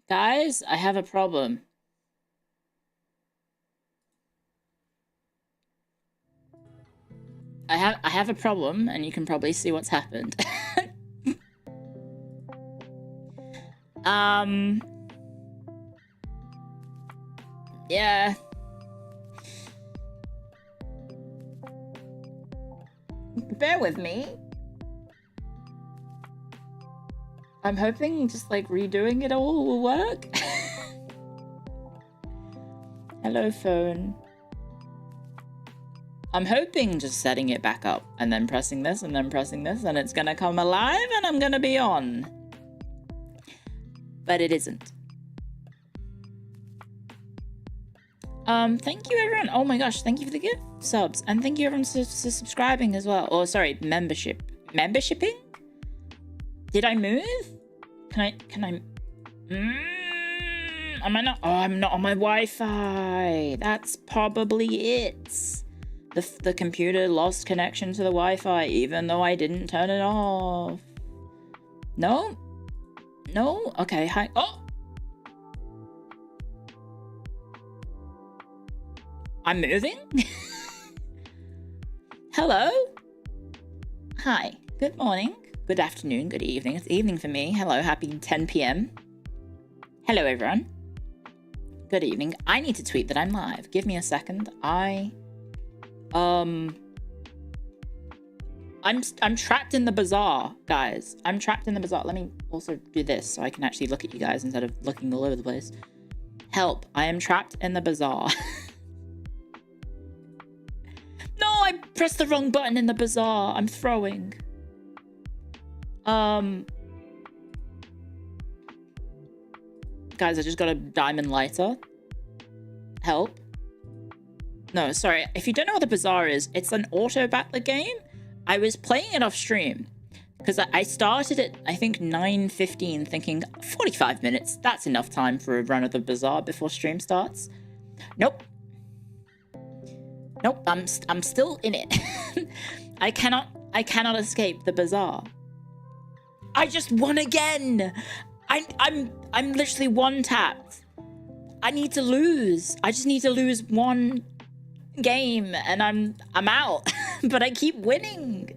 Guys, I have a problem. I have a problem, and you can probably see what's happened. Yeah. Bear with me. I'm hoping just like redoing it all will work. Hello, phone. I'm hoping just setting it back up and then pressing this and then pressing this and it's gonna come alive and I'm gonna be on. But it isn't. Thank you everyone. Oh my gosh, thank you for the gift subs. And thank you everyone for subscribing as well. Or sorry, membershiping? Did I move? Can I? Am I not? Oh, I'm not on my Wi-Fi. That's probably it. The computer lost connection to the Wi-Fi, even though I didn't turn it off. No? No? Okay, hi. Oh! I'm moving? Hello? Hi. Good morning. Good afternoon. Good evening. It's evening for me. Hello. Happy 10 p.m. Hello, everyone. Good evening. I need to tweet that I'm live. Give me a second. I'm trapped in the bazaar, guys. I'm trapped in the bazaar. Let me also do this so I can actually look at you guys instead of looking all over the place. Help. I am trapped in the bazaar. No, I pressed the wrong button in the bazaar. I'm throwing. Guys, I just got a diamond lighter. Help. No, sorry. If you don't know what the Bazaar is, it's an auto battler game. I was playing it off stream because I started at, I think, 9:15 thinking 45 minutes. That's enough time for a run of the Bazaar before stream starts. Nope. Nope, I'm still in it. I cannot escape the Bazaar. I just won again. I'm literally one tapped. I need to lose. I just need to lose one game and I'm out. But I keep winning.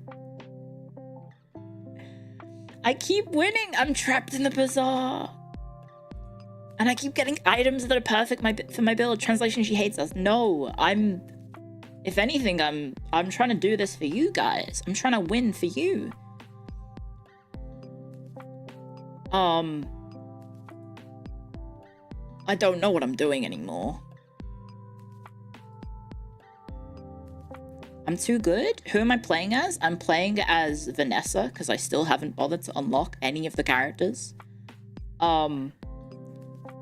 I'm trapped in the Bazaar. And I keep getting items that are perfect for my build. Translation, she hates us. No, if anything, I'm trying to do this for you guys. I'm trying to win for you. I don't know what I'm doing anymore. I'm too good? Who am I playing as? I'm playing as Vanessa, because I still haven't bothered to unlock any of the characters.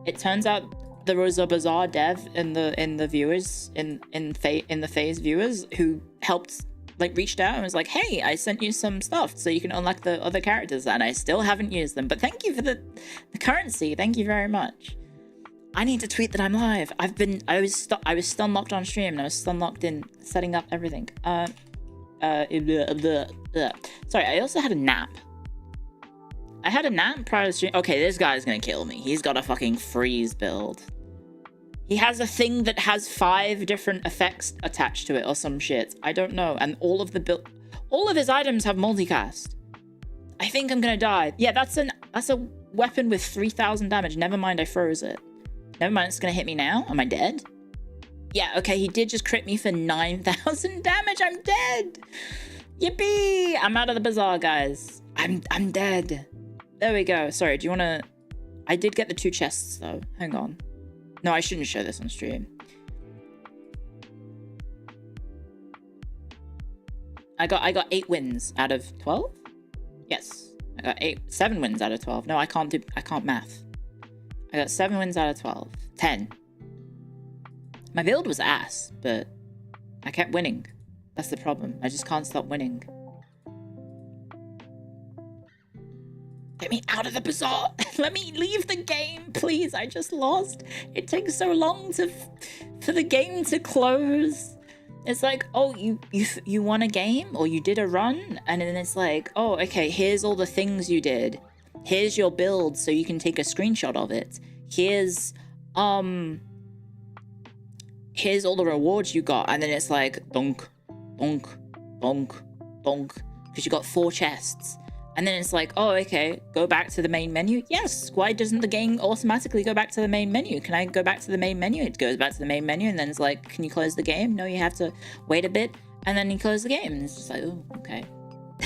It turns out there was a Bazaar dev in the viewers, in the phase viewers, who helped, like, reached out and was like, hey, I sent you some stuff so you can unlock the other characters, and I still haven't used them. But thank you for the currency. Thank you very much. I need to tweet that I'm live. I was stun locked on stream, and I was stun locked in setting up everything. Sorry, I also had a nap. I had a nap prior to stream. Okay, this guy's gonna kill me. He's got a fucking freeze build. He has a thing that has 5 different effects attached to it or some shit. I don't know. And all of his items have multicast. I think I'm gonna die. Yeah, that's a weapon with 3,000 damage. Never mind, I froze it. Never mind, it's gonna hit me now. Am I dead? Yeah, okay, he did just crit me for 9,000 damage. I'm dead. Yippee! I'm out of the Bazaar, guys. I'm dead. There we go. Sorry, do you wanna... I did get the 2 chests, though. Hang on. No, I shouldn't show this on stream. I got 8 wins out of 12? Yes. I got 7 wins out of 12. No, I can't math. I got 7 wins out of 12. 10. My build was ass, but I kept winning. That's the problem. I just can't stop winning. Get me out of the Bazaar. Let me leave the game, please. I just lost. It takes so long for the game to close. It's like, oh, you won a game or you did a run, and then it's like, oh, okay, here's all the things you did. Here's your build so you can take a screenshot of it. Here's all the rewards you got, and then it's like donk, donk, donk, donk, because you got 4 chests. And then it's like, oh, okay, go back to the main menu. Yes, why doesn't the game automatically go back to the main menu? Can I go back to the main menu? It goes back to the main menu, and then it's like, can you close the game? No, you have to wait a bit, and then you close the game. And it's just like, oh, okay.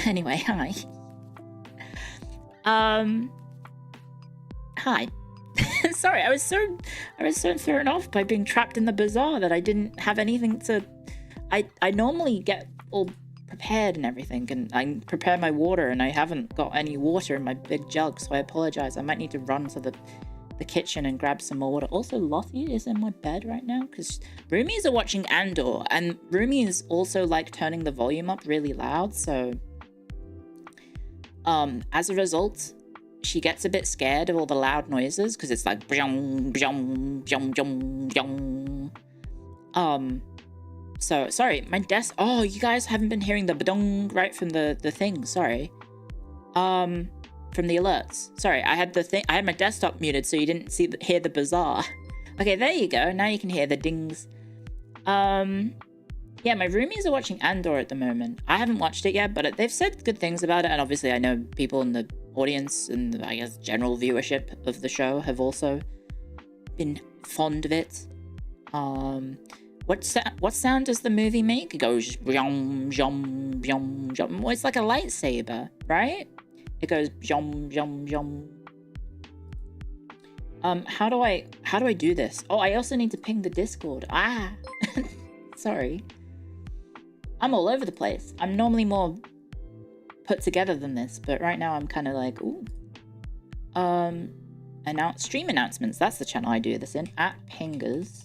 Anyway, hi. Hi. Sorry, I was so thrown off by being trapped in the Bazaar that I didn't have anything to... I normally get all prepared and everything, and I prepare my water, and I haven't got any water in my big jug, so I apologize. I might need to run to the kitchen and grab some more water. Also, Lottie is in my bed right now because roomies are watching Andor, and roomies also like turning the volume up really loud, so as a result, she gets a bit scared of all the loud noises because it's like byung, byung, byung, byung, byung. So, sorry, my desk... Oh, you guys haven't been hearing the badong right from the thing, sorry. From the alerts. Sorry, I had my desktop muted so you didn't hear the Bazaar. Okay, there you go. Now you can hear the dings. Yeah, my roomies are watching Andor at the moment. I haven't watched it yet, but they've said good things about it, and obviously I know people in the audience and I guess general viewership of the show have also been fond of it. What sound does the movie make? It goes byum, byum, byum, byum. Well, it's like a lightsaber, right? It goes byum, byum, byum. How do I do this? Oh, I also need to ping the Discord. Ah, sorry. I'm all over the place. I'm normally more put together than this, but right now I'm kind of like, ooh. Stream announcements. That's the channel I do this in. @Pingers.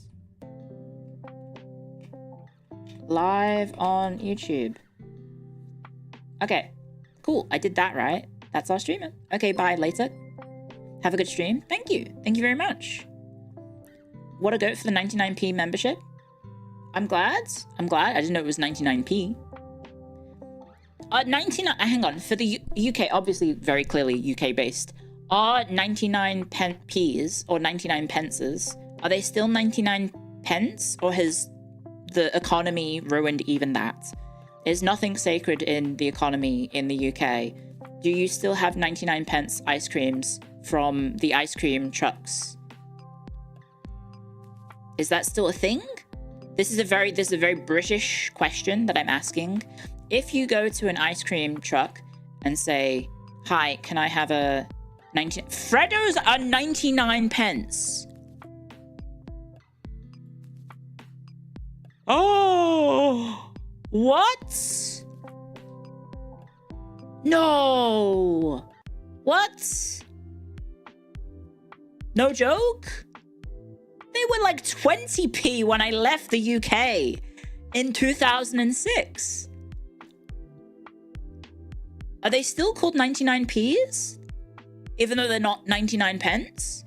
Live on YouTube. Okay, cool. I did that right. That's our streamer. Okay, bye later. Have a good stream. Thank you. Thank you very much. What a goat for the 99p membership. I'm glad. I didn't know it was 99p. 99, hang on, for the UK, obviously very clearly UK based. Are 99 p's or 99 pences, are they still 99 pence, or has the economy ruined even that? There's nothing sacred in the economy in the UK. Do you still have 99 pence ice creams from the ice cream trucks? Is that still a thing? This is a very British question that I'm asking. If you go to an ice cream truck and say, "Hi, can I have a 19 Freddos are 99 pence." Oh, what? No. What? No joke? They were like 20p when I left the UK in 2006. Are they still called 99p's? Even though they're not 99 pence?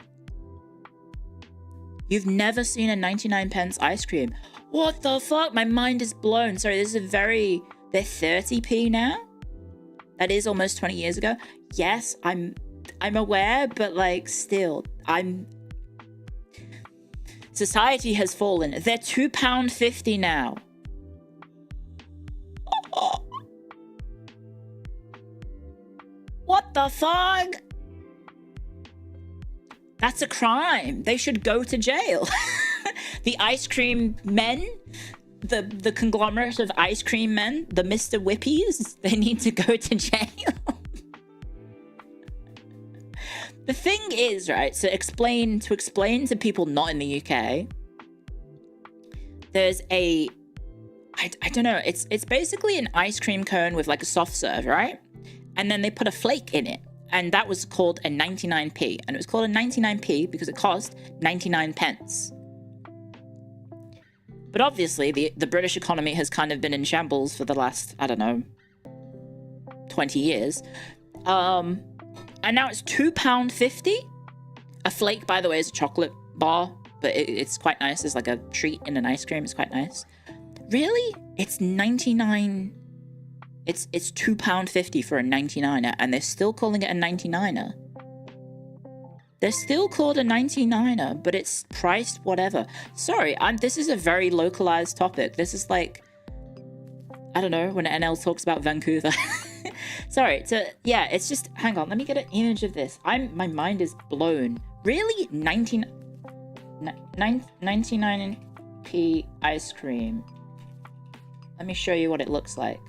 You've never seen a 99 pence ice cream. What the fuck? My mind is blown. Sorry, this is a very... They're 30p now? That is almost 20 years ago. Yes, I'm aware, but like still, Society has fallen. They're £2.50 now. Oh. What the fuck? That's a crime. They should go to jail. The ice cream men, the conglomerate of ice cream men, the Mr. Whippies, they need to go to jail. The thing is, right, to explain to people not in the UK, there's a, I don't know, it's basically an ice cream cone with like a soft serve, right? And then they put a flake in it. And that was called a 99p. And it was called a 99p because it cost 99 pence. But obviously, the British economy has kind of been in shambles for the last, I don't know, 20 years. And now it's £2.50. A flake, by the way, is a chocolate bar, but it's quite nice. It's like a treat in an ice cream. It's quite nice. Really? It's 99. It's £2.50 for a 99er, and they're still calling it a 99er. They're still called a 99er, but it's priced whatever. Sorry, this is a very localized topic. This is like, I don't know, when NL talks about Vancouver. Sorry, yeah, it's just, hang on, let me get an image of this. My mind is blown. Really? 99p ice cream. Let me show you what it looks like.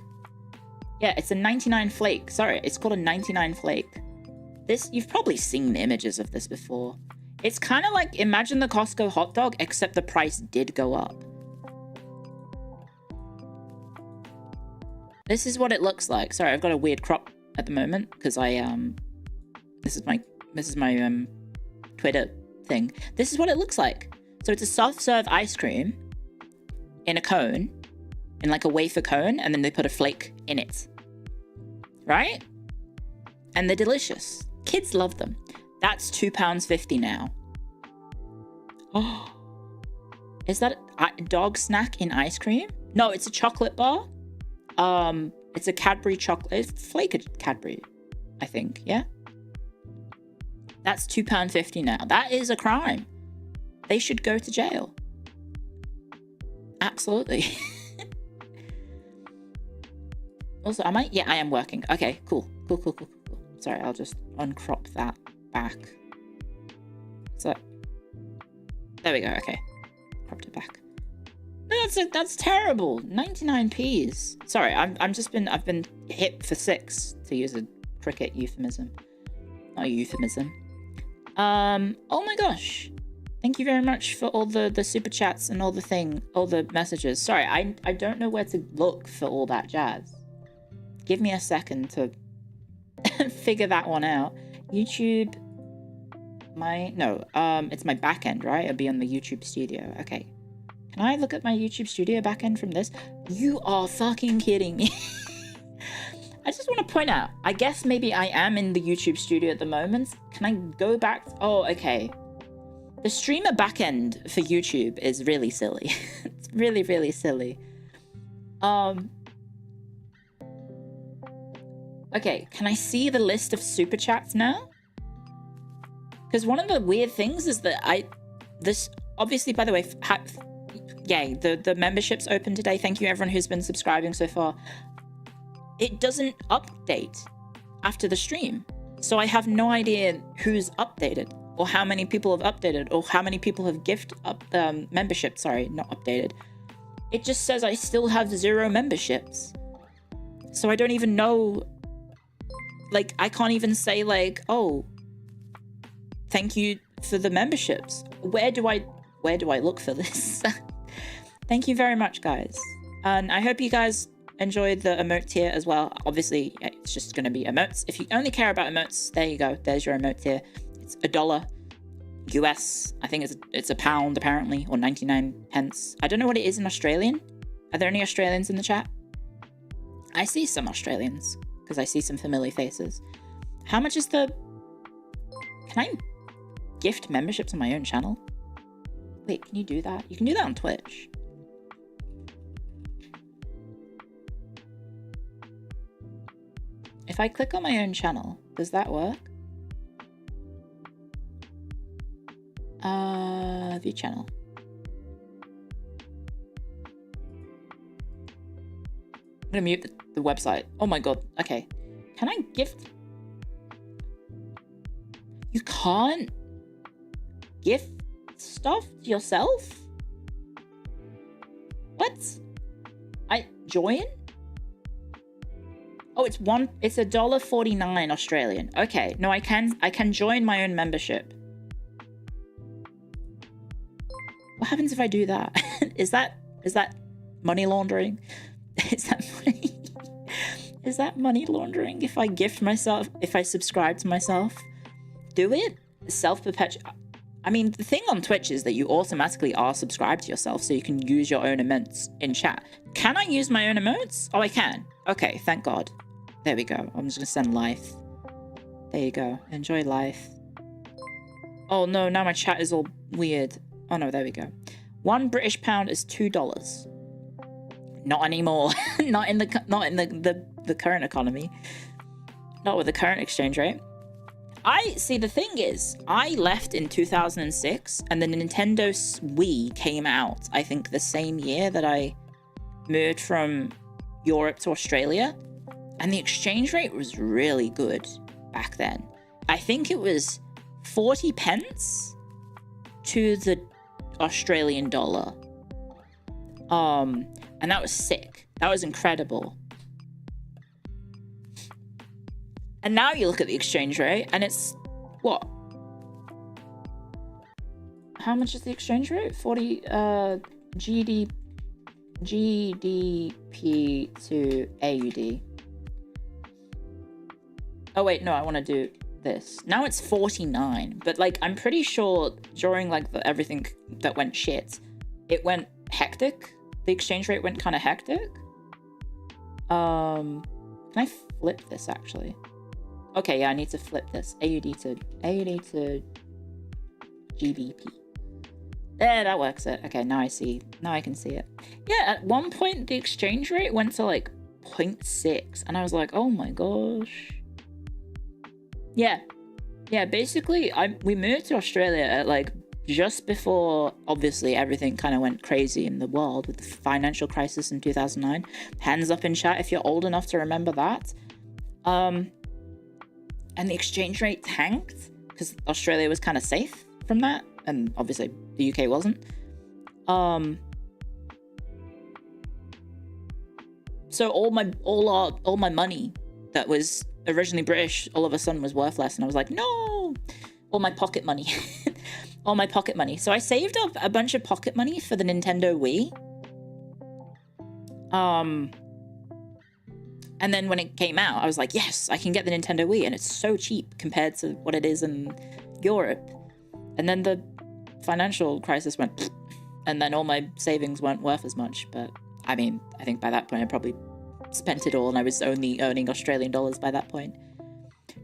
Yeah, it's a 99 flake. Sorry, it's called a 99 flake. This, you've probably seen images of this before. It's kind of like, imagine the Costco hot dog, except the price did go up. This is what it looks like. Sorry, I've got a weird crop at the moment because this is my Twitter thing. This is what it looks like. So it's a soft serve ice cream in a cone, in like a wafer cone, and then they put a flake in it. Right? And they're delicious. Kids love them. That's £2.50 now. Oh, is that a dog snack in ice cream? No, it's a chocolate bar. It's a Cadbury chocolate. It's Flake Cadbury, I think. Yeah. That's £2.50 now. That is a crime. They should go to jail. Absolutely. Also, am I? Yeah, I am working. Okay, cool. Sorry, I'll just uncrop that back. So, there we go. Okay, cropped it back. No, that's terrible. 99p's. Sorry, I've been hit for 6, to use a cricket euphemism. Not a euphemism. Oh my gosh. Thank you very much for all the super chats and all the messages. Sorry, I don't know where to look for all that jazz. Give me a second to figure that one out. YouTube, it's my back end, right? It'll be on the YouTube studio. Okay. Can I look at my YouTube studio back end from this? You are fucking kidding me. I just want to point out, I guess maybe I am in the YouTube studio at the moment. Can I go back? Oh, okay. The streamer backend for YouTube is really silly. It's really, really silly. Okay, can I see the list of super chats now? Because one of the weird things is that this obviously, by the way, yay, the membership's open today. Thank you everyone who's been subscribing so far. It doesn't update after the stream. So I have no idea who's updated or how many people have updated or how many people have gifted up membership. Sorry, not updated. It just says I still have 0 memberships. So I don't even know, like, I can't even say like, oh, thank you for the memberships. Where do I look for this? Thank you very much, guys. And I hope you guys enjoyed the emote tier as well. Obviously, it's just going to be emotes. If you only care about emotes, there you go. There's your emote tier. It's $1 US. I think it's a pound apparently, or 99 pence. I don't know what it is in Australian. Are there any Australians in the chat? I see some Australians because I see some familiar faces. How much is the... Can I gift memberships on my own channel? Wait, can you do that? You can do that on Twitch. If I click on my own channel, does that work? View channel. I'm gonna mute the website. Oh my god. Okay. Can I gift? You can't gift stuff to yourself? What? I join? Oh, it's $1.49 Australian. Okay. No, I can join my own membership. What happens if I do that? Is that money laundering? Is that money laundering if I gift myself, if I subscribe to myself? Do it? Self-perpetuate. I mean, the thing on Twitch is that you automatically are subscribed to yourself, so you can use your own emotes in chat. Can I use my own emotes? Oh, I can. Okay, thank God. There we go. I'm just gonna send life. There you go. Enjoy life. Oh no, now my chat is all weird. Oh no, there we go. £1 British is $2. Not anymore. not in the current economy. Not with the current exchange rate. I see, the thing is, I left in 2006 and the Nintendo Wii came out, I think the same year that I moved from Europe to Australia, and the exchange rate was really good back then. I think it was 40 pence to the Australian dollar. And that was sick. That was incredible. And now you look at the exchange rate and it's what? How much is the exchange rate? 40 GDP to AUD. Oh wait, no, I want to do this. Now it's 49, but like I'm pretty sure during like everything that went shit, it went hectic. The exchange rate went kind of hectic. Can I flip this actually? Okay, yeah, I need to flip this. AUD to GBP. There, that works it. Okay, now I see. Now I can see it. Yeah, at one point the exchange rate went to like 0.6 and I was like, oh my gosh. Yeah, basically we moved to Australia at like just before, obviously, everything kind of went crazy in the world with the financial crisis in 2009. Hands up in chat if you're old enough to remember that. And the exchange rate tanked because Australia was kind of safe from that, and obviously the UK wasn't. So all my money that was originally British all of a sudden was worth less, and I was like, no, all my pocket money. All my pocket money. So I saved up a bunch of pocket money for the Nintendo Wii. And then when it came out, I was like, yes, I can get the Nintendo Wii, and it's so cheap compared to what it is in Europe. And then the financial crisis went, and then all my savings weren't worth as much. But I mean, I think by that point I probably spent it all, and I was only earning Australian dollars by that point.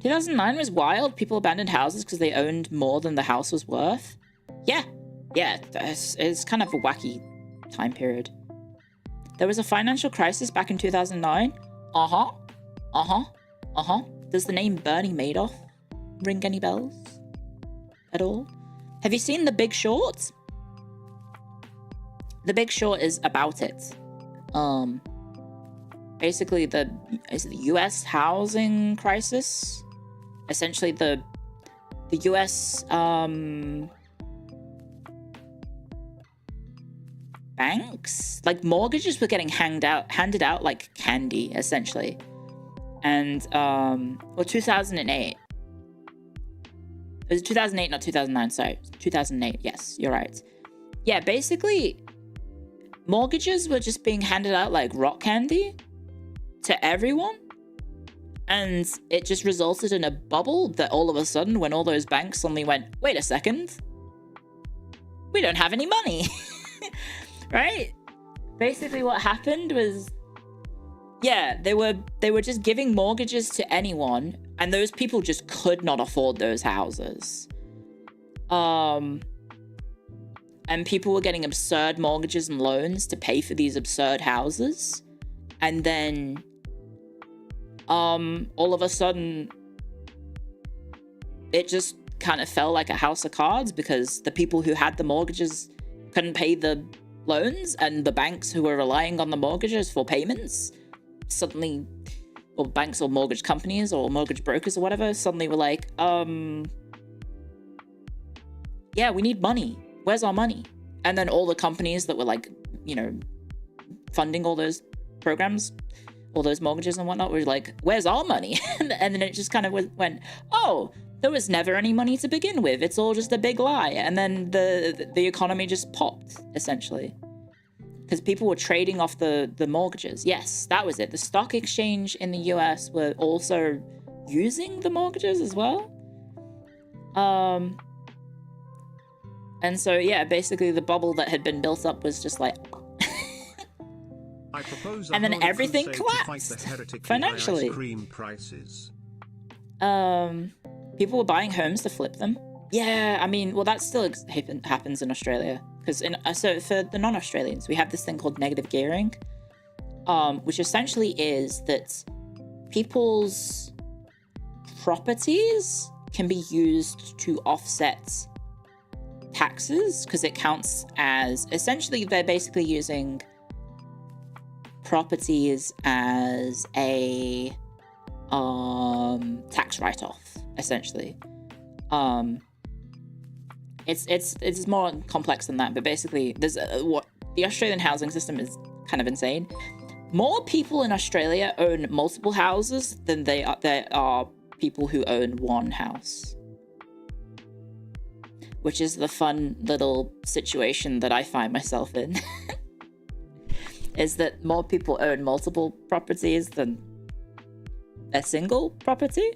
2009 was wild. People abandoned houses because they owned more than the house was worth. Yeah, it's kind of a wacky time period. There was a financial crisis back in 2009. Does the name Bernie Madoff ring any bells at all? Have you seen The Big Short? The Big Short is about it. Basically the US housing crisis. Essentially the US banks, like mortgages were getting handed out like candy, essentially. And 2008. It was 2008, not 2009, sorry. 2008, yes, you're right. Yeah, basically mortgages were just being handed out like rock candy to everyone. And it just resulted in a bubble that all of a sudden, when all those banks suddenly went, wait a second, we don't have any money. Right? Basically what happened was, yeah, they were just giving mortgages to anyone, and those people just could not afford those houses. And people were getting absurd mortgages and loans to pay for these absurd houses. And then all of a sudden it just kind of fell like a house of cards, because the people who had the mortgages couldn't pay the loans, and the banks who were relying on the mortgages for payments suddenly, or banks or mortgage companies or mortgage brokers or whatever, suddenly were like, yeah, we need money. Where's our money? And then all the companies that were like, you know, funding all those programs, all those mortgages and whatnot, were like, where's our money? And then it just kind of went, oh, there was never any money to begin with. It's all just a big lie. And then the economy just popped, essentially. Because people were trading off the mortgages. Yes, that was it. The stock exchange in the US were also using the mortgages as well. And so, yeah, basically the bubble that had been built up was just like... and then everything collapsed financially. People were buying homes to flip them. Yeah, I mean, well, that still happens in Australia. Because so for the non-Australians, we have this thing called negative gearing, which essentially is that people's properties can be used to offset taxes, because it counts as, essentially, they're basically using properties as a tax write-off, essentially. It's more complex than that, but basically there's what the Australian housing system is kind of insane. More people in Australia own multiple houses than there are people who own one house, which is the fun little situation that I find myself in. Is that more people own multiple properties than a single property.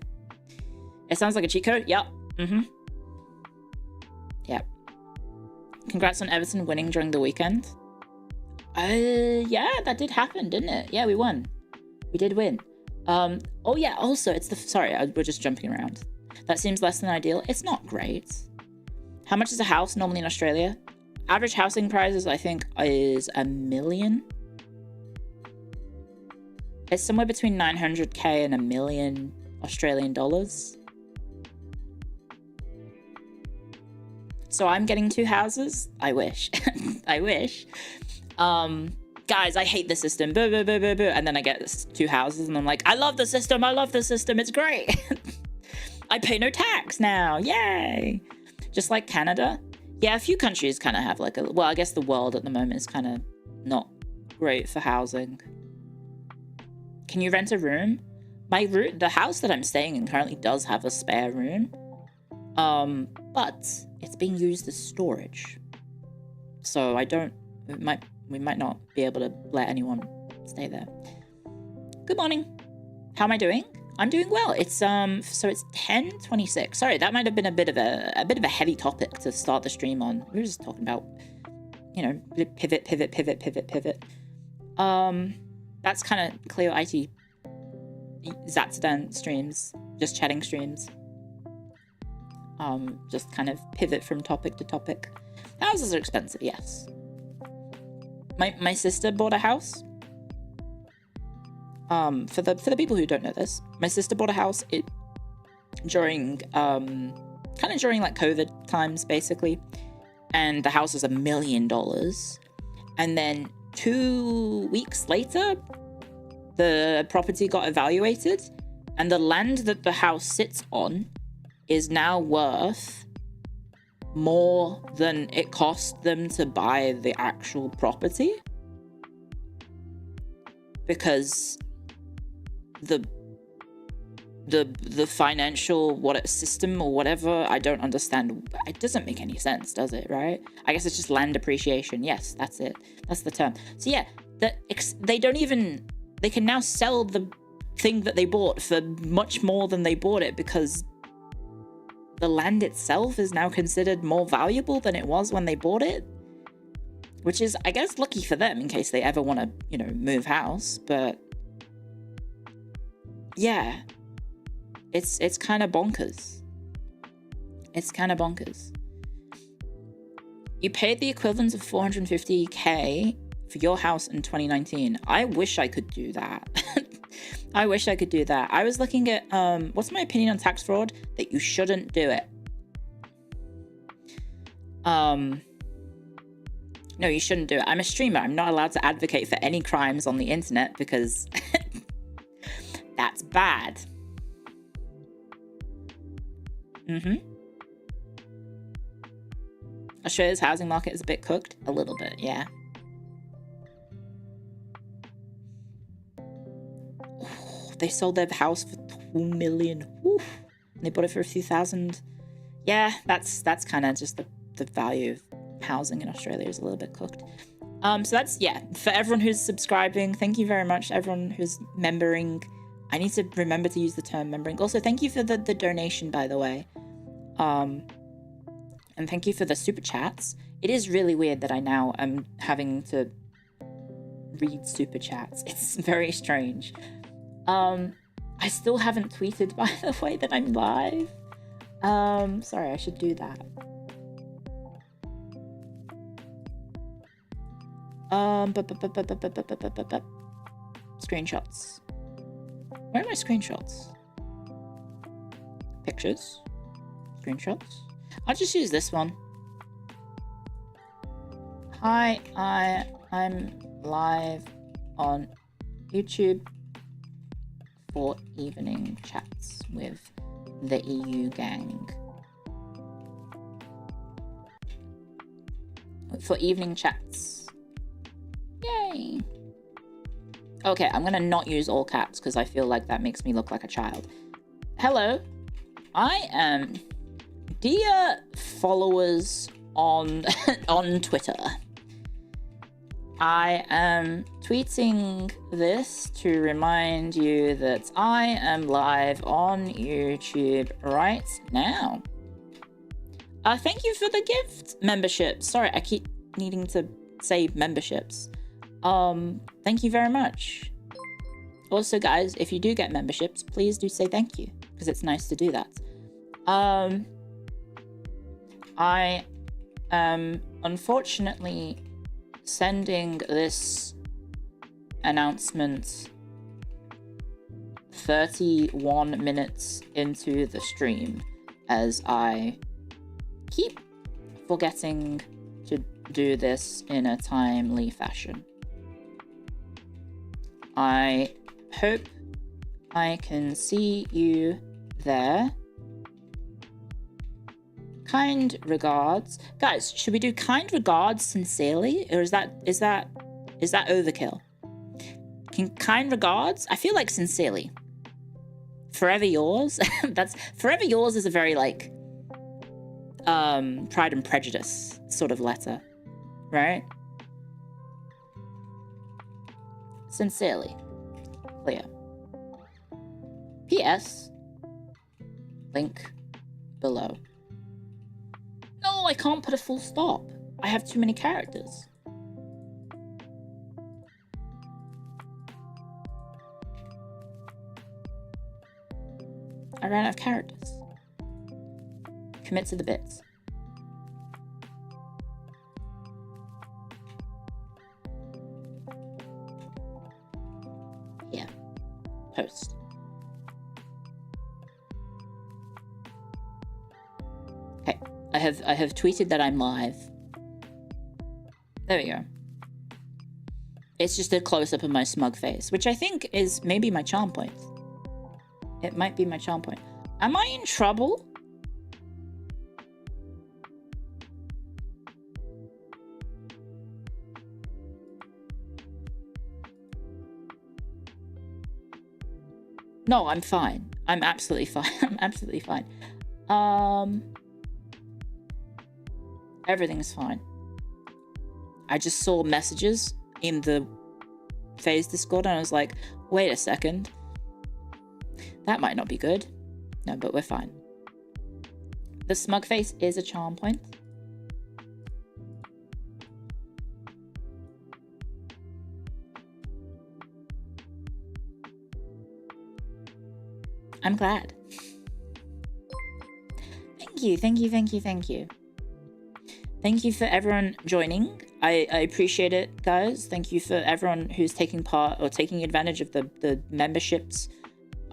It sounds like a cheat code. Yep. Yep. Congrats on Everton winning during the weekend. Yeah, that did happen, didn't it? Yeah, we won. We did win. Oh yeah, also, it's sorry, we're just jumping around. That seems less than ideal. It's not great. How much is a house normally in Australia? Average housing prices, I think, is $1 million. It's somewhere between 900k and $1 million Australian dollars. So I'm getting 2 houses. I wish. I wish. Guys, I hate the system. Boo, boo, boo, boo, boo. And then I get 2 houses and I'm like, I love the system. I love the system. It's great. I pay no tax now. Yay. Just like Canada. Yeah, a few countries kind of have like well, I guess the world at the moment is kind of not great for housing. Can you rent a room? The house that I'm staying in currently does have a spare room. But it's being used as storage. So we might not be able to let anyone stay there. Good morning. How am I doing? I'm doing well. It's so it's 10:26. Sorry, that might have been a bit of a heavy topic to start the stream on. We were just talking about, you know, pivot. That's kind of Clio IT ZATSUDAN streams, just chatting streams. Just kind of pivot from topic to topic. Houses are expensive, yes. My sister bought a house. For the people who don't know this, my sister bought a house during like COVID times, basically, and the house was $1 million. And then 2 weeks later, the property got evaluated, and the land that the house sits on is now worth more than it cost them to buy the actual property, because the financial system or whatever, I don't understand. It doesn't make any sense, does it? Right? I guess it's just land appreciation. Yes, that's it. That's the term. So yeah, they can now sell the thing that they bought for much more than they bought it, because the land itself is now considered more valuable than it was when they bought it, which is, I guess, lucky for them in case they ever want to, move house. But yeah, it's kind of bonkers. It's kind of bonkers. You paid the equivalent of $450K for your house in 2019. I wish I could do that. I wish I could do that. I was looking at, what's my opinion on tax fraud? That you shouldn't do it. No, you shouldn't do it. I'm a streamer. I'm not allowed to advocate for any crimes on the internet because that's bad. Australia's housing market is a bit cooked. A little bit, yeah. They sold their house for $2 million. Woo. And they bought it for a few thousand. Yeah, that's kind of just the value of housing in Australia is a little bit cooked. So that's, yeah, for everyone who's subscribing, thank you very much. Everyone who's membering, I need to remember to use the term membering. Also, thank you for the donation, by the way. And thank you for the super chats. It is really weird that I now am having to read super chats. It's very strange. I still haven't tweeted, by the way, that I'm live. Sorry, I should do that. Screenshots. Where are my screenshots? Pictures. Screenshots. I'll just use this one. Hi, I'm live on YouTube for evening chats with the EU gang. For evening chats. Yay! Okay, I'm gonna not use all caps because I feel like that makes me look like a child. Hello, I am dear followers on on Twitter. I am tweeting this to remind you that I am live on YouTube right now. Thank you for the gift membership. Sorry, I keep needing to say memberships. Thank you very much. Also, guys, if you do get memberships, please do say thank you, because it's nice to do that. I am unfortunately sending this announcement 31 minutes into the stream, as I keep forgetting to do this in a timely fashion. I hope I can see you there. Kind regards. Guys, should we do kind regards sincerely? Or is that overkill? Kind regards? I feel like sincerely. Forever yours? Forever yours is a very like Pride and Prejudice sort of letter, right? Sincerely, Clio. P.S. Link below. No, I can't put a full stop. I have too many characters. I ran out of characters. Commit to the bits. Yeah. Post. Okay. I have tweeted that I'm live. There we go. It's just a close-up of my smug face, which I think is maybe my charm point. It might be my charm point. Am I in trouble? No, I'm fine. I'm absolutely fine. I'm absolutely fine. Everything's fine. I just saw messages in the FaZe Discord and I was like, wait a second. That might not be good. No, but we're fine. The smug face is a charm point. I'm glad. Thank you, thank you, thank you, thank you. Thank you for everyone joining. I appreciate it, guys. Thank you for everyone who's taking part or taking advantage of the memberships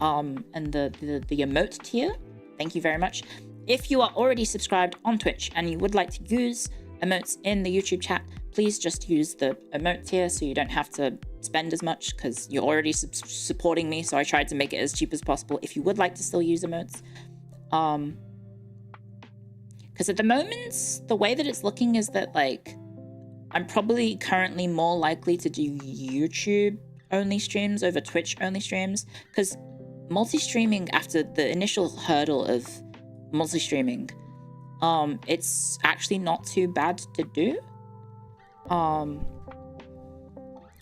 and the emote tier. Thank you very much. If you are already subscribed on Twitch and you would like to use emotes in the YouTube chat, please just use the emote tier so you don't have to spend as much because you're already supporting me. So I tried to make it as cheap as possible if you would like to still use emotes. Because at the moment, the way that it's looking is that, like, I'm probably currently more likely to do YouTube-only streams over Twitch-only streams. Because multi-streaming, after the initial hurdle of multi-streaming, it's actually not too bad to do.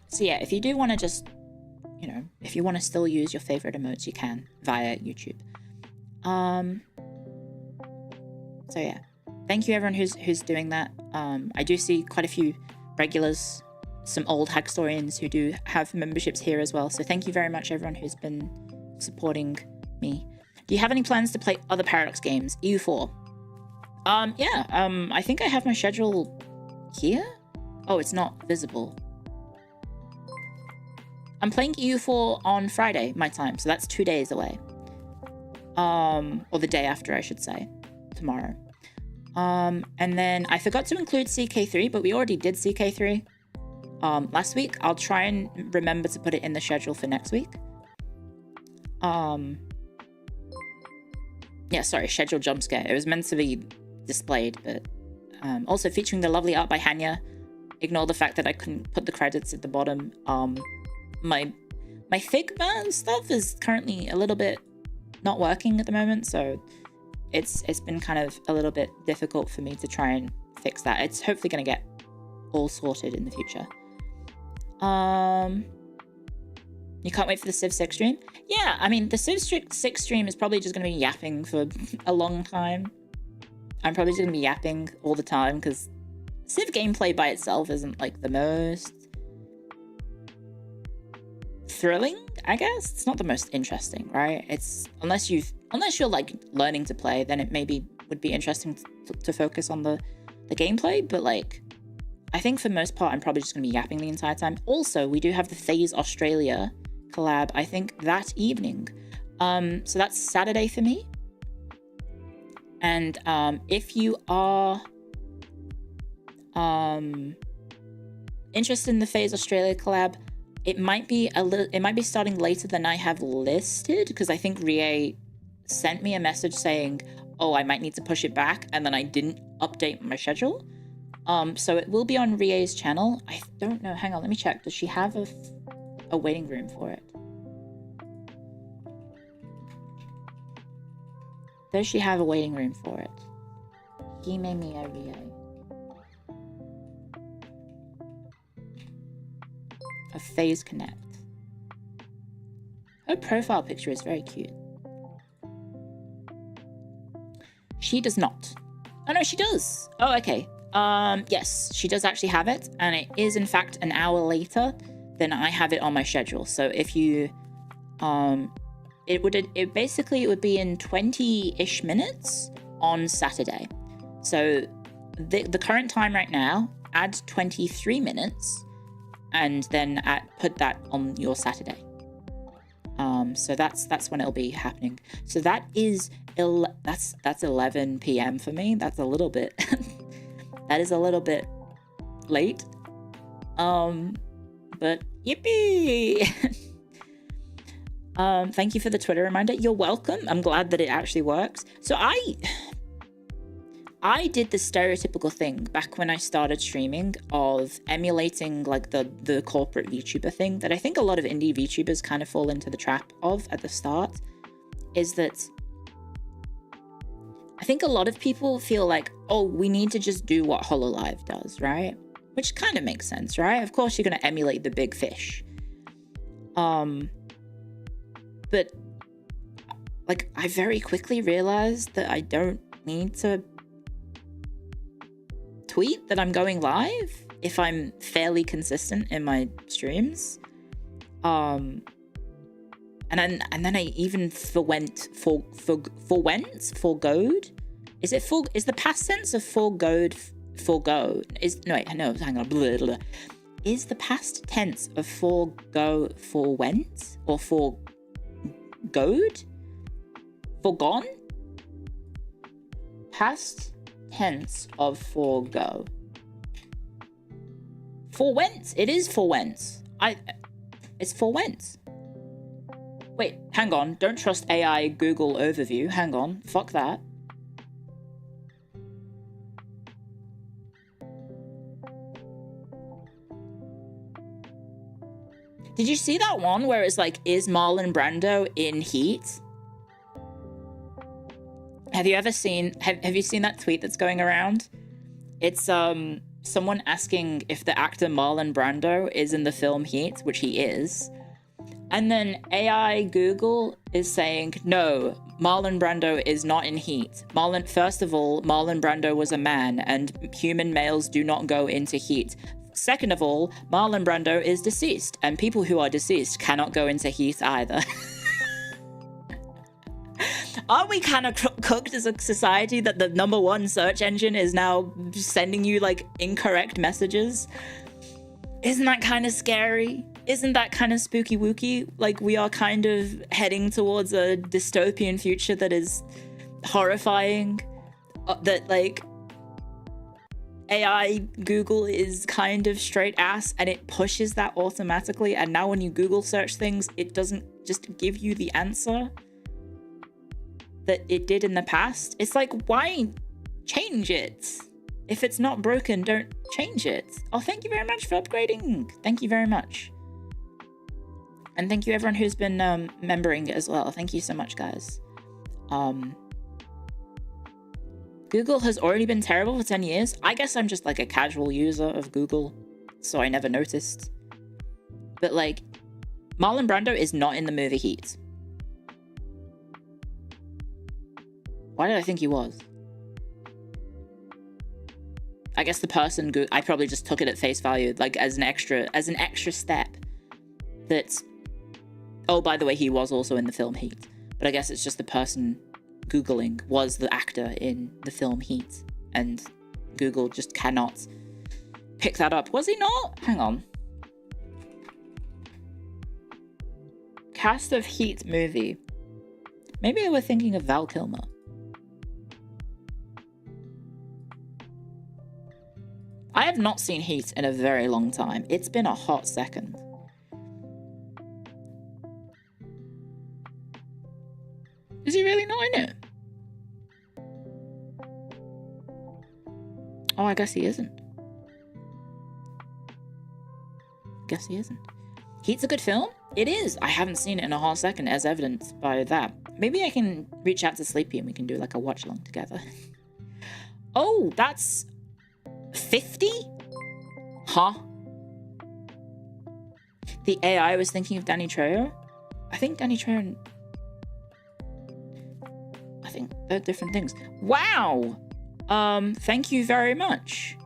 So yeah, if you do want to just, you know, if you want to still use your favorite emotes, you can via YouTube. So yeah, thank you everyone who's doing that. I do see quite a few regulars, some old Hagstorians who do have memberships here as well. So thank you very much everyone who's been supporting me. Do you have any plans to play other Paradox games? EU4. Yeah, I think I have my schedule here. Oh, it's not visible. I'm playing EU4 on Friday, my time, so that's 2 days away. Or the day after, I should say. Tomorrow. And then I forgot to include CK3, but we already did CK3 last week. I'll try and remember to put it in the schedule for next week. Yeah, sorry, scheduled jump scare. It was meant to be displayed, but also featuring the lovely art by Hanya. Ignore the fact that I couldn't put the credits at the bottom. My Figma stuff is currently a little bit not working at the moment, so it's been kind of a little bit difficult for me to try and fix that. It's hopefully going to get all sorted in the future. You can't wait for the Civ 6 stream? Yeah, I mean, the Civ 6 stream is probably just going to be yapping for a long time. I'm probably just going to be yapping all the time because Civ gameplay by itself isn't like the most thrilling, I guess. It's not the most interesting, right? It's unless you're like learning to play, then it maybe would be interesting to focus on the gameplay, but like I think for most part I'm probably just gonna be yapping the entire time. Also, we do have the FaZe Australia collab, I think that evening, so that's Saturday for me. And if you are interested in the FaZe Australia collab, it might be starting later than I have listed, because I think Rie sent me a message saying, oh, I might need to push it back, and then I didn't update my schedule. So it will be on Rie's channel. I don't know, hang on, let me check. Does she have a waiting room for it? Does she have a waiting room for it? Hime Mia Rie. A FaZe Connect. Her profile picture is very cute. She does not. Oh no, she does. Oh, okay. Yes, she does actually have it, and it is in fact an hour later than I have it on my schedule. So if you, it would be in 20-ish minutes on Saturday. So the current time right now, add 23 minutes and then put that on your Saturday. So that's when it'll be happening. So that is that's 11 p.m. for me. That's a little bit that is a little bit late. But yippee. Thank you for the Twitter reminder. You're welcome. I'm glad that it actually works. So I did the stereotypical thing back when I started streaming of emulating like the corporate VTuber thing that I think a lot of indie VTubers kind of fall into the trap of at the start, is that I think a lot of people feel like, oh, we need to just do what HoloLive does, right? Which kind of makes sense, right? Of course you're going to emulate the big fish. But like I very quickly realized that I don't need to tweet that I'm going live if I'm fairly consistent in my streams. And then I even forgoed. Is the past tense of forgoed forgo? Hang on. Blah, blah. Is the past tense of forwent or forgoed? Forgone? Past tense of forgo. Forwent. It is forwent. It's forwent. Wait, hang on. Don't trust AI Google overview. Hang on. Fuck that. Did you see that one where it's like, is Marlon Brando in Heat? Have you ever seen, have you seen that tweet that's going around? It's someone asking if the actor Marlon Brando is in the film Heat, which he is. And then AI Google is saying, no, Marlon Brando is not in Heat. First of all, Marlon Brando was a man and human males do not go into Heat. Second of all, Marlon Brando is deceased and people who are deceased cannot go into Heat either. Aren't we kind of cooked as a society that the #1 search engine is now sending you like incorrect messages? Isn't that kind of scary? Isn't that kind of spooky wooky? Like we are kind of heading towards a dystopian future that is horrifying. That like AI Google is kind of straight ass and it pushes that automatically. And now when you Google search things, it doesn't just give you the answer that it did in the past. It's like, why change it? If it's not broken, don't change it. Oh, thank you very much for upgrading. Thank you very much. And thank you everyone who's been membering as well. Thank you so much, guys. Google has already been terrible for 10 years. I guess I'm just like a casual user of Google, so I never noticed. But like, Marlon Brando is not in the movie Heat. Why did I think he was? I guess the person, I probably just took it at face value, like as an extra step. That, oh, by the way, he was also in the film Heat. But I guess it's just the person Googling was the actor in the film Heat. And Google just cannot pick that up. Was he not? Hang on. Cast of Heat movie. Maybe they were thinking of Val Kilmer. I have not seen Heat in a very long time. It's been a hot second. Is he really not in it? Oh, I guess he isn't. Guess he isn't. Heat's a good film? It is. I haven't seen it in a hot second, as evidenced by that. Maybe I can reach out to Sleepy and we can do like a watch along together. Oh, that's 50? Huh? The AI was thinking of Danny Trejo? I think Danny Trejo... I think they're different things. Wow! Thank you very much.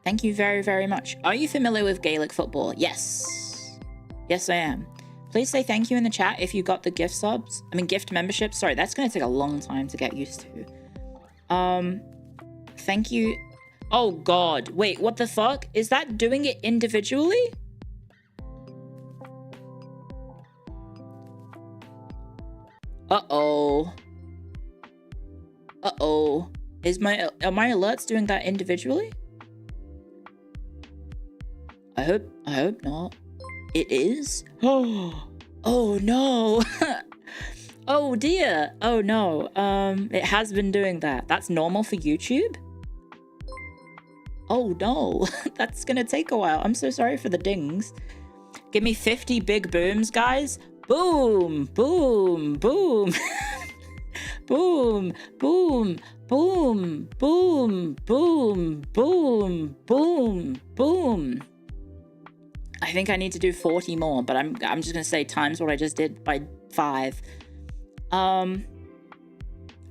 Thank you very, very much. Are you familiar with Gaelic football? Yes. Yes, I am. Please say thank you in the chat if you got the gift subs. I mean, gift memberships. Sorry, that's going to take a long time to get used to. Thank you. Oh, God. Wait, what the fuck? Is that doing it individually? Uh-oh. Uh-oh. Are my alerts doing that individually? I hope not. It is? Oh no. Oh dear. Oh no. It has been doing that. That's normal for YouTube? Oh no. That's gonna take a while. I'm so sorry for the dings. Give me 50 big booms, guys. Boom, boom, boom. Boom, boom, boom, boom, boom, boom, boom, boom. I think I need to do 40 more, but I'm just gonna say times what I just did by 5. I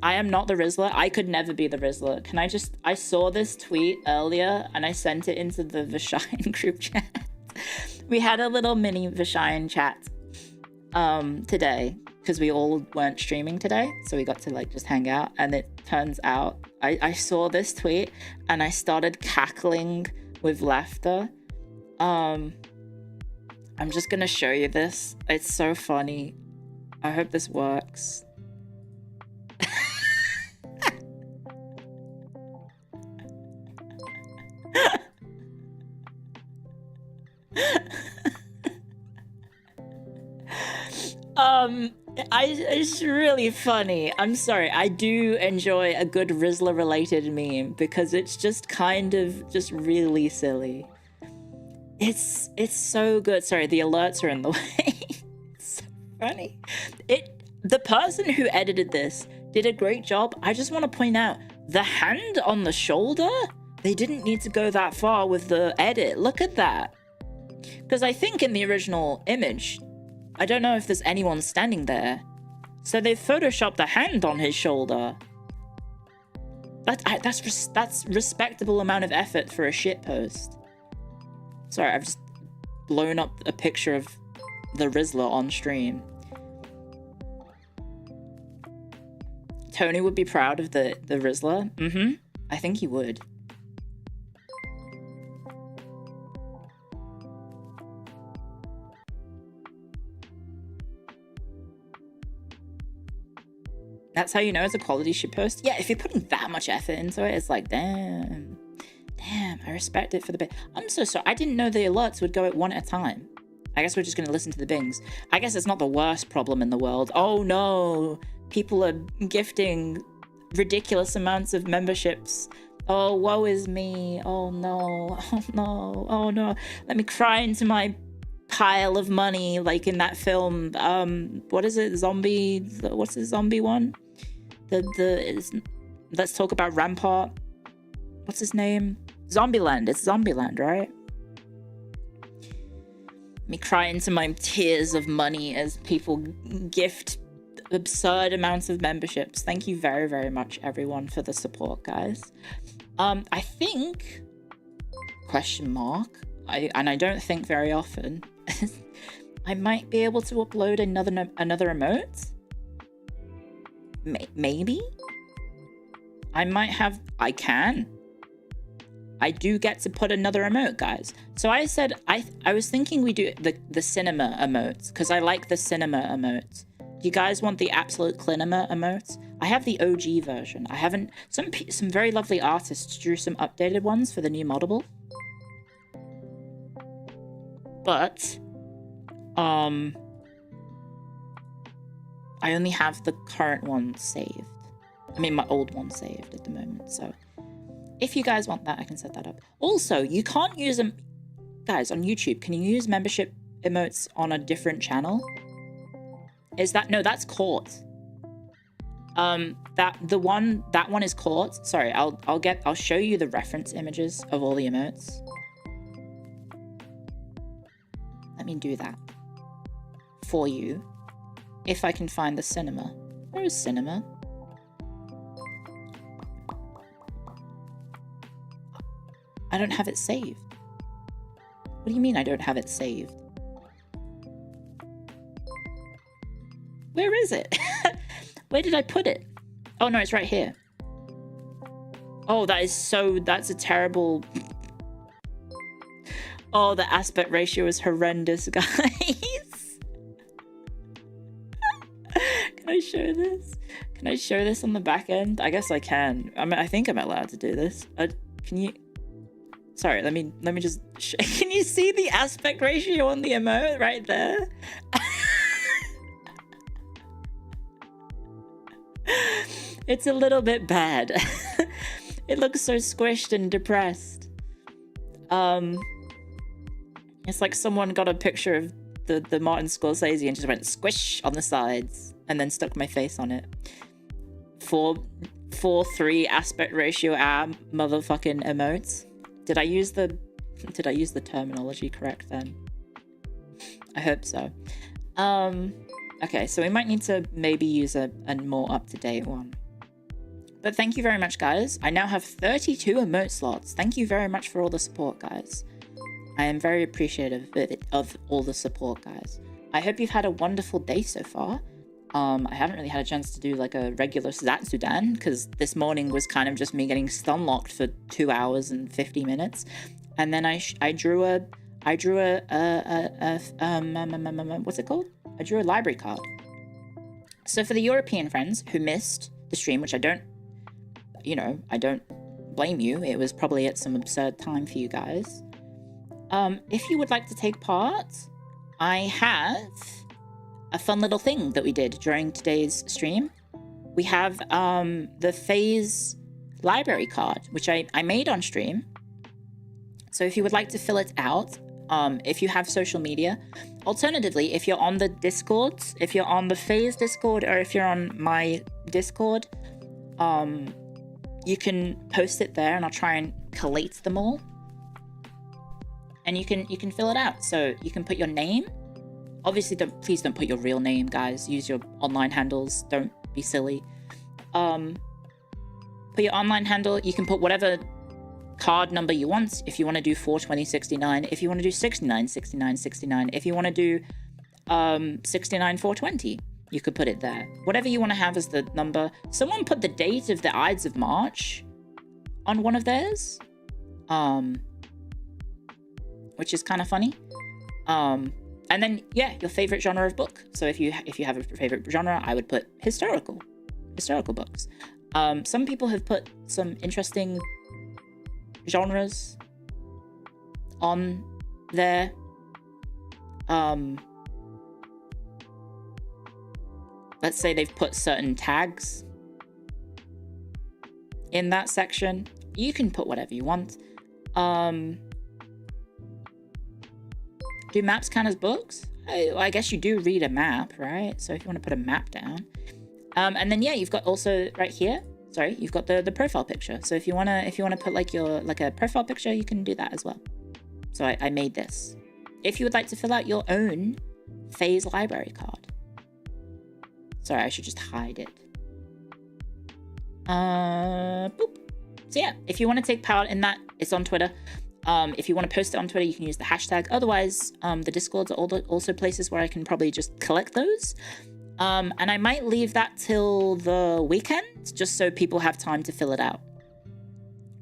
am not the Rizler. I could never be the Rizler. I saw this tweet earlier and I sent it into the Vashine group chat. We had a little mini Vashine chat today because we all weren't streaming today, so we got to like just hang out. And it turns out I saw this tweet and I started cackling with laughter. I'm just gonna show you this. It's so funny. I hope this works. It's really funny. I'm sorry. I do enjoy a good Rizler related meme because it's just kind of just really silly. It's so good. Sorry, the alerts are in the way. It's so funny. The person who edited this did a great job. I just want to point out the hand on the shoulder. They didn't need to go that far with the edit. Look at that. Because I think in the original image, I don't know if there's anyone standing there. So they photoshopped the hand on his shoulder. That's respectable amount of effort for a shitpost. Sorry, I've just blown up a picture of the Rizler on stream. Tony would be proud of the Rizler. Mm-hmm. I think he would. That's how you know it's a quality shitpost? Yeah, if you're putting that much effort into it, it's like, damn. Damn, I respect it for the bit. I'm so sorry. I didn't know the alerts would go at one at a time. I guess we're just going to listen to the bings. I guess it's not the worst problem in the world. Oh no, people are gifting ridiculous amounts of memberships. Oh, woe is me. Oh no, oh no, oh no. Let me cry into my pile of money like in that film. What is it? Zombie? What's the zombie one? Let's talk about Rampart. What's his name? Zombieland. It's Zombieland, right? Let me cry into my tears of money as people gift absurd amounts of memberships. Thank you very, very much, everyone, for the support, guys. I think, question mark, and I don't think very often, I might be able to upload another emote. Maybe? I can. I do get to put another emote, guys. So I said, I was thinking we do the cinema emotes, because I like the cinema emotes. Do you guys want the absolute cinema emotes? I have the OG version. I haven't, some very lovely artists drew some updated ones for the new moddable. But, I only have the current one saved. I mean, my old one saved at the moment, so if you guys want that, I can set that up. Also, you can't use them, guys, on YouTube. Can you use membership emotes on a different channel? No, that's caught. That one is caught. Sorry, I'll show you the reference images of all the emotes. Let me do that for you. If I can find the cinema. Where is cinema? I don't have it saved. What do you mean I don't have it saved? Where is it? Where did I put it? Oh no, it's right here. Oh, that's a terrible... Oh, the aspect ratio is horrendous, guys. Can I show this? Can I show this on the back end? I guess I can. I mean, I think I'm allowed to do this. Can you... Sorry, let me just... Can you see the aspect ratio on the emote right there? It's a little bit bad. It looks so squished and depressed. It's like someone got a picture of the Martin Scorsese and just went squish on the sides and then stuck my face on it. 4:3 aspect ratio motherfucking emotes. Did I use the terminology correct then? I hope so. Okay, so we might need to maybe use a more up-to-date one. But thank you very much, guys. I now have 32 emote slots. Thank you very much for all the support, guys. I am very appreciative of all the support, guys. I hope you've had a wonderful day so far. I haven't really had a chance to do like a regular ZATSUDAN because this morning was kind of just me getting stun locked for 2 hours and 50 minutes, and then I drew a what's it called? I drew a library card. So for the European friends who missed the stream, which I don't blame you. It was probably at some absurd time for you guys. If you would like to take part, I have a fun little thing that we did during today's stream. We have the phase library card, which I made on stream. So if you would like to fill it out, if you have social media, alternatively, if you're on the Discord, if you're on the phase Discord, or if you're on my Discord, you can post it there and I'll try and collate them all. And you can fill it out. So you can put your name. Obviously, please don't put your real name, guys. Use your online handles. Don't be silly. Put your online handle. You can put whatever card number you want. If you want to do 42069, if you want to do 696969, if you want to do 69420, you could put it there. Whatever you want to have as the number. Someone put the date of the Ides of March on one of theirs. Which is kind of funny. And then, yeah, your favorite genre of book. So if you have a favorite genre, I would put historical books. Some people have put some interesting genres on there. Let's say they've put certain tags in that section. You can put whatever you want. Do maps count as books? I guess you do read a map, right? So if you want to put a map down. And then yeah, you've got also right here, sorry, you've got the profile picture. So if you wanna put like a profile picture, you can do that as well. So I made this. If you would like to fill out your own phase library card. Sorry, I should just hide it. Boop. So yeah, if you want to take part in that, it's on Twitter. If you want to post it on Twitter, you can use the hashtag. Otherwise, the Discords are also places where I can probably just collect those. And I might leave that till the weekend, just so people have time to fill it out.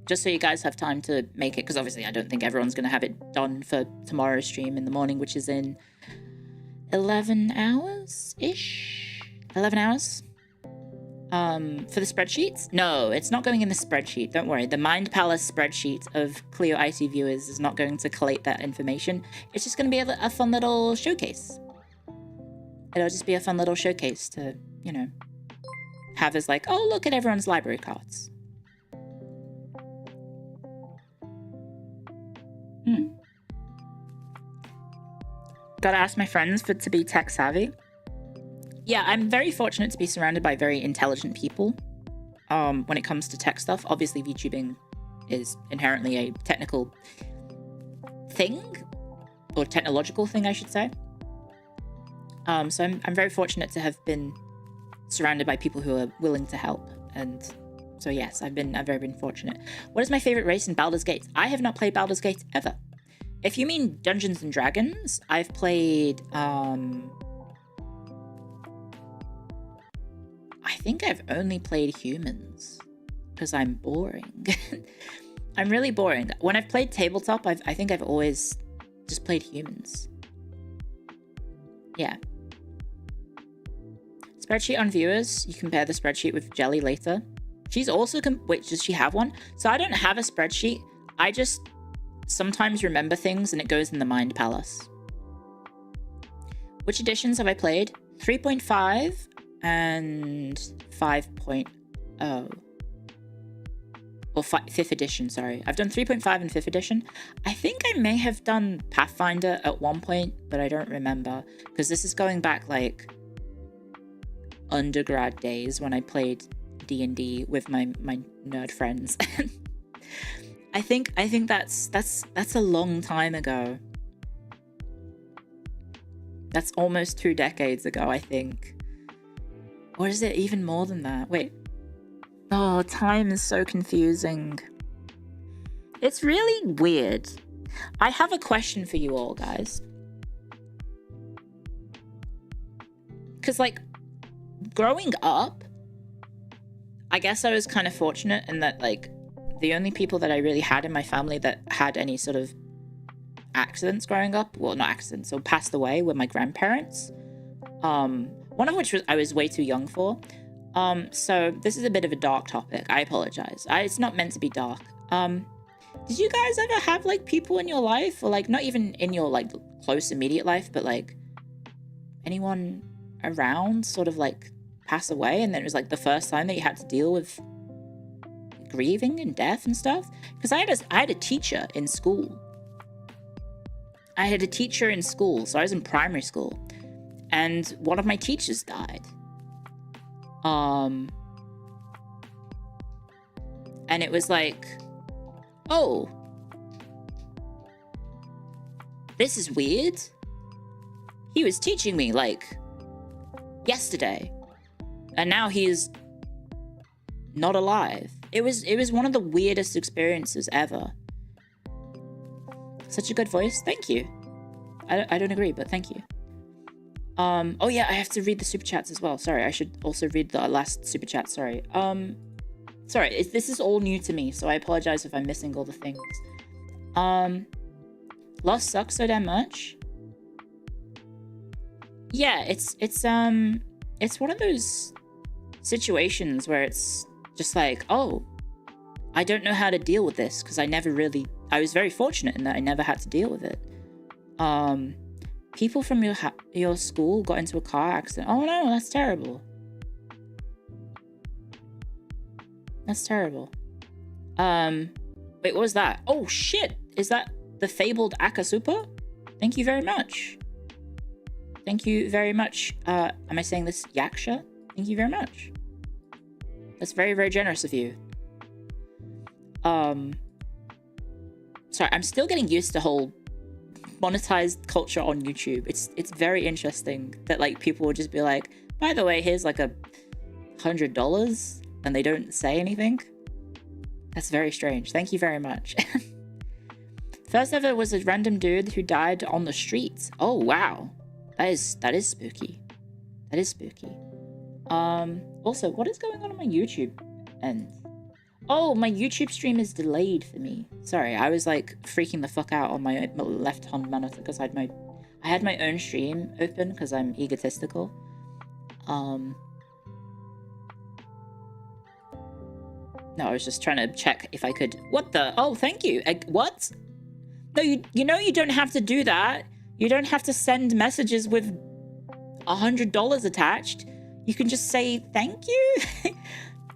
Just so you guys have time to make it, because obviously I don't think everyone's going to have it done for tomorrow's stream in the morning, which is in 11 hours-ish? 11 hours? For the spreadsheets? No, it's not going in the spreadsheet. Don't worry. The Mind Palace spreadsheet of Clio IT viewers is not going to collate that information. It's just going to be a fun little showcase. It'll just be a fun little showcase to, you know, have as like, oh, look at everyone's library cards. Gotta ask my friends to be tech savvy. Yeah, I'm very fortunate to be surrounded by very intelligent people when it comes to tech stuff. Obviously, VTubing is inherently a technical thing, or technological thing, I should say. So I'm very fortunate to have been surrounded by people who are willing to help. And so yes, I've very been fortunate. What is my favorite race in Baldur's Gate? I have not played Baldur's Gate ever. If you mean Dungeons and Dragons, I've played think I've only played humans because I'm boring. I'm really boring. When I've played tabletop, I think I've always just played humans. Yeah. Spreadsheet on viewers. You compare the spreadsheet with Jelly later. She's also... Wait, does she have one? So I don't have a spreadsheet. I just sometimes remember things and it goes in the Mind Palace. Which editions have I played? 3.5 and 5.0. Or 5th edition, sorry. I've done 3.5 and 5th edition. I think I may have done Pathfinder at one point, but I don't remember. Because this is going back, like, undergrad days when I played D&D with my nerd friends. I think that's a long time ago. That's almost 2 decades ago, I think. Or is it even more than that? Wait. Oh, time is so confusing. It's really weird. I have a question for you all, guys. Because, like, growing up, I guess I was kind of fortunate in that, like, the only people that I really had in my family that had any sort of accidents growing up, well, not accidents, so passed away, were my grandparents. One of which I was way too young for. So this is a bit of a dark topic. I apologize. It's not meant to be dark. Did you guys ever have, like, people in your life, or, like, not even in your, like, close immediate life, but, like, anyone around sort of, like, pass away, and then it was, like, the first time that you had to deal with grieving and death and stuff? Because I had a teacher in school. So I was in primary school, and one of my teachers died. And it was like, oh, this is weird. He was teaching me, like, yesterday, and now he is not alive. It was one of the weirdest experiences ever. Such a good voice. Thank you. I don't agree, but thank you. Oh yeah, I have to read the super chats as well. Sorry, I should also read the last super chat. Sorry. Sorry, this is all new to me, so I apologize if I'm missing all the things. Lost sucks so damn much. Yeah, it's one of those situations where it's just like, oh, I don't know how to deal with this, because I was very fortunate in that I never had to deal with it. People from your school got into a car accident. Oh no, that's terrible. That's terrible. Wait, what was that? Oh shit! Is that the fabled Akasupa? Thank you very much. Thank you very much. Am I saying this? Yaksha? Thank you very much. That's very, very generous of you. Sorry, I'm still getting used to whole monetized culture on YouTube. It's very interesting that, like, people will just be like, by the way, here's like $100, and they don't say anything. That's very strange. Thank you very much. First ever was a random dude who died on the streets. Oh wow, that is spooky. That is spooky. Also, what is going on my YouTube end? Oh, my YouTube stream is delayed for me. Sorry, I was, like, freaking the fuck out on my left-hand monitor because I had my own stream open because I'm egotistical. No, I was just trying to check if I could... What the... Oh, thank you. What? No, you know you don't have to do that. You don't have to send messages with $100 attached. You can just say thank you.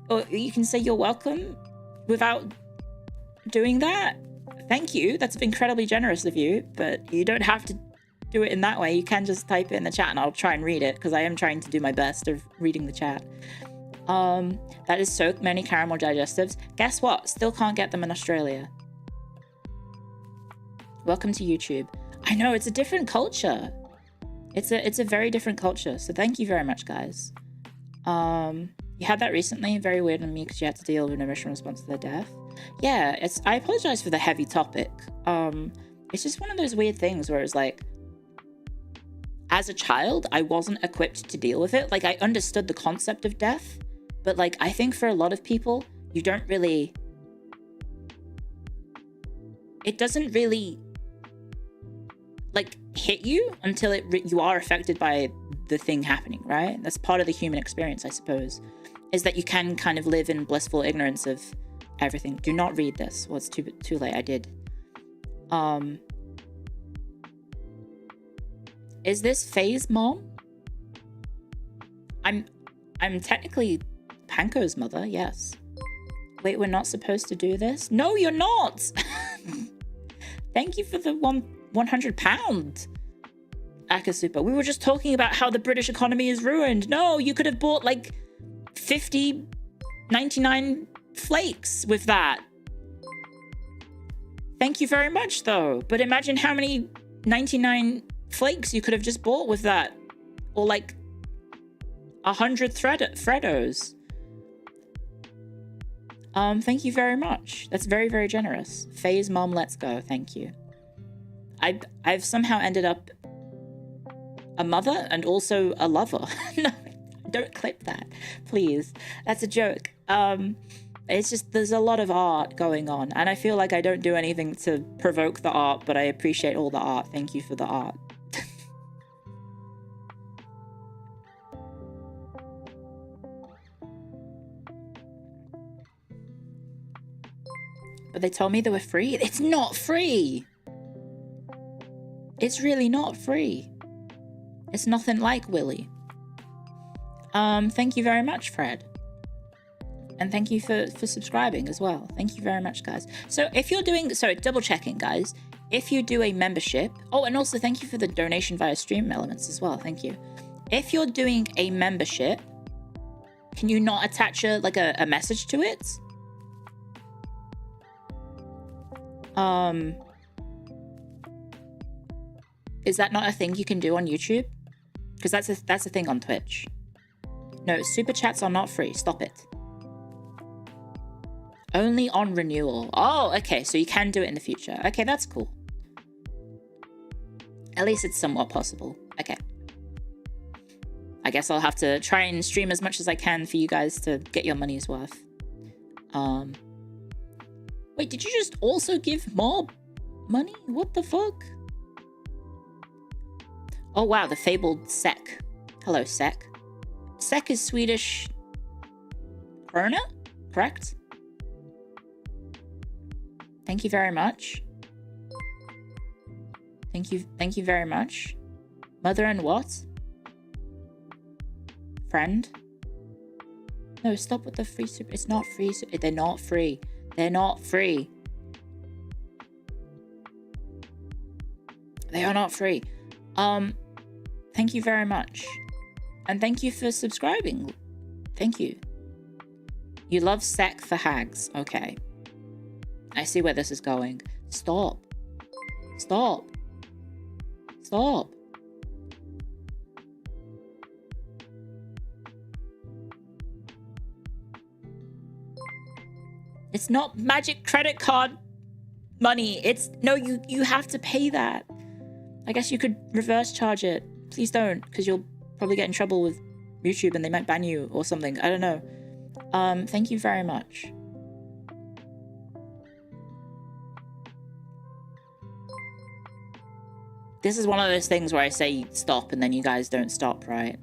Or you can say you're welcome without doing that. Thank you. That's incredibly generous of you, but you don't have to do it in that way. You can just type it in the chat and I'll try and read it because I am trying to do my best of reading the chat. That is so many caramel digestives. Guess what? Still can't get them in Australia. Welcome to YouTube. I know, it's a different culture. It's a very different culture. So thank you very much, guys. You had that recently, very weird on me because you had to deal with an emotional response to their death. Yeah, I apologize for the heavy topic. It's just one of those weird things where it's like, as a child, I wasn't equipped to deal with it. Like, I understood the concept of death, But like, I think for a lot of people, you don't really... It doesn't really like hit you until you are affected by the thing happening, right? That's part of the human experience, I suppose, is that you can kind of live in blissful ignorance of everything. Do not read this. Well, it's too late. I did. Is this Faye's mom? I'm technically Panko's mother, yes. Wait, we're not supposed to do this? No, you're not! Thank you for the £100. Akasupa. We were just talking about how the British economy is ruined. No, you could have bought like 99 flakes with that. Thank you very much, though. But imagine how many 99 flakes you could have just bought with that. Or like 100 Freddos. Thank you very much. That's very, very generous. Faye's mom, let's go. Thank you. I've somehow ended up a mother and also a lover. No, don't clip that, please. That's a joke. It's just, there's a lot of art going on, and I feel like I don't do anything to provoke the art, but I appreciate all the art. Thank you for the art. But they told me they were free. It's not free. It's really not free. It's nothing like Willy. Thank you very much, Fred. And thank you for subscribing as well. Thank you very much, guys. So if you're doing, sorry, double checking, guys. If you do a membership, oh, and also thank you for the donation via stream elements as well. Thank you. If you're doing a membership, can you not attach a message to it? Is that not a thing you can do on YouTube? Because that's a thing on Twitch. No, super chats are not free. Stop it. Only on renewal. Oh, okay. So you can do it in the future. Okay, that's cool. At least it's somewhat possible. Okay. I guess I'll have to try and stream as much as I can for you guys to get your money's worth. Wait, did you just also give more money? What the fuck? Oh wow, the fabled Sek. Hello, Sek. Sek is Swedish krona, correct? Thank you very much. Thank you very much. Mother and what? Friend? No, stop with the free super. It's not free. They're not free. They're not free. They are not free. Thank you very much. And thank you for subscribing. Thank you. You love Sek for hags. Okay. I see where this is going. Stop. Stop. Stop. It's not magic credit card money. It's no, you have to pay that. I guess you could reverse charge it. Please don't, because you'll probably get in trouble with YouTube and they might ban you or something. I don't know. Thank you very much. This is one of those things where I say stop and then you guys don't stop, right?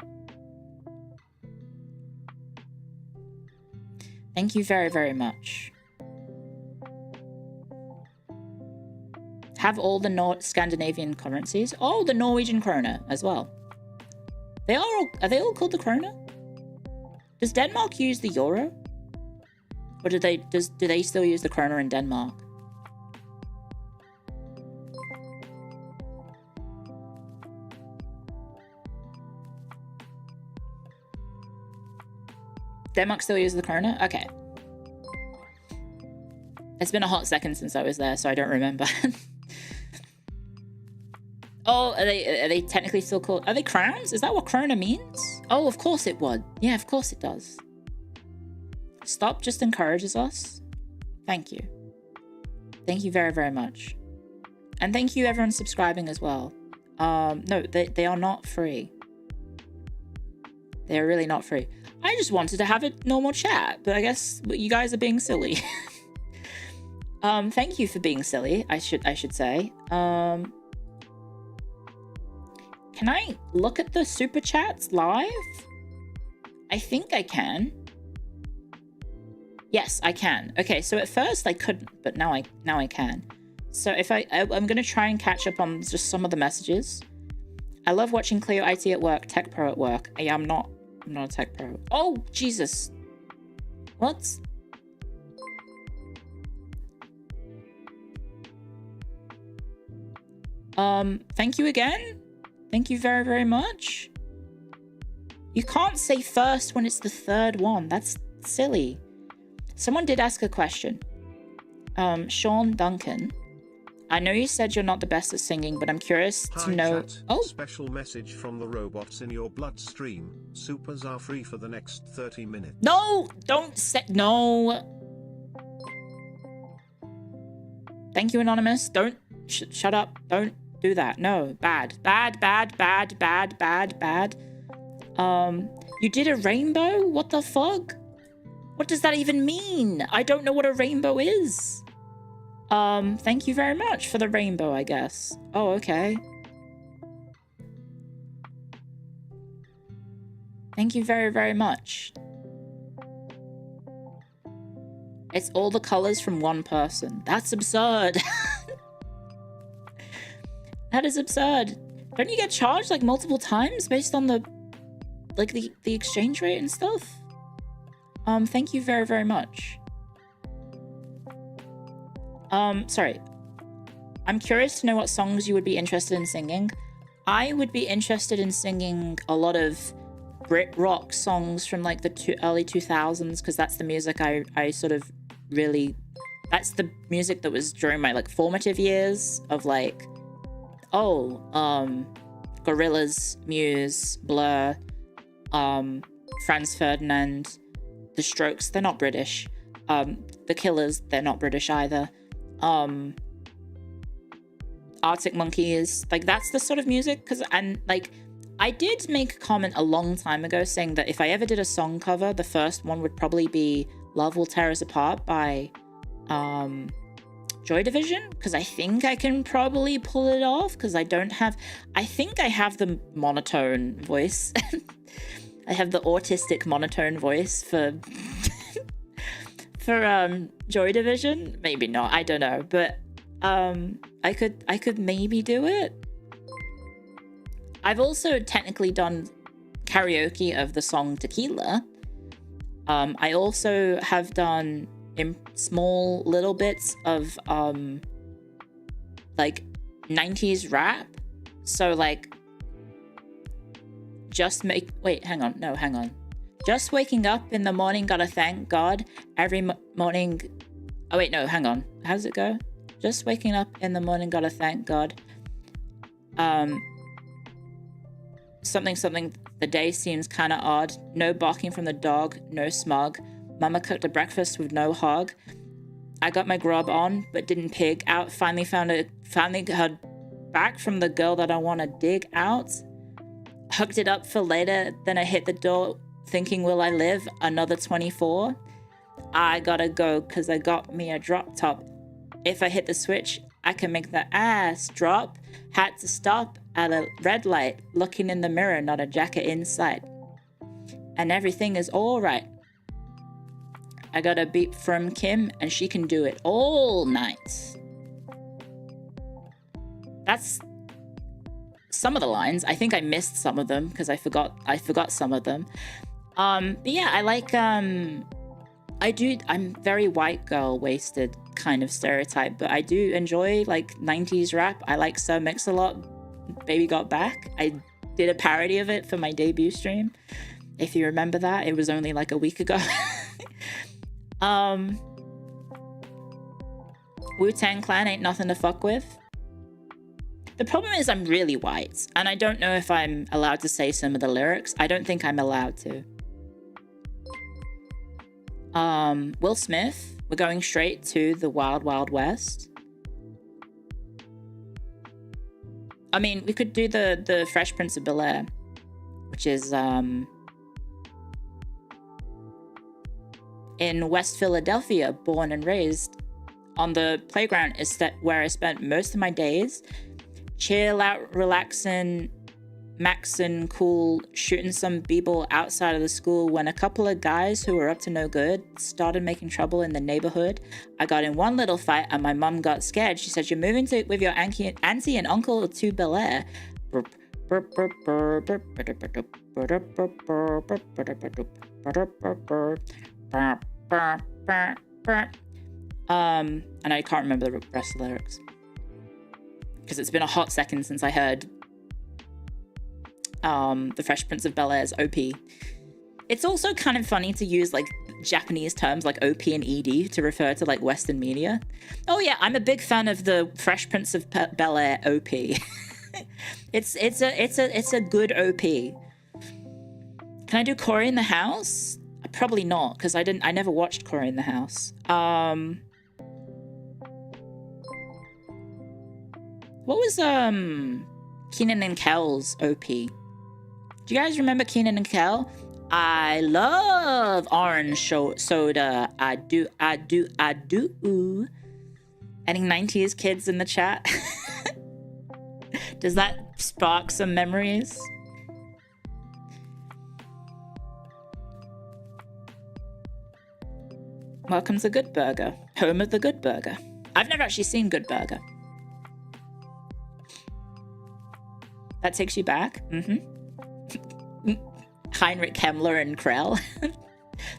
Thank you very, very much. Have all the Scandinavian currencies. Oh, the Norwegian krona as well. Are they all called the krona? Does Denmark use the euro? Or do they still use the krona in Denmark? Denmark still uses the krona? Okay. It's been a hot second since I was there, so I don't remember. Oh, are they technically still called... Are they crowns? Is that what krona means? Oh, of course it would. Yeah, of course it does. Stop just encourages us. Thank you. Thank you very, very much. And thank you everyone subscribing as well. No, they are not free. They are really not free. I just wanted to have a normal chat, but I guess you guys are being silly. Thank you for being silly, I should say. Can I look at the super chats live? I think I can. Yes, I can. Okay, so at first I couldn't, but now I can. So if I'm gonna try and catch up on just some of the messages. I love watching Clio IT at work, tech pro at work. Yeah, I'm not a tech pro. Oh, Jesus. What? Thank you again. Thank you very, very much. You can't say first when it's the third one. That's silly. Someone did ask a question. Sean Duncan. I know you said you're not the best at singing, but I'm curious to know... Chat. Oh! Special message from the robots in your bloodstream. Supers are free for the next 30 minutes. No! Don't say... No! Thank you, Anonymous. Don't... shut up. Don't do that. No. Bad. Bad, bad, bad, bad, bad, bad. You did a rainbow? What the fuck? What does that even mean? I don't know what a rainbow is. Thank you very much for the rainbow, I guess. Oh, okay. Thank you very, very much. It's all the colors from one person. That's absurd. That is absurd. Don't you get charged like multiple times based on the exchange rate and stuff? Thank you very, very much. Sorry. I'm curious to know what songs you would be interested in singing. I would be interested in singing a lot of Brit rock songs from like the early 2000s, because that's the music I sort of really... That's the music that was during my like formative years of like... Oh, Gorillaz, Muse, Blur, Franz Ferdinand, The Strokes, they're not British. The Killers, they're not British either. Arctic Monkeys, like that's the sort of music, and I did make a comment a long time ago saying that if I ever did a song cover, the first one would probably be Love Will Tear Us Apart by Joy Division, because I think I can probably pull it off, because I think I have the monotone voice. I have the autistic monotone voice for Joy Division. Maybe not, I don't know, but I could maybe do it. I've also technically done karaoke of the song Tequila. I also have done small little bits of like 90s rap. So like just waking up in the morning, gotta thank God every morning. Oh wait, no, hang on. How does it go? Just waking up in the morning, gotta thank God. Something, the day seems kinda odd. No barking from the dog, no smug. Mama cooked a breakfast with no hog. I got my grub on, but didn't pig out. Finally heard back from the girl that I wanna dig out. Hooked it up for later, then I hit the door thinking, will I live another 24? I gotta go, cause I got me a drop top. If I hit the switch, I can make the ass drop. Had to stop at a red light, looking in the mirror, not a jacket in sight. And everything is alright. I got a beep from Kim, and she can do it all night. That's some of the lines. I think I missed some of them because I forgot some of them. But yeah, I like I'm very white girl wasted kind of stereotype, but I do enjoy like 90s rap. I like Sir Mix-a-Lot, Baby Got Back. I did a parody of it for my debut stream. If you remember that, it was only like a week ago. Wu-Tang Clan ain't nothing to fuck with. The problem is I'm really white, and I don't know if I'm allowed to say some of the lyrics. I don't think I'm allowed to. Will Smith, we're going straight to the Wild Wild West. I mean, we could do the Fresh Prince of Bel-Air, which is, in West Philadelphia, born and raised. On the playground is where I spent most of my days. Chill out, relaxing, maxing, cool, shooting some b-ball outside of the school when a couple of guys who were up to no good started making trouble in the neighborhood. I got in one little fight and my mom got scared. She said, "You're moving with your auntie and uncle to Bel Air." And I can't remember the rest of the lyrics because it's been a hot second since I heard the Fresh Prince of Bel-Air's OP. It's also kind of funny to use like Japanese terms like OP and ED to refer to like Western media. Oh yeah, I'm a big fan of the Fresh Prince of Bel-Air OP. It's a good OP. Can I do Cory in the House? Probably not, because I never watched Cory in the House. What was Kenan and Kel's OP? Do you guys remember Kenan and Kel? I love orange soda. I do. Any 90s kids in the chat? Does that spark some memories? Welcome to Good Burger, home of the Good Burger. I've never actually seen Good Burger. That takes you back? Heinrich Himmler and Krell.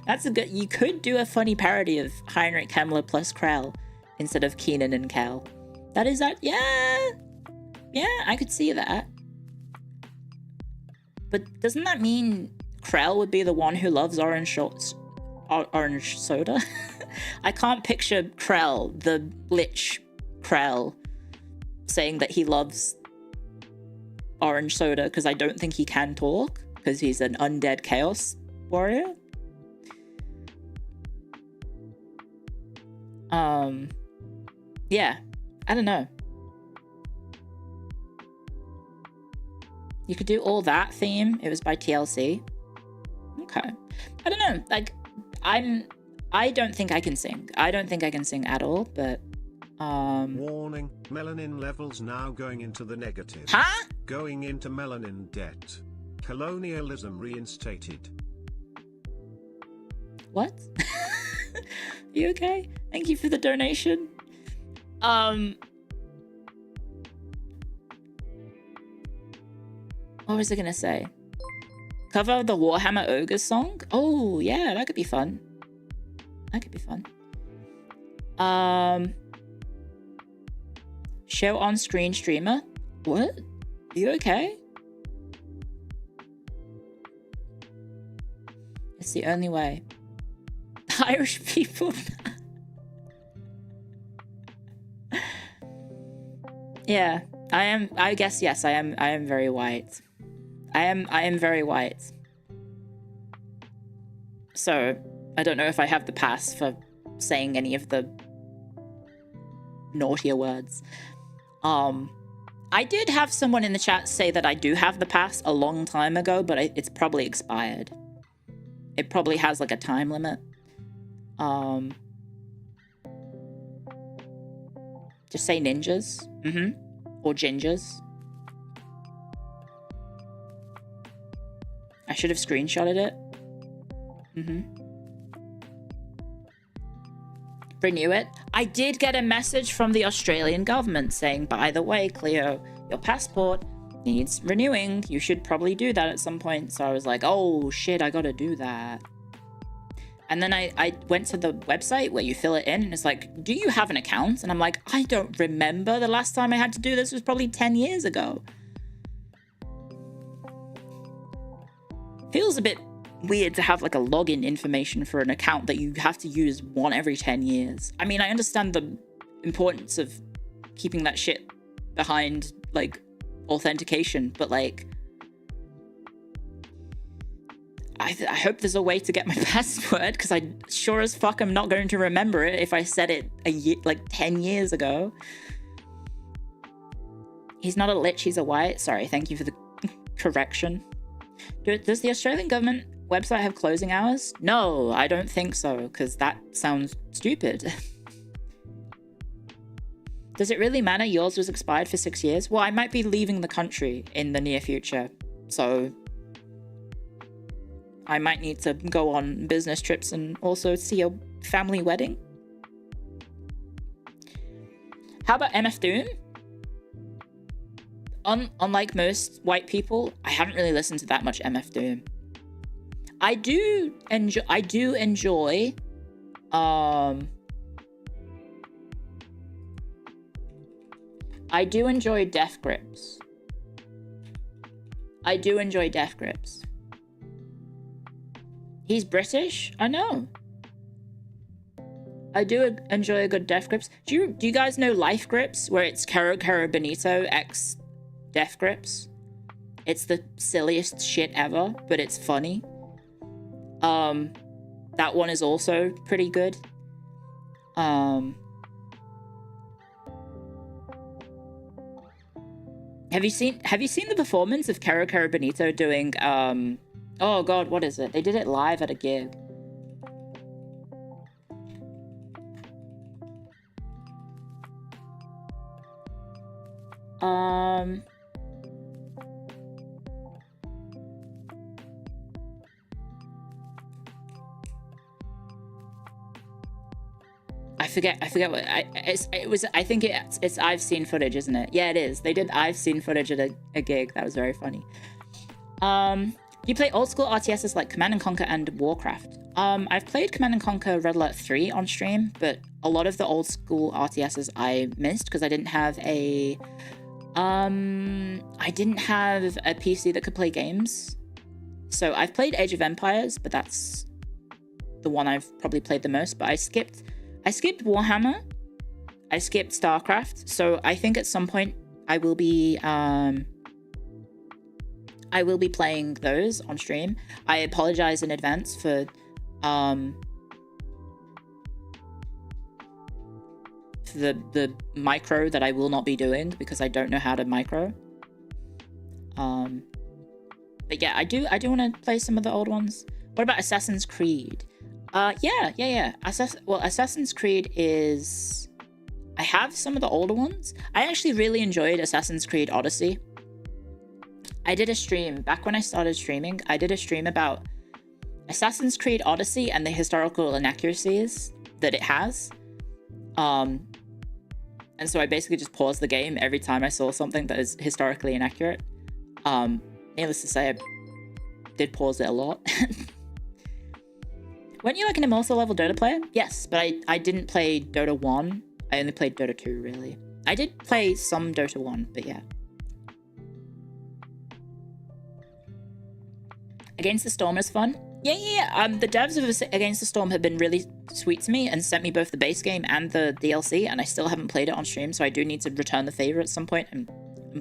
That's a good... You could do a funny parody of Heinrich Himmler plus Krell instead of Kenan and Kel. That is that... Yeah, I could see that. But doesn't that mean Krell would be the one who loves orange soda? I can't picture Krell, the Lich Krell, saying that he loves orange soda because I don't think he can talk because he's an undead chaos warrior. Yeah, I don't know. You could do All That theme. It was by TLC. Okay. I don't know. Like, I don't think I can sing. I don't think I can sing at all, but Warning, melanin levels now going into the negative. Huh? Going into melanin debt. Colonialism reinstated. What? You okay? Thank you for the donation. What was I gonna say? Cover of the Warhammer Ogres song? Oh, yeah, that could be fun. That could be fun. Show on screen streamer? What? Are you okay? It's the only way. Irish people. Yeah, I guess yes, I am very white. I am very white. So, I don't know if I have the pass for saying any of the naughtier words. I did have someone in the chat say that I do have the pass a long time ago, but it's probably expired. It probably has like a time limit. Just say ninjas. Or gingers. I should have screenshotted it. Renew it. I did get a message from the Australian government saying, by the way, Clio, your passport needs renewing. You should probably do that at some point. So I was like, oh shit, I gotta do that. And then I went to the website where you fill it in and it's like, do you have an account? And I'm like, I don't remember. The last time I had to do this was probably 10 years ago. Feels a bit weird to have like a login information for an account that you have to use one every 10 years. I mean, I understand the importance of keeping that shit behind like authentication, but like, I hope there's a way to get my password because I sure as fuck am not going to remember it if I said it like 10 years ago. He's not a lich, he's a white. Sorry, thank you for the correction. Does the Australian government website have closing hours? No, I don't think so, because that sounds stupid. Does it really matter? Yours was expired for 6 years? Well, I might be leaving the country in the near future, so I might need to go on business trips and also see a family wedding. How about MF Doom? Unlike most white people, I haven't really listened to that much MF Doom. I do enjoy Death Grips. I do enjoy Death Grips. He's British? I know. I do enjoy a good Death Grips. Do you guys know Life Grips, where it's Kero Kero Benito x Death Grips? It's the silliest shit ever, but it's funny. That one is also pretty good. Have you seen the performance of Kero Kero Benito doing oh god, what is it? They did it live at a gig. I forget what it was. I think it's I've seen footage, isn't it? Yeah, it is. They did I've seen footage at a gig. That was very funny. You play old school RTSs like Command & Conquer and Warcraft. I've played Command & Conquer Red Alert 3 on stream, but a lot of the old school RTSs I missed because I didn't have a PC that could play games. So I've played Age of Empires, but that's the one I've probably played the most. But I skipped Warhammer. I skipped StarCraft. So I think at some point I will be playing those on stream. I apologize in advance for the micro that I will not be doing because I don't know how to micro. But yeah, I do want to play some of the old ones. What about Assassin's Creed? Yeah. Assassin's Creed is... I have some of the older ones. I actually really enjoyed Assassin's Creed Odyssey. I did a stream, back when I started streaming, I did a stream about Assassin's Creed Odyssey and the historical inaccuracies that it has. And so I basically just paused the game every time I saw something that is historically inaccurate. Needless to say, I did pause it a lot. Weren't you like an immortal level Dota player? Yes, but I didn't play Dota 1. I only played Dota 2, really. I did play some Dota 1, but yeah. Against the Storm is fun. Yeah. The devs of Against the Storm have been really sweet to me and sent me both the base game and the DLC, and I still haven't played it on stream, so I do need to return the favor at some point and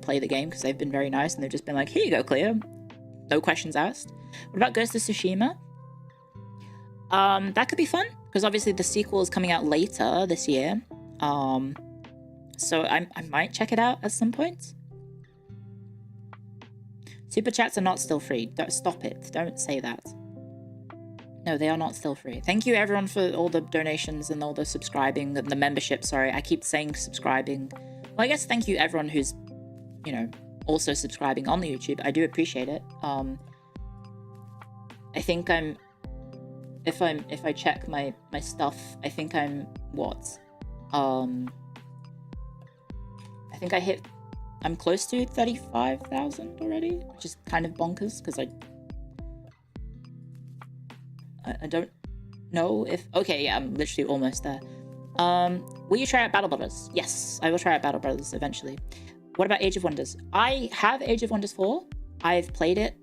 play the game because they've been very nice and they've just been like, here you go, Clio. No questions asked. What about Ghost of Tsushima? That could be fun because obviously the sequel is coming out later this year. So I might check it out at some point. Super chats are not still free. Don't stop it. Don't say that. No, they are not still free. Thank you everyone for all the donations and all the subscribing and the membership. Sorry, I keep saying subscribing. Well, I guess thank you everyone who's, you know, also subscribing on the YouTube. I do appreciate it. I think if I check my stuff, I think I'm what? I think I'm close to 35,000 already, which is kind of bonkers because I don't know if... Okay, yeah, I'm literally almost there. Will you try out Battle Brothers? Yes, I will try out Battle Brothers eventually. What about Age of Wonders? I have Age of Wonders 4. I've played it.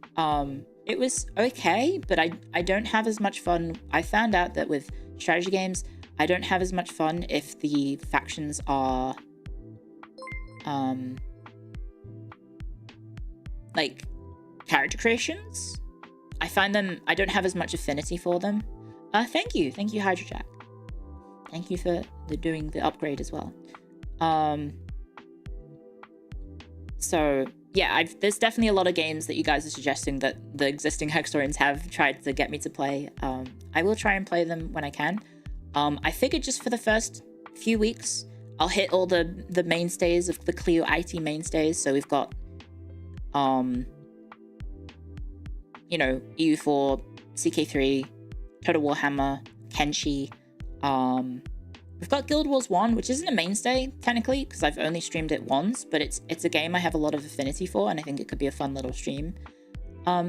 It was okay, but I don't have as much fun. I found out that with strategy games, I don't have as much fun if the factions are... like character creations. I find them, I don't have as much affinity for them. Thank you Hydrojack. Thank you for doing the upgrade as well. So yeah, there's definitely a lot of games that you guys are suggesting that the existing Hagstorians have tried to get me to play. I will try and play them when I can. I figured just for the first few weeks, I'll hit all the mainstays of the Clio IT mainstays. So we've got, you know, EU4, CK3, Total Warhammer, Kenshi. We've got Guild Wars 1, which isn't a mainstay, technically, because I've only streamed it once, but it's a game I have a lot of affinity for, and I think it could be a fun little stream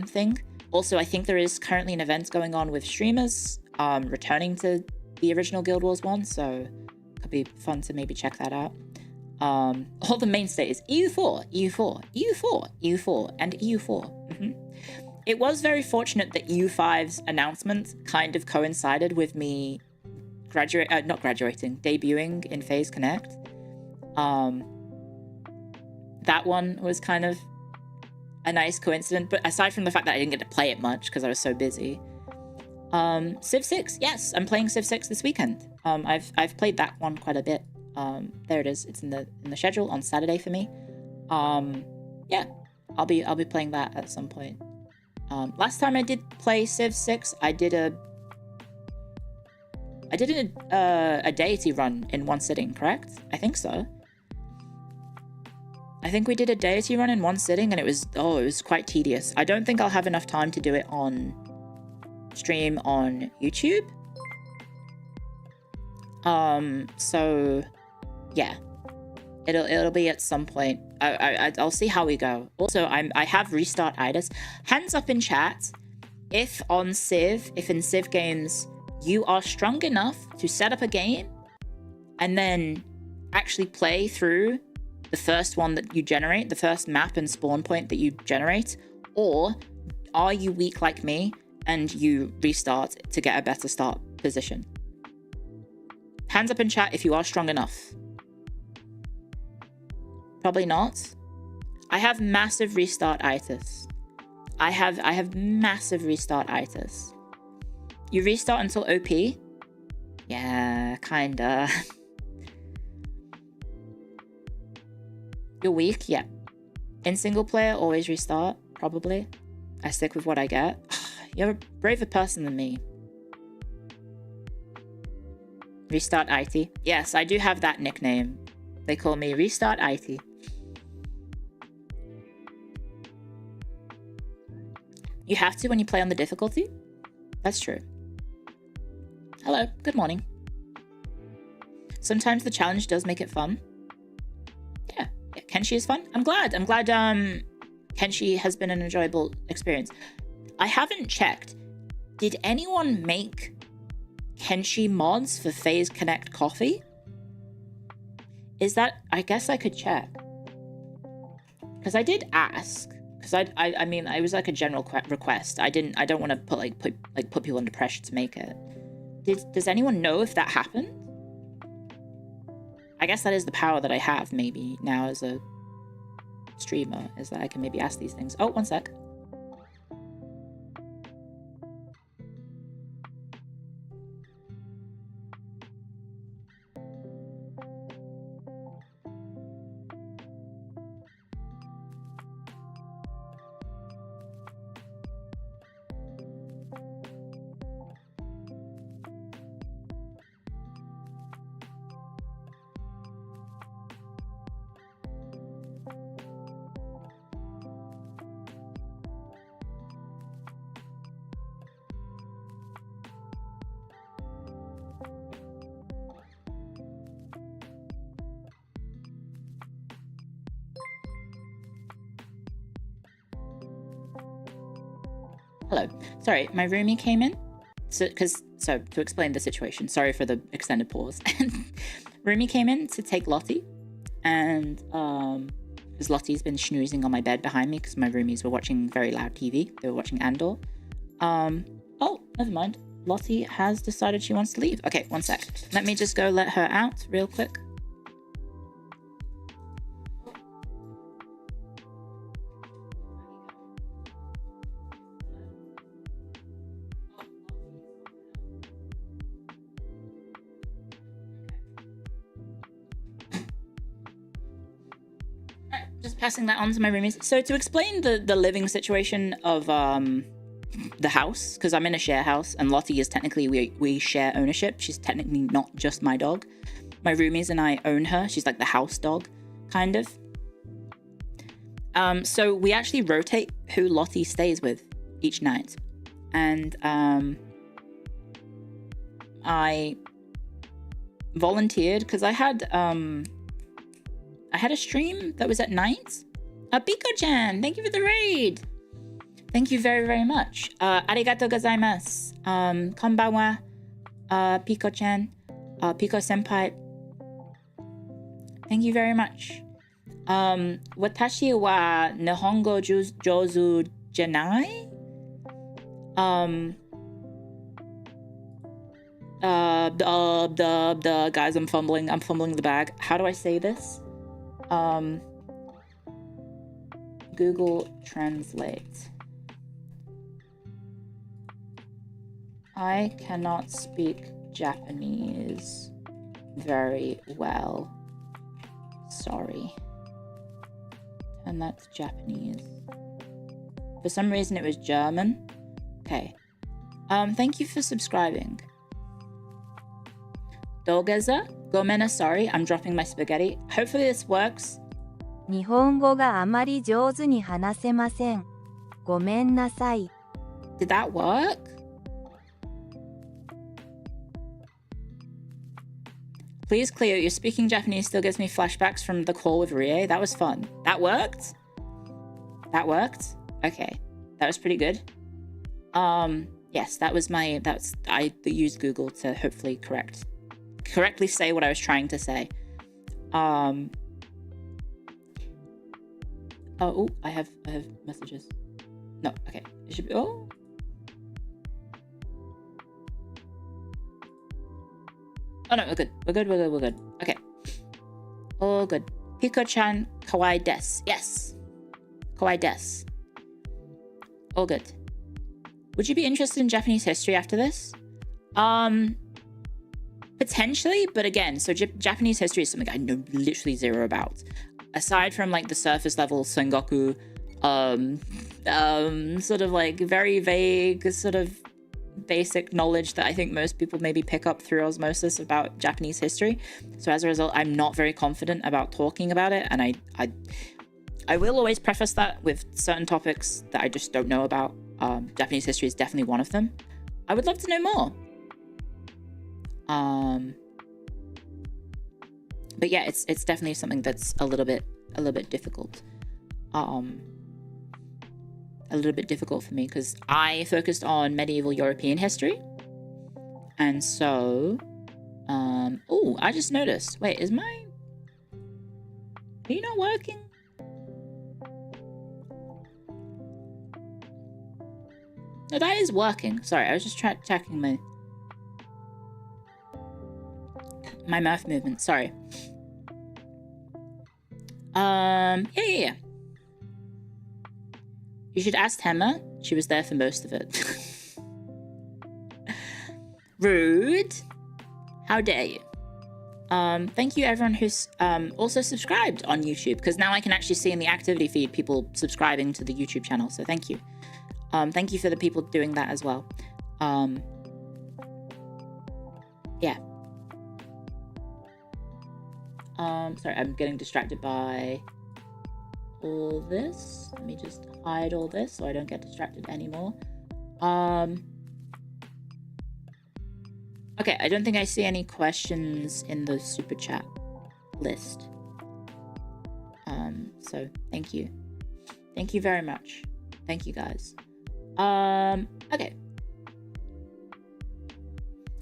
thing. Also, I think there is currently an event going on with streamers returning to the original Guild Wars 1, so it could be fun to maybe check that out. All the mainstays, EU4, EU4, EU4, EU4, and EU4. It was very fortunate that EU5's announcement kind of coincided with me debuting in FaZe Connect. That one was kind of a nice coincidence, but aside from the fact that I didn't get to play it much because I was so busy. Civ 6, yes, I'm playing Civ 6 this weekend. I've played that one quite a bit. There it is. It's in the schedule on Saturday for me. Yeah, I'll be playing that at some point. Last time I did play Civ 6, I did a deity run in one sitting, correct? I think so. I think we did a deity run in one sitting, and it was quite tedious. I don't think I'll have enough time to do it on stream on YouTube. So yeah, it'll be at some point. I'll see how we go. Also, I have restart itis. Hands up in chat if in Civ games you are strong enough to set up a game and then actually play through the first one that you generate, the first map and spawn point that you generate, or are you weak like me and you restart to get a better start position? Hands up in chat if you are strong enough. Probably not. I have massive restart-itis. I have massive restart-itis. You restart until OP? Yeah, kinda. You're weak? Yeah. In single player, always restart, probably. I stick with what I get. You're a braver person than me. Restart IT. Yes, I do have that nickname. They call me Restart IT. You have to when you play on the difficulty? That's true. Hello, good morning. Sometimes the challenge does make it fun. Yeah, Kenshi is fun. I'm glad Kenshi has been an enjoyable experience. I haven't checked. Did anyone make Kenshi mods for FaZe Connect Coffee? Is that... I guess I could check. Because I did ask. Because I mean, it was like a general request. I don't want to put people under pressure to make it. Does anyone know if that happened? I guess that is the power that I have maybe now as a streamer, is that I can maybe ask these things. Oh, one sec. Hello. Sorry, my roomie came in. So to explain the situation, sorry for the extended pause. Roomie came in to take Lottie, and because Lottie's been schnoozing on my bed behind me because my roomies were watching very loud TV. They were watching Andor. Oh, never mind. Lottie has decided she wants to leave. Okay, one sec. Let me just go let her out real quick. passing that on to my roomies. So to explain the living situation of the house, because I'm in a share house and Lottie is technically, we share ownership. She's technically not just my dog. My roomies and I own her. She's like the house dog, kind of. So we actually rotate who Lottie stays with each night. And I volunteered because I had a stream that was at night. Piko-chan, thank you for the raid. Thank you very, very much. Arigatou gozaimasu. Konbanwa, Piko-chan, Piko-senpai. Thank you very much. Watashi wa nihongo jouzu janai? Guys, I'm fumbling the bag. How do I say this? Google Translate. I cannot speak Japanese very well. Sorry. And that's Japanese. For some reason it was German. Okay. Thank you for subscribing. Dogeza, gomena, sorry, I'm dropping my spaghetti. Hopefully this works. 日本語があまり上手に話せません。ごめんなさい。 Did that work? Please, Clio, your speaking Japanese still gives me flashbacks from the call with Rie. That was fun. That worked? That worked? Okay. That was pretty good. Yes, that was I used Google to hopefully correctly say what I was trying to say. Oh, I have messages. No, okay. It should be, oh. Oh no, we're good. We're good. Okay. All good. Piko-chan, kawaii desu. Yes. Kawaii desu. All good. Would you be interested in Japanese history after this? Potentially, but again, so Japanese history is something I know literally zero about. Aside from like the surface level Sengoku, sort of like very vague, sort of basic knowledge that I think most people maybe pick up through osmosis about Japanese history. So as a result, I'm not very confident about talking about it, and I will always preface that with certain topics that I just don't know about. Japanese history is definitely one of them. I would love to know more. But yeah, it's definitely something that's a little bit difficult. A little bit difficult for me because I focused on medieval European history. And so, oh, I just noticed. Wait, are you not working? No, that is working. Sorry, I was just checking my mouth movement. Sorry. Yeah. You should ask Temma. She was there for most of it. Rude. How dare you? Thank you everyone who's also subscribed on YouTube, because now I can actually see in the activity feed people subscribing to the YouTube channel, so thank you. Thank you for the people doing that as well. Yeah. Sorry, I'm getting distracted by all this. Let me just hide all this so I don't get distracted anymore. Okay, I don't think I see any questions in the super chat list. So thank you. Thank you very much. Thank you guys. Okay.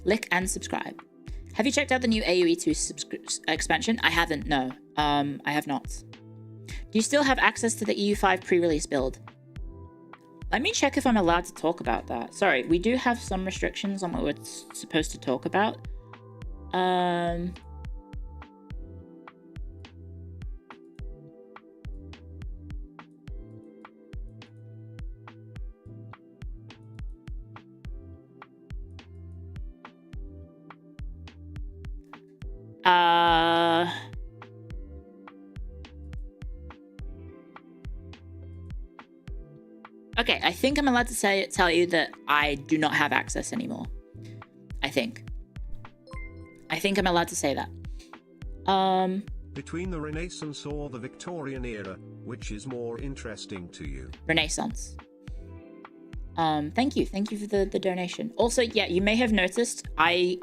Lick and subscribe. Have you checked out the new AoE2 expansion? I haven't, no. I have not. Do you still have access to the EU5 pre-release build? Let me check if I'm allowed to talk about that. Sorry, we do have some restrictions on what we're supposed to talk about. Okay, I think I'm allowed to tell you that I do not have access anymore. I think I'm allowed to say that. Between the Renaissance or the Victorian era, which is more interesting to you? Renaissance. Thank you for the donation. Also, yeah, you may have noticed I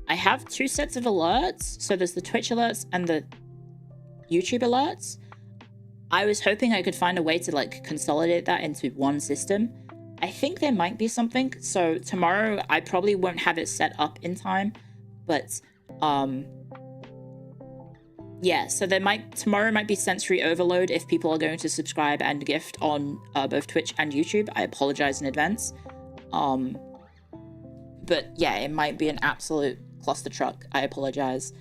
have 2 sets of alerts. So there's the Twitch alerts and the YouTube alerts. I was hoping I could find a way to like consolidate that into one system. I think there might be something. So tomorrow I probably won't have it set up in time, but yeah, so tomorrow might be sensory overload if people are going to subscribe and gift on both Twitch and YouTube. I apologize in advance. But yeah, it might be an absolute cluster truck. I apologize.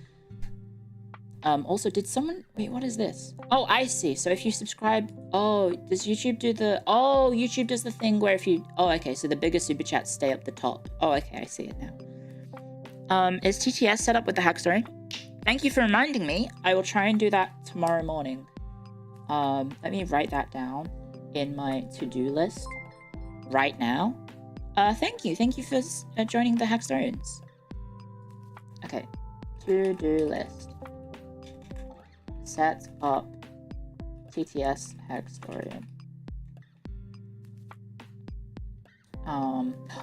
Also, did someone... Wait, what is this? Oh, I see. So if you subscribe... Oh, does YouTube do the... Oh, YouTube does the thing where if you... Oh, okay. So the bigger super chats stay up the top. Oh, okay. I see it now. Is TTS set up with the Hagstorian? Thank you for reminding me. I will try and do that tomorrow morning. Let me write that down in my to-do list right now. Thank you. Thank you for joining the Hagstorians. Okay. To-do list. Set up TTS Hagstorian.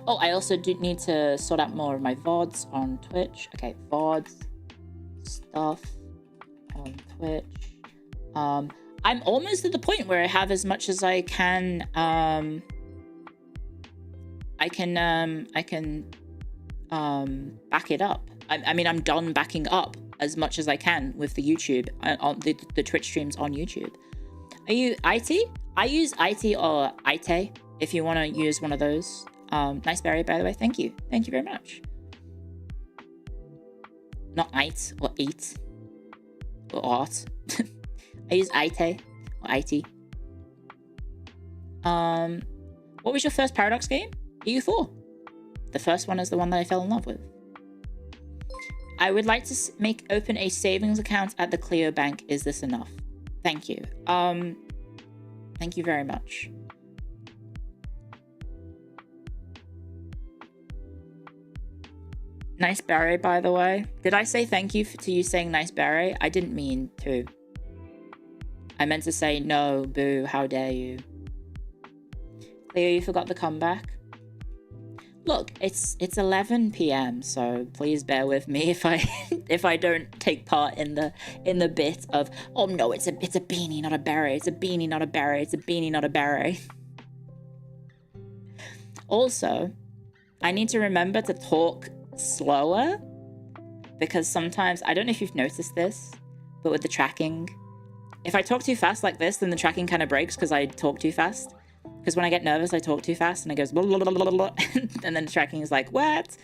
Oh, I also do need to sort out more of my VODs on Twitch. Okay, VODs stuff on Twitch. I'm almost at the point where I have as much as I can. I can back it up. I mean, I'm done backing up as much as I can with the YouTube on the Twitch streams on YouTube. Are you IT? I use IT or IT if you want to use one of those. Nice berry, by the way. Thank you very much. Not IT or eat or art. I use IT or IT. What was your first Paradox game? EU4. The first one is the one that I fell in love with. I would like to open a savings account at the Clio bank. Is this enough? Thank you. Thank you very much. Nice beret, by the way. Did I say thank you to you saying nice beret? I didn't mean to. I meant to say no, boo, how dare you. Leo, you forgot the comeback? Look, it's 11 p.m, so please bear with me if I don't take part in the bit of, oh no, it's a beanie, not a beret. It's a beanie, not a beret. It's a beanie, not a beret. Also, I need to remember to talk slower, because sometimes, I don't know if you've noticed this, but with the tracking, if I talk too fast like this, then the tracking kind of breaks because I talk too fast. Because when I get nervous, I talk too fast and it goes blah, blah, blah, blah, blah, and then the tracking is like, what?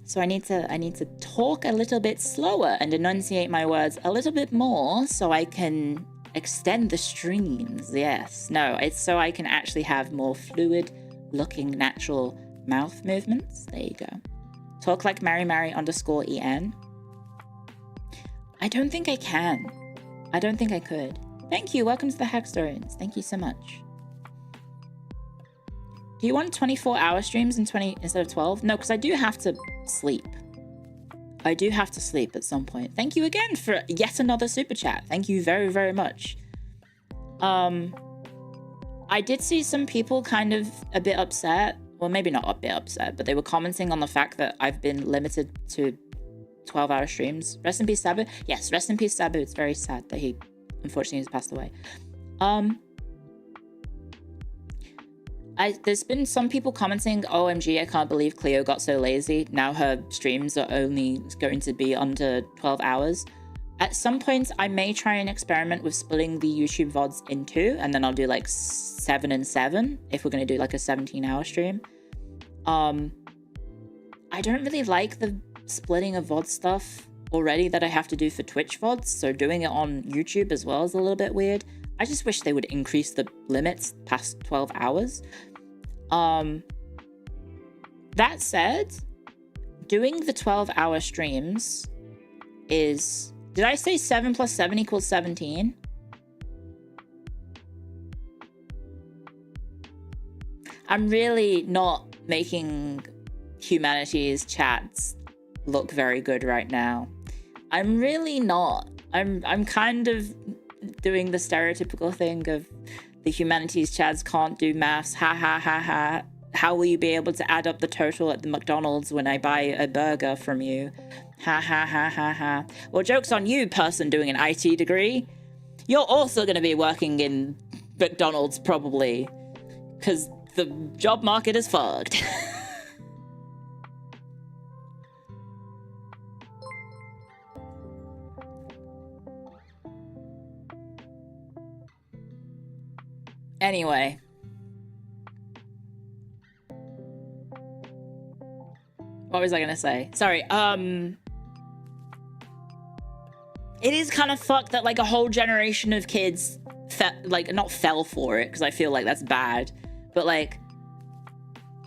So I need to talk a little bit slower and enunciate my words a little bit more so I can extend the streams. Yes. No, it's so I can actually have more fluid looking natural mouth movements. There you go. Talk like Mary_EN. I don't think I can. I don't think I could. Thank you. Welcome to the Hagstorians. Thank you so much. Do you want 24-hour streams instead of 12? No, because I do have to sleep. I do have to sleep at some point. Thank you again for yet another super chat. Thank you very, very much. I did see some people kind of a bit upset. Well, maybe not a bit upset, but they were commenting on the fact that I've been limited to 12-hour streams. Rest in peace, Sabu. Yes, rest in peace, Sabu. It's very sad that he unfortunately has passed away. There's been some people commenting, OMG, I can't believe Clio got so lazy. Now her streams are only going to be under 12 hours. At some point, I may try and experiment with splitting the YouTube VODs in two, and then I'll do like 7 and 7, if we're going to do like a 17-hour stream. I don't really like the splitting of VOD stuff already that I have to do for Twitch VODs, so doing it on YouTube as well is a little bit weird. I just wish they would increase the limits past 12 hours. That said, doing the 12-hour streams is... Did I say 7 plus 7 equals 17? I'm really not making humanities chats look very good right now. I'm really not. I'm kind of doing the stereotypical thing of the humanities chats can't do maths. Ha ha ha ha. How will you be able to add up the total at the McDonald's when I buy a burger from you? Ha ha ha ha ha. Well, joke's on you, person doing an IT degree. You're also going to be working in McDonald's probably, because the job market is fucked. Anyway. What was I gonna say? Sorry, it is kind of fucked that like a whole generation of kids not fell for it, because I feel like that's bad, but like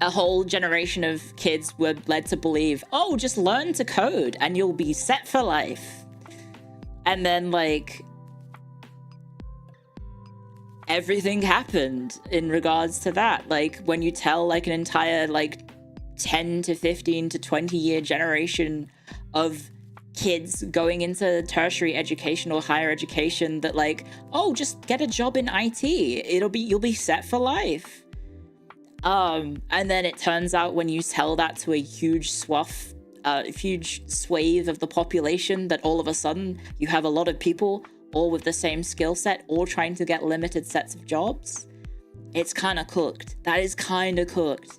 a whole generation of kids were led to believe, oh, just learn to code and you'll be set for life. And then like everything happened in regards to that. Like when you tell like an entire like 10 to 15 to 20 year generation of kids going into tertiary education or higher education that like, oh, just get a job in IT, you'll be set for life. And then it turns out when you tell that to a huge swathe of the population, that all of a sudden you have a lot of people all with the same skill set, all trying to get limited sets of jobs. It's kind of cooked. That is kind of cooked.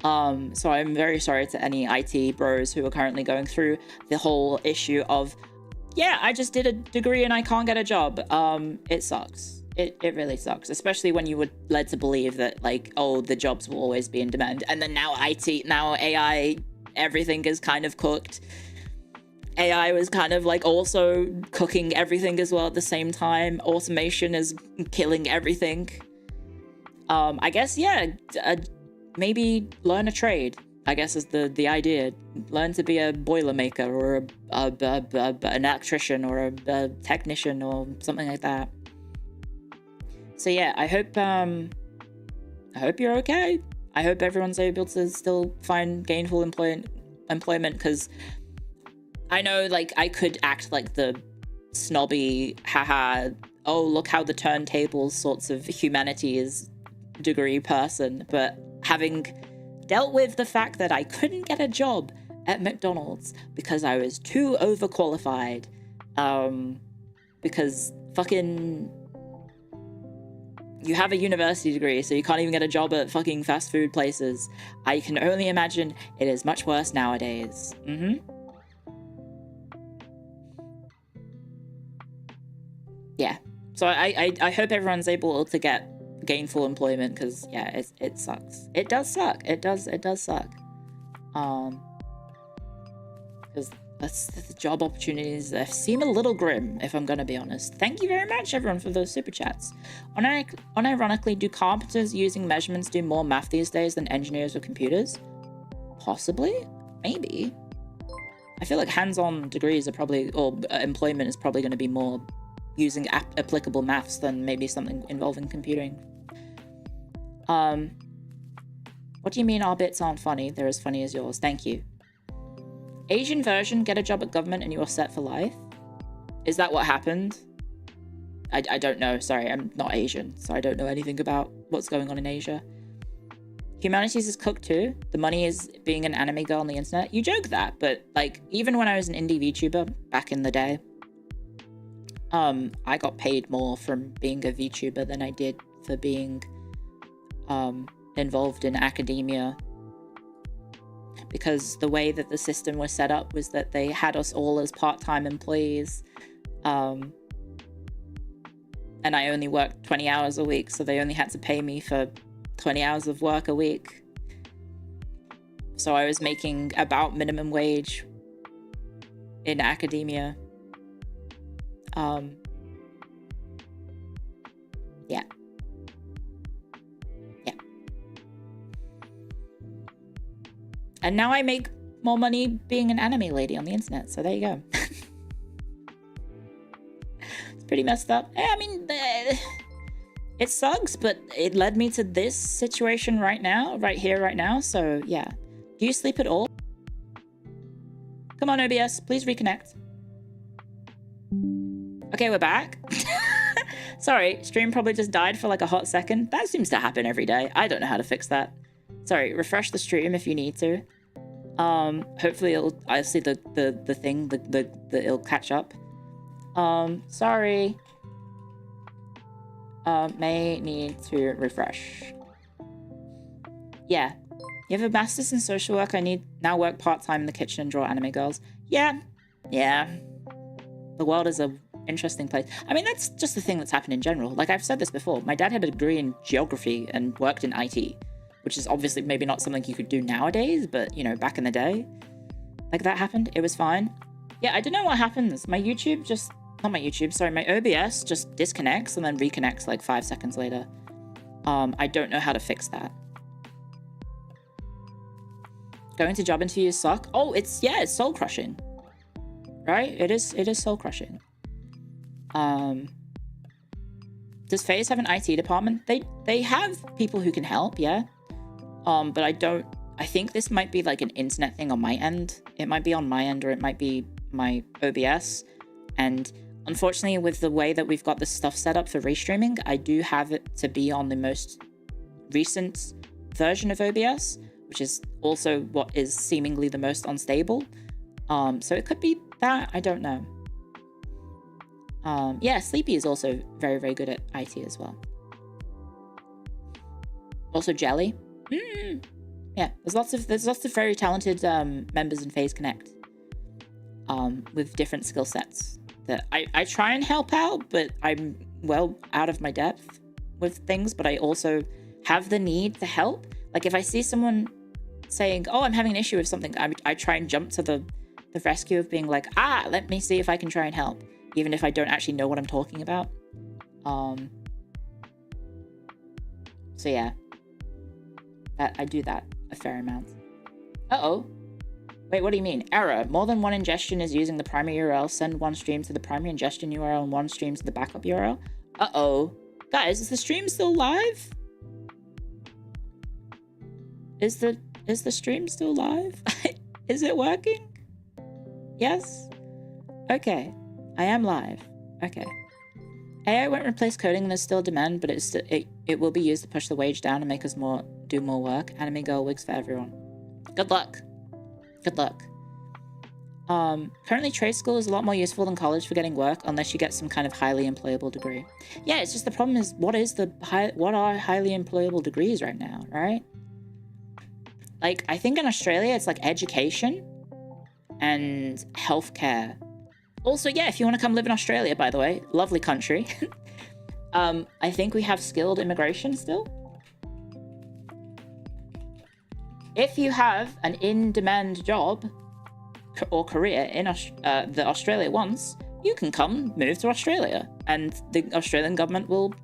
So I'm very sorry to any IT bros who are currently going through the whole issue of, yeah, I just did a degree and I can't get a job. It sucks. It really sucks, especially when you were led to believe that like, oh, the jobs will always be in demand. And then now now AI, everything is kind of cooked. AI was kind of like also cooking everything as well at the same time. Automation is killing everything. I guess, yeah, maybe learn a trade, I guess is the idea. Learn to be a boilermaker or an electrician or a technician or something like that. So yeah, I hope you're okay. I hope everyone's able to still find gainful employment, because I know like I could act like the snobby, haha, oh, look how the turntables sorts of humanities degree person, but having dealt with the fact that I couldn't get a job at McDonald's because I was too overqualified, because fucking you have a university degree, so you can't even get a job at fucking fast food places. I can only imagine it is much worse nowadays. Yeah, so I hope everyone's able to get gainful employment, because yeah, it sucks. It does suck. It does suck. Because the job opportunities seem a little grim, if I'm gonna be honest. Thank you very much, everyone, for those super chats. Unironically, do carpenters using measurements do more math these days than engineers or computers? Possibly, maybe. I feel like hands-on degrees are probably, or employment is probably going to be more using applicable maths than maybe something involving computing. What do you mean our bits aren't funny? They're as funny as yours. Thank you. Asian version, get a job at government and you are set for life? Is that what happened? I don't know. Sorry, I'm not Asian, so I don't know anything about what's going on in Asia. Humanities is cooked too. The money is being an anime girl on the internet. You joke that, but like even when I was an indie VTuber back in the day, I got paid more from being a VTuber than I did for being involved in academia, because the way that the system was set up was that they had us all as part-time employees, and I only worked 20 hours a week, so they only had to pay me for 20 hours of work a week. So I was making about minimum wage in academia. Yeah. And now I make more money being an anime lady on the internet, so there you go. It's pretty messed up. I mean, It sucks, but it led me to this situation right now, right here, right now. So yeah. Do you sleep at all? Come on, OBS, please reconnect. Okay, we're back. Sorry, stream probably just died for like a hot second. That seems to happen every day. I don't know how to fix that. Sorry, refresh the stream if you need to. Hopefully I'll see the thing, it'll catch up. Sorry. May need to refresh. Yeah. You have a master's in social work. I need now work part-time in the kitchen and draw anime girls. Yeah. Yeah. The world is a interesting place. I mean, that's just the thing that's happened in general. Like, I've said this before. My dad had a degree in geography and worked in IT, which is obviously maybe not something you could do nowadays, but, you know, back in the day, like, that happened. It was fine. Yeah, I don't know what happens. My YouTube just... Not my YouTube, sorry. My OBS just disconnects and then reconnects like 5 seconds later. I don't know how to fix that. Going to job interviews suck. Oh, it's soul crushing. Right? It is soul crushing. Does FaZe have an IT department? They have people who can help, yeah. But I think this might be like an internet thing on my end. It might be on my end or it might be my OBS. And unfortunately, with the way that we've got this stuff set up for restreaming, I do have it to be on the most recent version of OBS, which is also what is seemingly the most unstable. So it could be that, I don't know. Yeah, Sleepy is also very, very good at IT as well. Also Jelly. Yeah, there's lots of very talented members in FaZe Connect with different skill sets that I try and help out, but I'm well out of my depth with things, but I also have the need to help. Like if I see someone saying, oh, I'm having an issue with something, I try and jump to the rescue of being like, let me see if I can try and help, even if I don't actually know what I'm talking about. So yeah, I do that a fair amount. Uh-oh. Wait, what do you mean? Error. More than one ingestion is using the primary URL. Send one stream to the primary ingestion URL and one stream to the backup URL. Uh-oh. Guys, is the stream still live? Is the stream still live? Is it working? Yes? Okay. I am live. Okay. AI won't replace coding and there's still demand, but it will be used to push the wage down and make us do more work. Anime girl wigs for everyone. Good luck. Good luck. Currently trade school is a lot more useful than college for getting work unless you get some kind of highly employable degree. Yeah, it's just the problem is what are highly employable degrees right now, right? Like, I think in Australia it's like education and healthcare. Also, yeah, if you want to come live in Australia, by the way, lovely country. I think we have skilled immigration still. If you have an in-demand job or career in that Australia wants, you can move to Australia, and the Australian government will,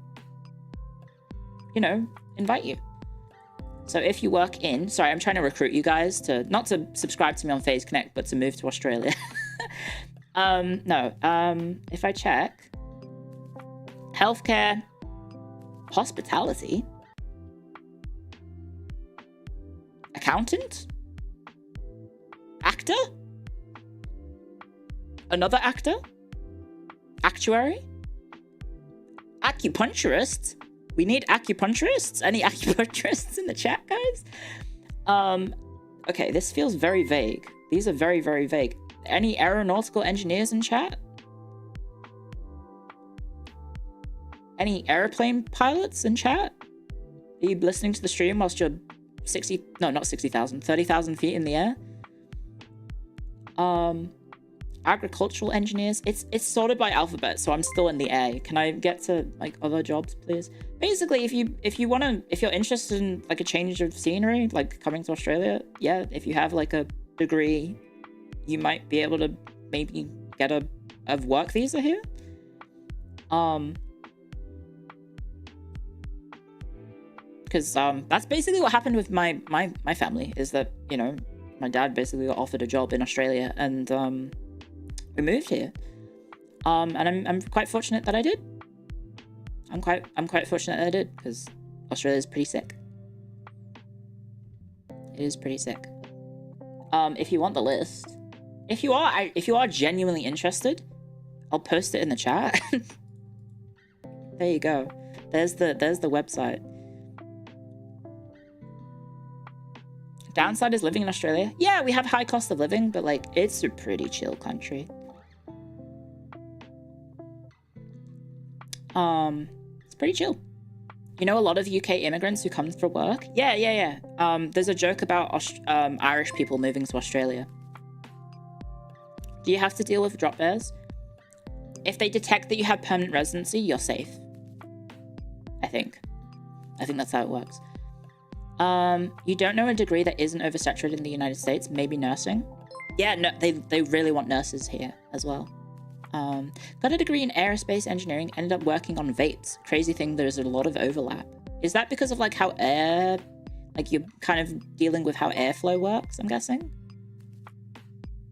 you know, invite you. So if you work in... Sorry, I'm trying to recruit you guys to... Not to subscribe to me on FaZe Connect, but to move to Australia. If I check... Healthcare... Hospitality... Accountant? Actor? Another actor? Actuary? Acupuncturist? We need acupuncturists? Any acupuncturists in the chat, guys? Okay, this feels very vague. These are very, very vague. Any aeronautical engineers in chat? Any airplane pilots in chat? Are you listening to the stream whilst you're 30,000 feet in the air? Agricultural engineers. It's sorted by alphabet, so I'm still in the A. Can I get to like other jobs, please? Basically, if you're interested in like a change of scenery, like coming to Australia, yeah, if you have like a degree, you might be able to maybe get a work visa here. Because that's basically what happened with my family, is that, you know, my dad basically got offered a job in Australia, and we moved here. And I'm quite fortunate that I did. I'm quite fortunate that I did, because Australia's pretty sick. It is pretty sick. If you want the list, if you are genuinely interested, I'll post it in the chat. There you go. There's the website. Downside is living in Australia. Yeah, we have high cost of living, but like it's a pretty chill country. It's pretty chill. You know a lot of UK immigrants who come for work? Yeah. There's a joke about Irish people moving to Australia. Do you have to deal with drop bears? If they detect that you have permanent residency, you're safe. I think that's how it works. You don't know a degree that isn't oversaturated in the United States? Maybe nursing? Yeah, no, they really want nurses here as well. Got a degree in aerospace engineering, ended up working on vapes. Crazy thing, there's a lot of overlap. Is that because of like how air, like you're kind of dealing with how airflow works, I'm guessing?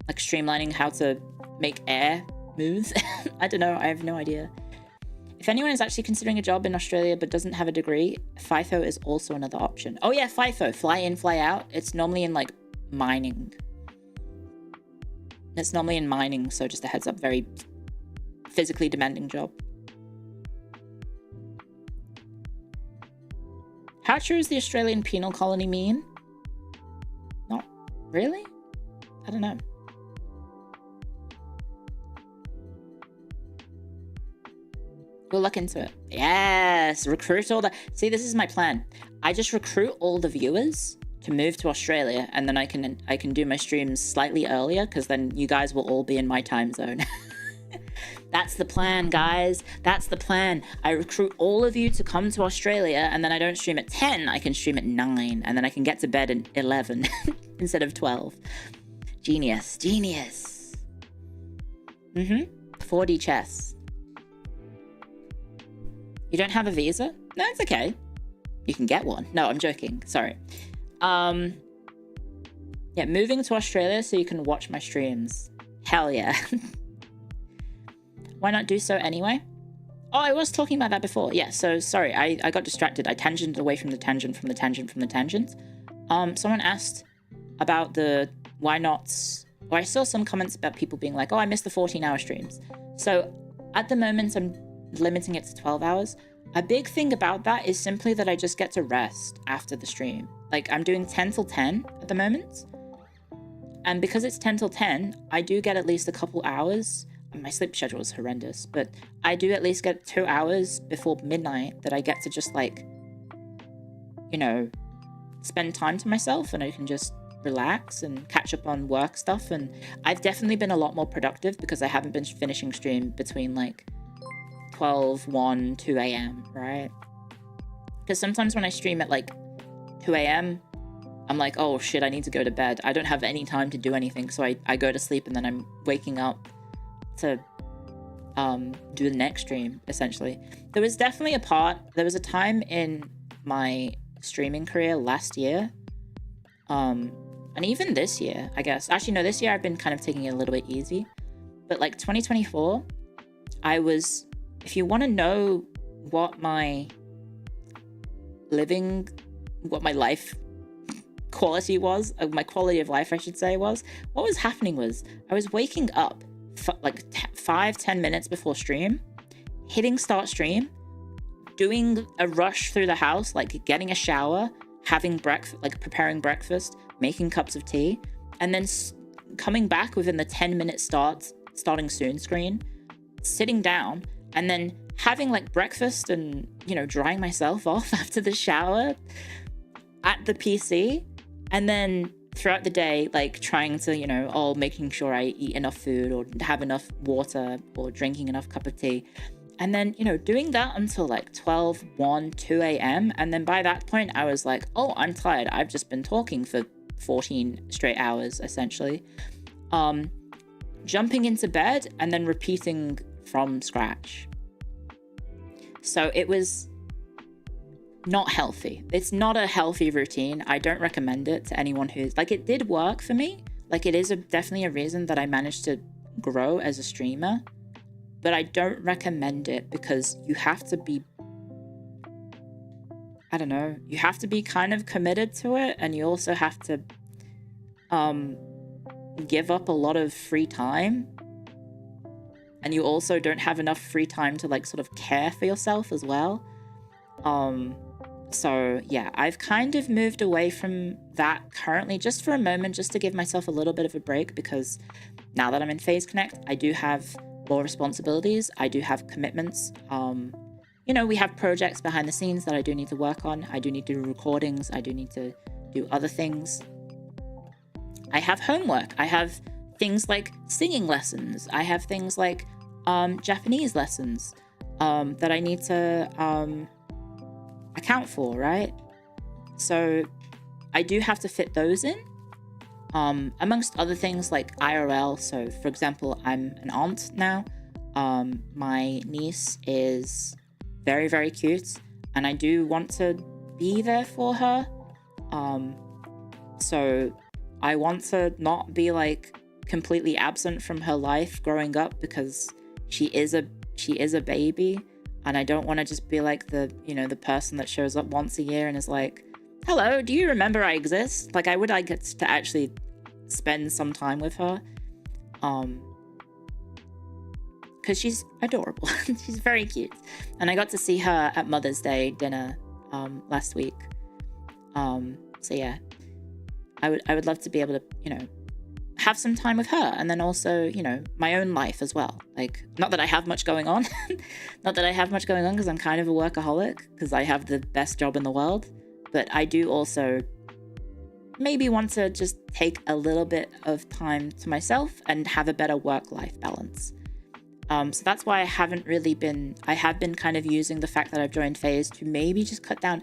Like streamlining how to make air move? I don't know, I have no idea. If anyone is actually considering a job in Australia but doesn't have a degree, FIFO is also another option. Oh yeah, FIFO, fly in, fly out. It's normally in like mining. It's normally in mining, so just a heads up, very physically demanding job. How true is the Australian penal colony meme? Not really? I don't know. We'll look into it. Yes, recruit all the... See, this is my plan. I just recruit all the viewers to move to Australia, and then I can do my streams slightly earlier, because then you guys will all be in my time zone. That's the plan, guys. That's the plan. I recruit all of you to come to Australia, and then I don't stream at 10, I can stream at 9, and then I can get to bed at 11 instead of 12. Genius. 4D chess. You don't have a visa? No, it's okay. You can get one. No, I'm joking. Sorry. Yeah, moving to Australia so you can watch my streams. Hell yeah. Why not do so anyway? Oh, I was talking about that before. Yeah, so sorry, I got distracted. I tangented away from the tangent, from the tangent. Someone asked about the why nots. Or I saw some comments about people being like, oh, I missed the 14-hour streams. So at the moment, I'm limiting it to 12 hours. A big thing about that is simply that I just get to rest after the stream. Like, I'm doing 10 till 10 at the moment. And because it's 10 till 10, I do get at least a couple hours. My sleep schedule is horrendous, but I do at least get 2 hours before midnight that I get to just, like, you know, spend time to myself, and I can just relax and catch up on work stuff. And I've definitely been a lot more productive because I haven't been finishing stream between, like, 12, 1, 2 a.m., right? Because sometimes when I stream at like 2 a.m., I'm like, oh shit, I need to go to bed. I don't have any time to do anything, so I go to sleep, and then I'm waking up to do the next stream, essentially. There was definitely there was a time in my streaming career last year, and even this year, I guess. Actually, no, this year I've been kind of taking it a little bit easy. But like 2024, if you want to know what my life quality was, my quality of life, I should say, what was happening was I was waking up like 5-10 minutes before stream, hitting start stream, doing a rush through the house, like getting a shower, having breakfast, like preparing breakfast, making cups of tea, and then coming back within the 10-minute starting soon screen, sitting down, and then having like breakfast and, you know, drying myself off after the shower at the PC, and then throughout the day, like trying to, you know, making sure I eat enough food or have enough water or drinking enough cup of tea. And then, you know, doing that until like 12, 1, 2 a.m. And then by that point, I was like, oh, I'm tired. I've just been talking for 14 straight hours, essentially. Jumping into bed and then repeating from scratch. So it was not healthy. It's not a healthy routine. I don't recommend it to anyone who's like, it did work for me. Like, it is definitely a reason that I managed to grow as a streamer, but I don't recommend it because you have to be I don't know, you have to be kind of committed to it, and you also have to give up a lot of free time, and you also don't have enough free time to like sort of care for yourself as well. So yeah, I've kind of moved away from that currently, just for a moment, just to give myself a little bit of a break, because now that I'm in Phase Connect, I do have more responsibilities, I do have commitments. You know, we have projects behind the scenes that I do need to work on. I do need to do recordings. I do need to do other things. I have homework. I have things like singing lessons. I have things like Japanese lessons that I need to account for, right? So I do have to fit those in, amongst other things like IRL. So for example, I'm an aunt now. My niece is very, very cute, and I do want to be there for her. So I want to not be like completely absent from her life growing up, because she is a baby, and I don't want to just be like the, you know, the person that shows up once a year and is like, hello, do you remember I exist? Like, I would like to actually spend some time with her, because she's adorable. She's very cute, and I got to see her at Mother's Day dinner last week. So yeah, I would love to be able to, you know, have some time with her, and then also, you know, my own life as well. Like, not that I have much going on, because I'm kind of a workaholic, because I have the best job in the world, but I do also maybe want to just take a little bit of time to myself and have a better work-life balance. So that's why I have been kind of using the fact that I've joined Phase to maybe just cut down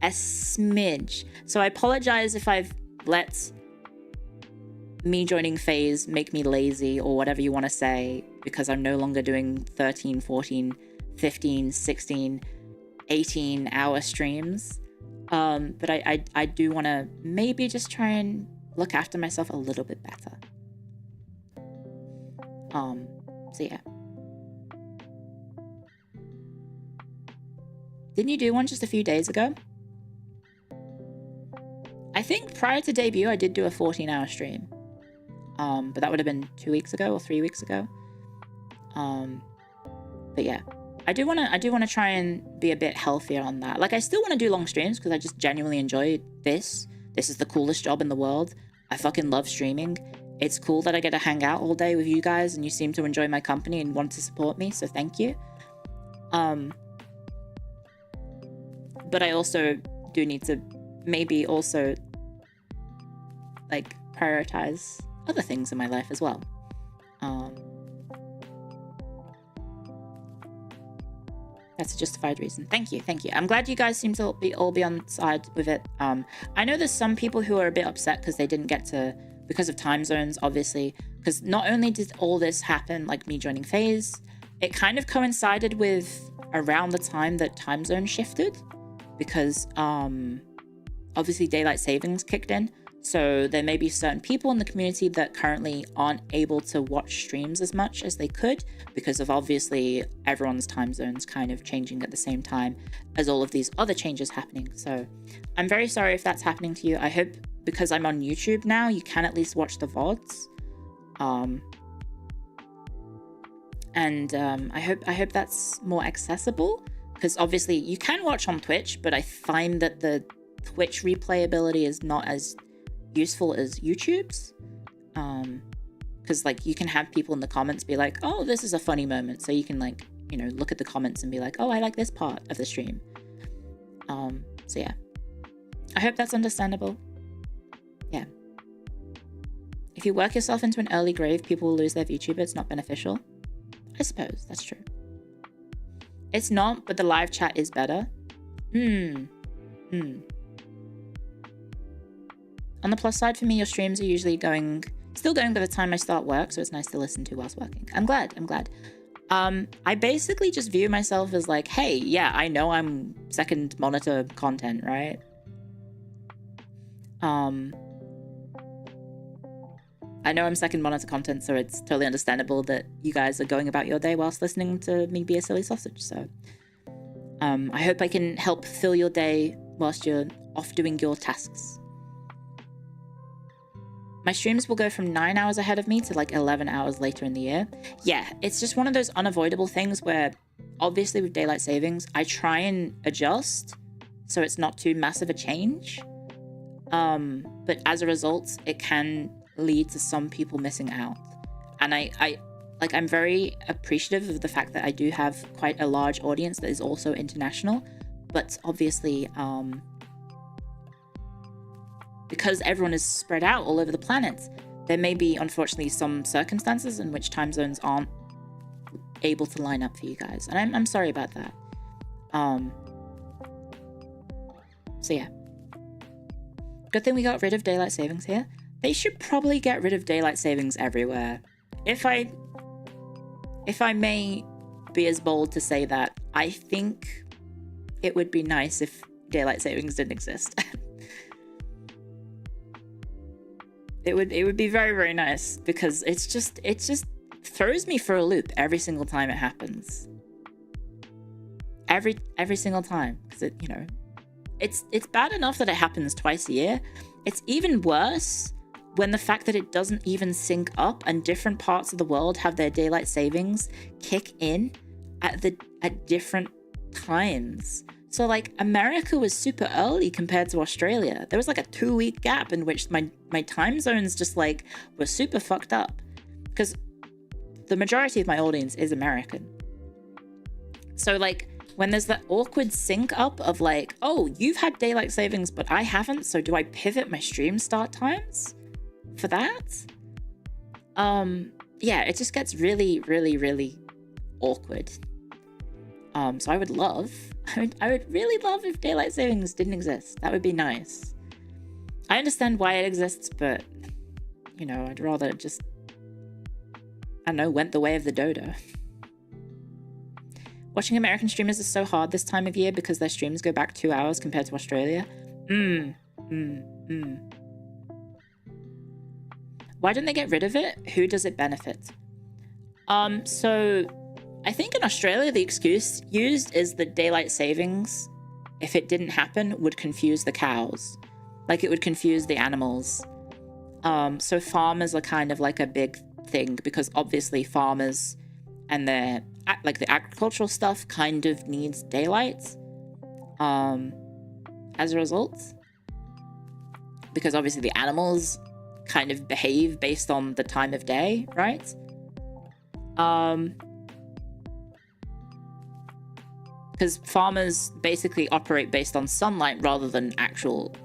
a smidge. So I apologize if I've let me joining Phase make me lazy, or whatever you want to say, because I'm no longer doing 13, 14, 15, 16, 18 hour streams. But I do want to maybe just try and look after myself a little bit better. So yeah. Didn't you do one just a few days ago? I think prior to debut, I did do a 14-hour stream. But that would have been 2 weeks ago or 3 weeks ago. But yeah, I do want to try and be a bit healthier on that. Like, I still want to do long streams because I just genuinely enjoy this. This is the coolest job in the world. I fucking love streaming. It's cool that I get to hang out all day with you guys, and you seem to enjoy my company and want to support me, so thank you. But I also do need to maybe also like prioritize other things in my life as well. That's a justified reason. Thank you. I'm glad you guys seem to all be on side with it. I know there's some people who are a bit upset because they didn't get to, because of time zones, obviously, because not only did all this happen, like me joining Phase, it kind of coincided with around the time that time zone shifted, because obviously daylight savings kicked in. So there may be certain people in the community that currently aren't able to watch streams as much as they could, because of obviously everyone's time zones kind of changing at the same time as all of these other changes happening. So I'm very sorry if that's happening to you. I hope, because I'm on YouTube now, you can at least watch the VODs. I hope that's more accessible, because obviously you can watch on Twitch, but I find that the Twitch replayability is not as useful as YouTube's, because like you can have people in the comments be like, oh, this is a funny moment, so you can, like, you know, look at the comments and be like, oh, I like this part of the stream. So yeah, I hope that's understandable. Yeah, if you work yourself into an early grave, people will lose their VTuber. It's not beneficial. I suppose that's true. It's not, but the live chat is better. On the plus side for me, your streams are usually still going by the time I start work, so it's nice to listen to whilst working. I'm glad. I basically just view myself as like, hey, yeah, I know I'm second monitor content, right? I know I'm second monitor content, so it's totally understandable that you guys are going about your day whilst listening to me be a silly sausage. So I hope I can help fill your day whilst you're off doing your tasks. My streams will go from 9 hours ahead of me to like 11 hours later in the year. Yeah, it's just one of those unavoidable things where obviously with daylight savings, I try and adjust so it's not too massive a change. But as a result, it can lead to some people missing out. And I'm very appreciative of the fact that I do have quite a large audience that is also international. But obviously, because everyone is spread out all over the planet, there may be, unfortunately, some circumstances in which time zones aren't able to line up for you guys. And I'm sorry about that. So yeah. Good thing we got rid of daylight savings here. They should probably get rid of daylight savings everywhere. If I may be as bold to say that, I think it would be nice if daylight savings didn't exist. It would be very, very nice, because it just throws me for a loop every single time it happens. Every single time, because it, you know, it's bad enough that it happens twice a year. It's even worse when the fact that it doesn't even sync up and different parts of the world have their daylight savings kick in at different times. So like America was super early compared to Australia. There was like a 2-week gap in which my time zones just like were super fucked up, because the majority of my audience is American. So like when there's that awkward sync up of like, oh, you've had daylight savings but I haven't, so do I pivot my stream start times for that? Yeah, it just gets really, really, really awkward. So I would really love if daylight savings didn't exist. That would be nice. I understand why it exists, but you know, I'd rather just, I don't know, went the way of the dodo. Watching American streamers is so hard this time of year because their streams go back 2 hours compared to Australia. Why don't they get rid of it? Who does it benefit? So I think in Australia, the excuse used is that daylight savings, if it didn't happen, would confuse the cows. Like it would confuse the animals. So farmers are kind of like a big thing, because obviously farmers and their, like the agricultural stuff kind of needs daylight as a result. Because obviously the animals kind of behave based on the time of day, right? Because farmers basically operate based on sunlight rather than actual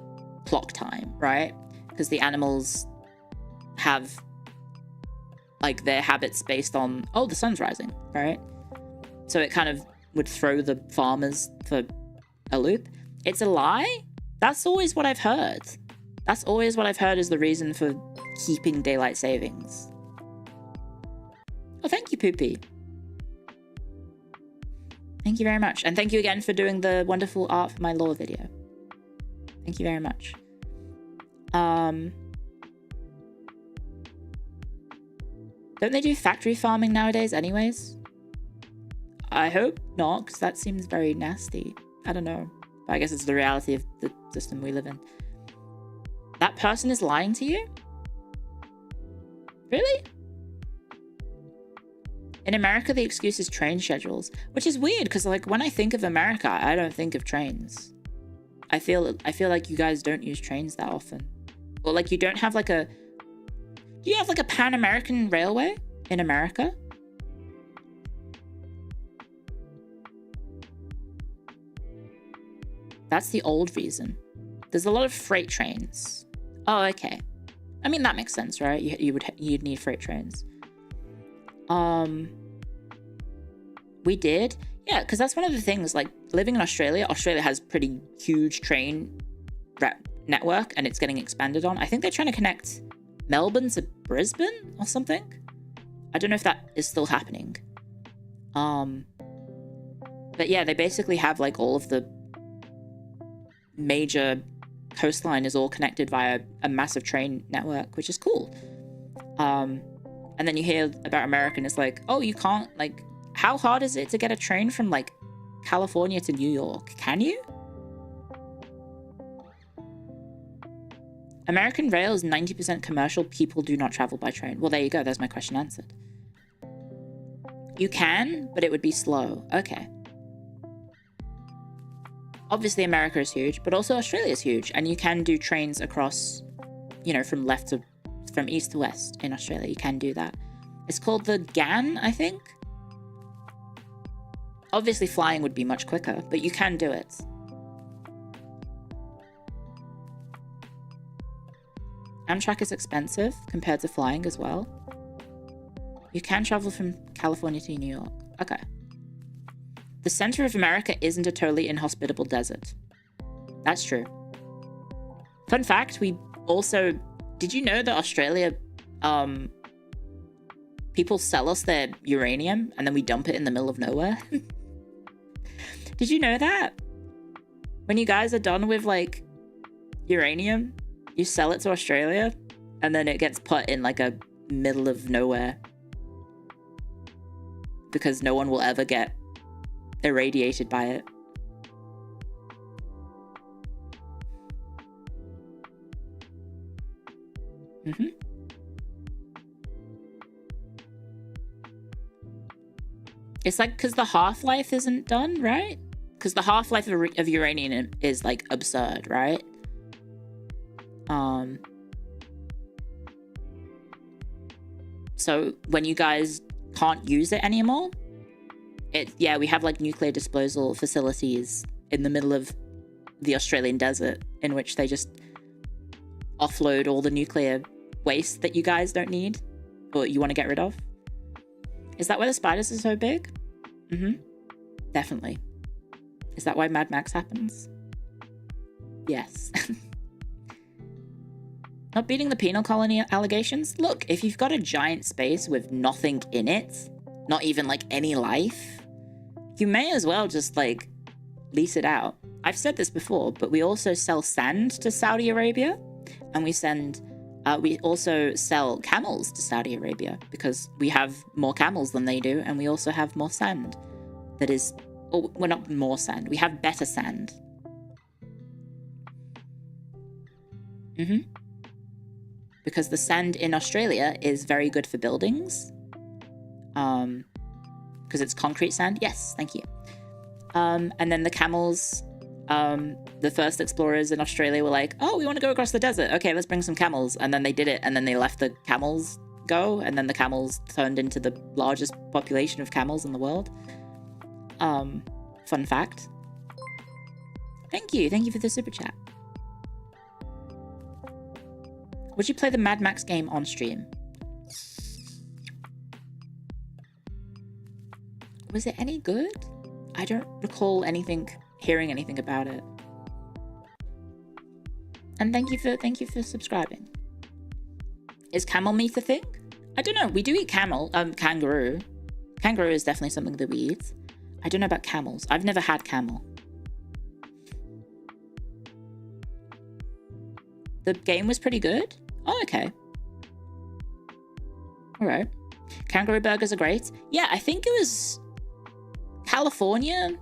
clock time, right? Because the animals have like their habits based on, oh, the sun's rising, right? So it kind of would throw the farmers for a loop. It's a lie. That's always what I've heard. That's always what I've heard is the reason for keeping daylight savings. Oh, thank you, Poopy. Thank you very much. And thank you again for doing the wonderful art for my lore video. Thank you very much. Don't they do factory farming nowadays anyways? I hope not, because that seems very nasty. I don't know. But I guess it's the reality of the system we live in. That person is lying to you? Really? In America, the excuse is train schedules, which is weird because, like, when I think of America, I don't think of trains. I feel like you guys don't use trains that often, or like you don't have like a. Do you have like a Pan-American railway in America? That's the old reason. There's a lot of freight trains. Oh, okay. I mean that makes sense, right? You'd need freight trains. We did, yeah, because that's one of the things, like living in Australia has pretty huge train network, and it's getting expanded on. I think they're trying to connect Melbourne to Brisbane or something. I don't know if that is still happening. But yeah, they basically have like all of the major coastline is all connected via a massive train network, which is cool. And then you hear about America and it's like, oh, you can't, like, how hard is it to get a train from, like, California to New York? Can you? American Rail is 90% commercial. People do not travel by train. Well, there you go. There's my question answered. You can, but it would be slow. Okay. Obviously, America is huge, but also Australia is huge. And you can do trains across, you know, from east to west in Australia. You can do that. It's called the GAN, I think. Obviously, flying would be much quicker, but you can do it. Amtrak is expensive compared to flying as well. You can travel from California to New York. Okay. The center of America isn't a totally inhospitable desert. That's true. Fun fact, we also... Did you know that Australia... people sell us their uranium and then we dump it in the middle of nowhere? Did you know that? When you guys are done with, like, uranium, you sell it to Australia and then it gets put in, like, a middle of nowhere. Because no one will ever get irradiated by it. Mm-hmm. It's like, because the half-life isn't done, right? Because the half-life of uranium is, like, absurd, right? So when you guys can't use it anymore, yeah, we have, like, nuclear disposal facilities in the middle of the Australian desert in which they just offload all the nuclear waste that you guys don't need or you want to get rid of. Is that why the spiders are so big? Mm-hmm. Definitely. Is that why Mad Max happens? Yes. Not beating the penal colony allegations? Look, if you've got a giant space with nothing in it, not even, like, any life, you may as well just, like, lease it out. I've said this before, but we also sell sand to Saudi Arabia, and we also sell camels to Saudi Arabia because we have more camels than they do, and we also have more sand. That is, well, not more sand. We have better sand. Mm-hmm. Because the sand in Australia is very good for buildings. Because it's concrete sand. Yes, thank you. And then the camels, the first explorers in Australia were like, oh, we want to go across the desert. Okay, let's bring some camels. And then they did it, and then they let the camels go, and then the camels turned into the largest population of camels in the world. Fun fact. Thank you for the super chat. Would you play the Mad Max game on stream? Was it any good? I don't recall hearing anything about it. And thank you for subscribing. Is camel meat a thing? I don't know. We do eat kangaroo. Kangaroo is definitely something that we eat. I don't know about camels. I've never had camel. The game was pretty good. Oh, okay. All right. Kangaroo burgers are great. Yeah, I think it was California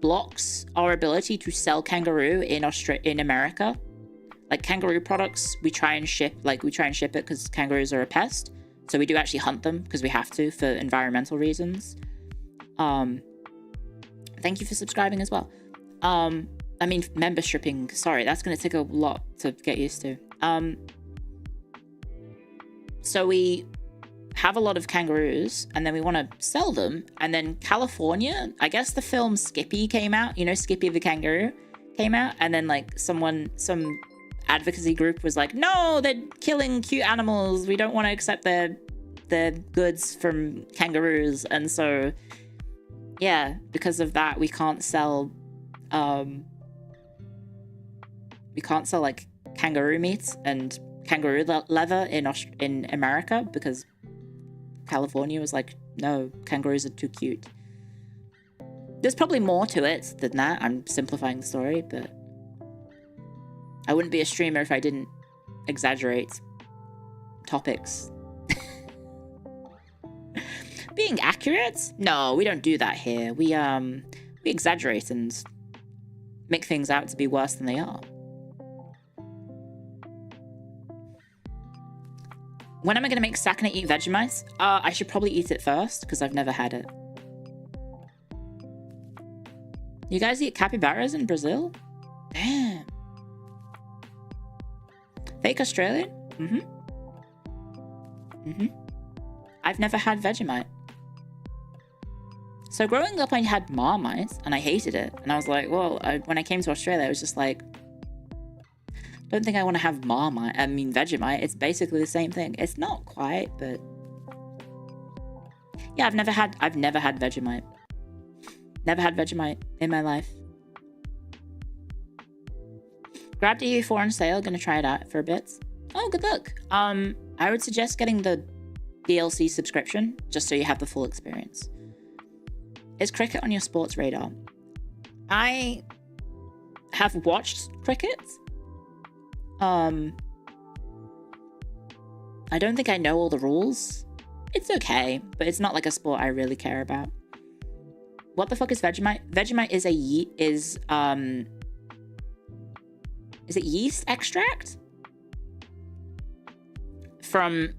blocks our ability to sell kangaroo in America. Like, kangaroo products, we try and ship it because kangaroos are a pest. So we do actually hunt them because we have to for environmental reasons. Thank you for subscribing as well. I mean, membershiping. Sorry, that's going to take a lot to get used to. So we have a lot of kangaroos, and then we want to sell them. And then California, I guess the film Skippy came out. You know, Skippy the kangaroo came out. And then, like, some advocacy group was like, no, they're killing cute animals. We don't want to accept their goods from kangaroos. And so, yeah, because of that, we can't sell like kangaroo meat and kangaroo leather in America because California was like, no, kangaroos are too cute. There's probably more to it than that. I'm simplifying the story, but I wouldn't be a streamer if I didn't exaggerate topics. Being accurate? No, we don't do that here. We exaggerate and make things out to be worse than they are. When am I gonna make Sakana eat Vegemite? I should probably eat it first because I've never had it. You guys eat capybaras in Brazil? Damn. Fake Australian? I've never had Vegemite. So growing up, I had Marmite and I hated it. And I was like, well, when I came to Australia, I was just like, don't think I want to have Vegemite. It's basically the same thing. It's not quite, but yeah, I've never had Vegemite. Never had Vegemite in my life. Grabbed EU4 on sale. Gonna try it out for a bit. Oh, good luck. I would suggest getting the DLC subscription just so you have the full experience. Is cricket on your sports radar? I have watched cricket. I don't think I know all the rules. It's okay, but it's not like a sport I really care about. What the fuck is Vegemite? Vegemite is is it yeast extract from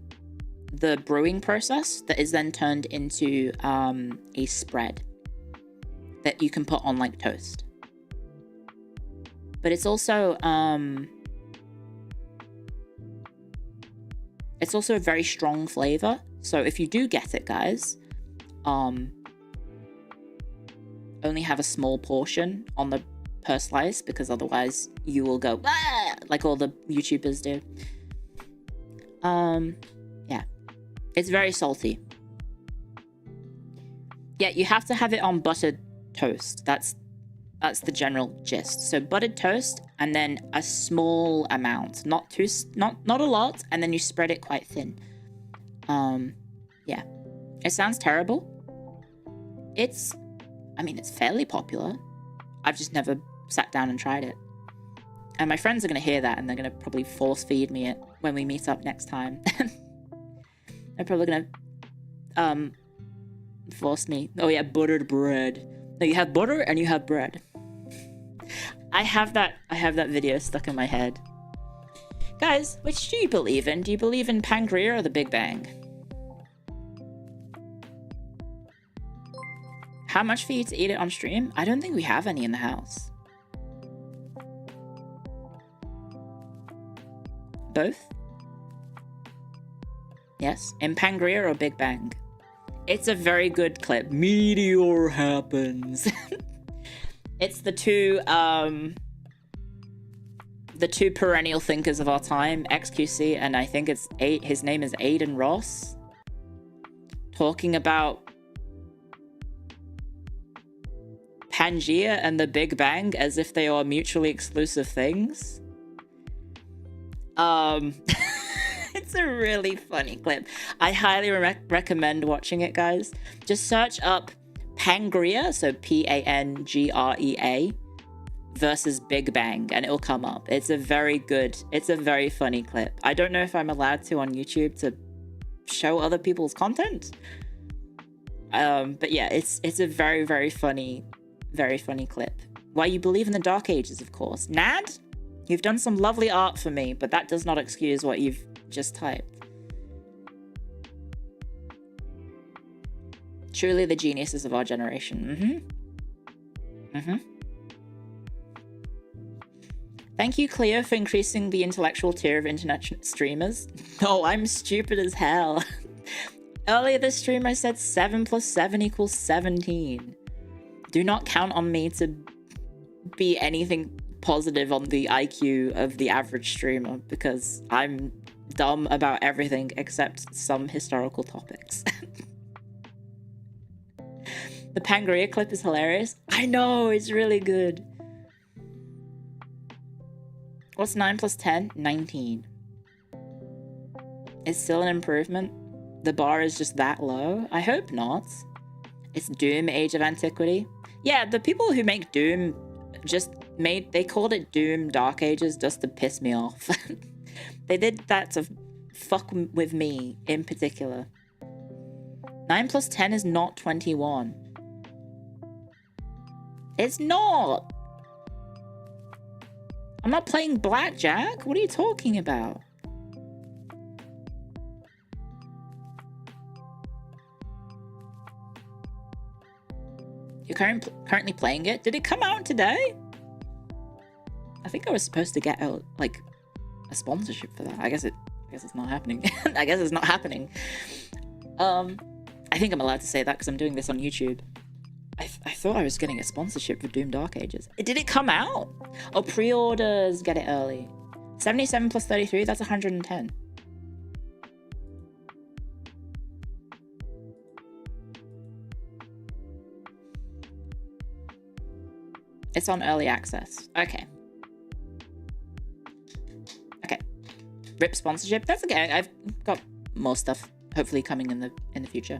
the brewing process that is then turned into a spread that you can put on like toast. But it's also a very strong flavor. So if you do get it, guys, only have a small portion on the per slice because otherwise you will go bah! Like all the YouTubers do. Yeah, it's very salty. Yeah, you have to have it on buttered toast. That's the general gist. So buttered toast and then a small amount, not a lot, and then you spread it quite thin. Yeah, it sounds terrible. It's fairly popular. I've just never sat down and tried it. And my friends are going to hear that and they're going to probably force feed me it when we meet up next time. They're probably going to force me. Oh yeah, buttered bread. No, you have butter and you have bread. I have that video stuck in my head. Guys, which do you believe in? Do you believe in Pangea or the Big Bang? How much for you to eat it on stream? I don't think we have any in the house. Both? Yes. In Pangea or Big Bang? It's a very good clip. Meteor happens. It's the two perennial thinkers of our time, XQC, and I think his name is Aiden Ross, talking about Pangea and the Big Bang as if they are mutually exclusive things. It's a really funny clip. I highly recommend watching it, guys. Just search up Pangea, so Pangrea versus Big Bang, and it'll come up. It's a very funny clip. I don't know if I'm allowed to on YouTube to show other people's content. But yeah, it's a very, very funny clip. Why you believe in the Dark Ages, of course. Nad, you've done some lovely art for me, but that does not excuse what you've just typed. Truly the geniuses of our generation. Thank you, Clio, for increasing the intellectual tier of internet streamers. No, I'm stupid as hell. Earlier this stream I said 7 + 7 = 17. Do not count on me to be anything positive on the IQ of the average streamer, because I'm dumb about everything except some historical topics. The Pangea clip is hilarious. I know, it's really good. What's 9 + 10? 19. It's still an improvement. The bar is just that low. I hope not. It's Doom Age of Antiquity. Yeah, the people who make Doom they called it Doom Dark Ages just to piss me off. They did that to fuck with me in particular. 9 + 10 is not 21. It's not. I'm not playing blackjack. What are you talking about? currently playing it. Did it come out today? I think I was supposed to get a sponsorship for that. I guess it's not happening. I guess it's not happening. I think I'm allowed to say that because I'm doing this on YouTube. I thought I was getting a sponsorship for Doom Dark Ages. Did it come out? Oh, pre-orders get it early. 77 plus 33, that's 110. It's on early access. Okay. Okay. RIP sponsorship. That's okay. I've got more stuff hopefully coming in the future.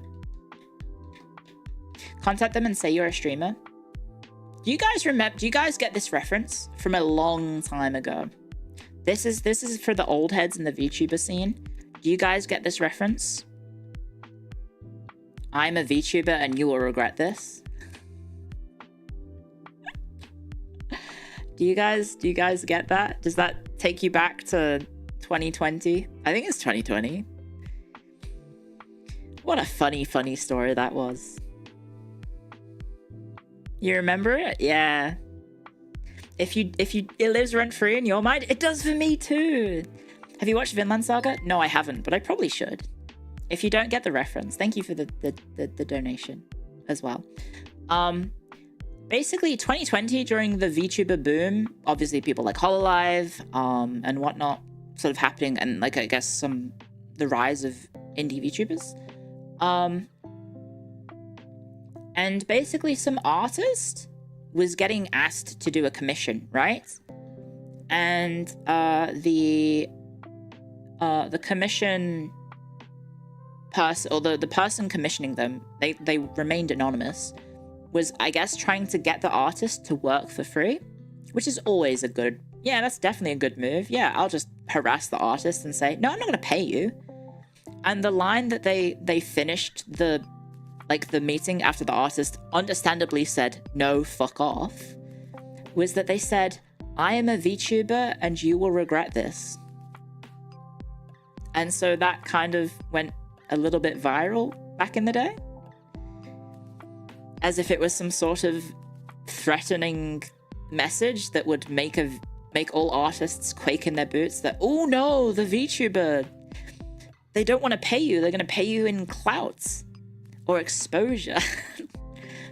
Contact them and say you're a streamer. Do you guys remember? Do you guys get this reference from a long time ago? This is for the old heads in the VTuber scene. Do you guys get this reference? I'm a VTuber and you will regret this. Do you guys get that? Does that take you back to 2020? I think it's 2020. What a funny story that was. You remember it? Yeah. It lives rent free in your mind. It does for me too. Have you watched Vinland Saga? No, I haven't, but I probably should. If you don't get the reference, thank you for the donation as well. Basically 2020 during the VTuber boom, obviously people like Hololive and whatnot sort of happening, and like I guess the rise of indie VTubers. And basically some artist was getting asked to do a commission, right? And the commission person, or the person commissioning them, they remained anonymous, was, I guess, trying to get the artist to work for free, which is always a good, yeah, that's definitely a good move. Yeah, I'll just harass the artist and say, no, I'm not going to pay you. And the line that they finished the meeting after the artist understandably said, no, fuck off, was that they said, I am a VTuber and you will regret this. And so that kind of went a little bit viral back in the day, as if it was some sort of threatening message that would make all artists quake in their boots, that, oh no, the VTuber, they don't want to pay you, they're going to pay you in clouts or exposure.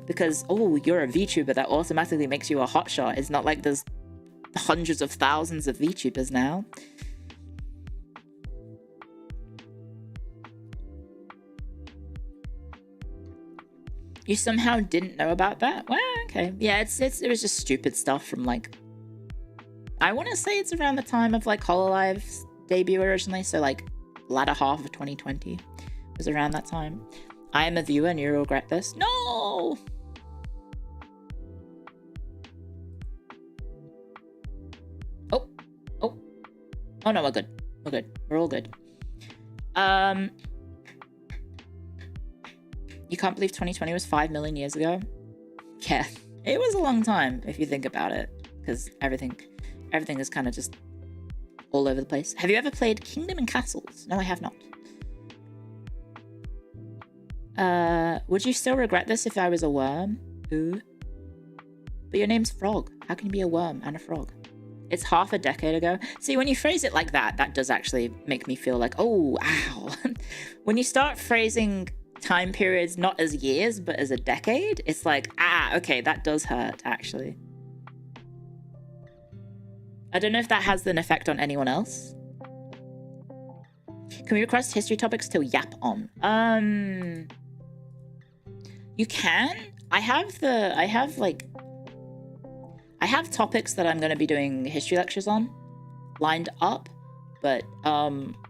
Because, oh, you're a VTuber, that automatically makes you a hotshot. It's not like there's hundreds of thousands of VTubers now. You somehow didn't know about that? Well, okay. Yeah, it was just stupid stuff from, like, I want to say it's around the time of, like, Hololive's debut originally, so, like, latter half of 2020 was around that time. I am a viewer and you regret this. No! Oh no, we're good. We're good. We're all good. You can't believe 2020 was 5 million years ago? Yeah, it was a long time if you think about it, because everything is kind of just all over the place. Have you ever played Kingdom and Castles? No, I have not. Would you still regret this if I was a worm? Ooh. But your name's Frog. How can you be a worm and a frog? It's half a decade ago. See, when you phrase it like that, that does actually make me feel like, oh, ow. When you start phrasing time periods not as years, but as a decade, it's like, okay, that does hurt, actually. I don't know if that has an effect on anyone else. Can we request history topics to yap on? You can. I have topics that I'm going to be doing history lectures on lined up, but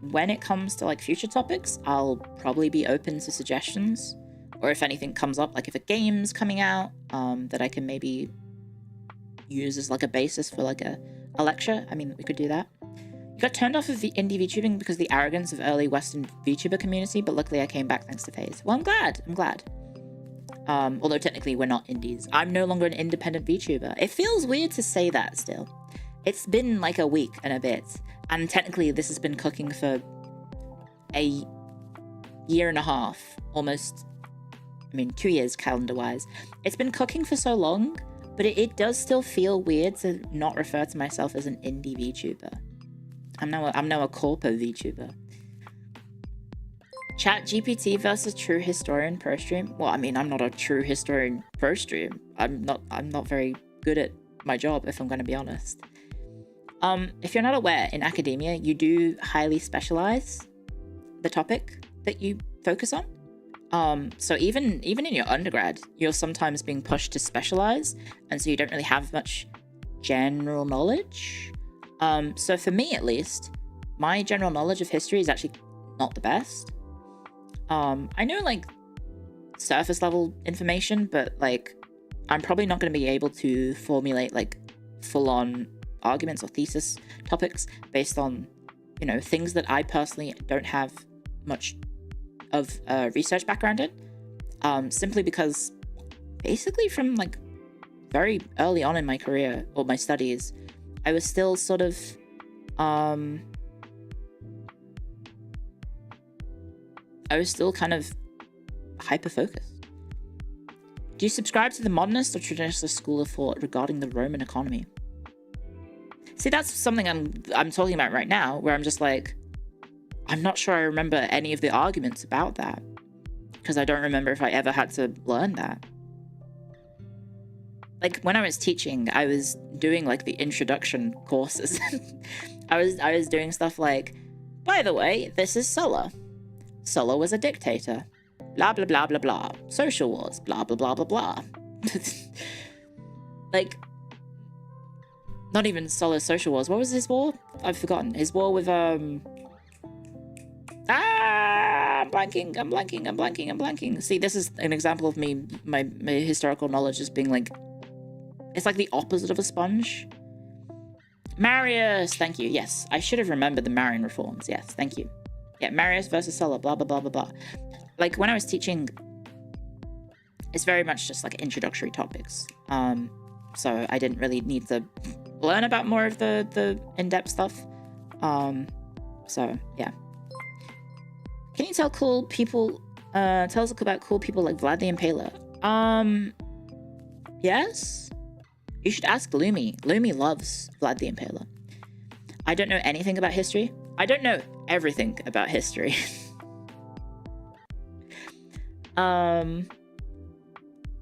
when it comes to like future topics, I'll probably be open to suggestions, or if anything comes up, like if a game's coming out that I can maybe use as like a basis for like a lecture. I mean, we could do that. You got turned off of the indie VTubing because of the arrogance of early Western VTuber community, but luckily I came back thanks to FaZe. Well, I'm glad. Although technically we're not indies. I'm no longer an independent VTuber. It feels weird to say that still. It's been like a week and a bit, and technically this has been cooking for a year and a half, almost I mean, 2 years calendar-wise. It's been cooking for so long, but it does still feel weird to not refer to myself as an indie VTuber. I'm now a corpo VTuber. Chat GPT versus true historian pro stream. Well, I mean, I'm not a true historian pro stream. I'm not very good at my job, if I'm going to be honest. If you're not aware, in academia, you do highly specialize the topic that you focus on. So even in your undergrad, you're sometimes being pushed to specialize, and so you don't really have much general knowledge. So for me, at least, my general knowledge of history is actually not the best. I know, like, surface level information, but, like, I'm probably not going to be able to formulate, like, full-on arguments or thesis topics based on, you know, things that I personally don't have much of a research background in, simply because basically from, like, very early on in my career or my studies, I was still sort of, I was still kind of hyper-focused. Do you subscribe to the modernist or traditionalist school of thought regarding the Roman economy? See, that's something I'm talking about right now, where I'm just like, I'm not sure I remember any of the arguments about that, because I don't remember if I ever had to learn that. Like, when I was teaching, I was doing, like, the introduction courses. I was doing stuff like, by the way, this is Sulla. Sulla was a dictator. Blah, blah, blah, blah, blah. Social wars. Blah, blah, blah, blah, blah. Like, not even Sulla's social wars. What was his war? I've forgotten. His war with, I'm blanking. See, this is an example of me, my historical knowledge just being, like, it's like the opposite of a sponge. Marius, thank you. Yes, I should have remembered the Marian reforms. Yes, thank you. Yeah, Marius versus Sulla, blah, blah, blah, blah, blah. Like, when I was teaching, it's very much just, like, introductory topics. So I didn't really need to learn about more of the in-depth stuff. So, yeah. Can you tell cool people, tell us about cool people like Vlad the Impaler? Yes? You should ask Lumi. Lumi loves Vlad the Impaler. I don't know anything about history. I don't know everything about history.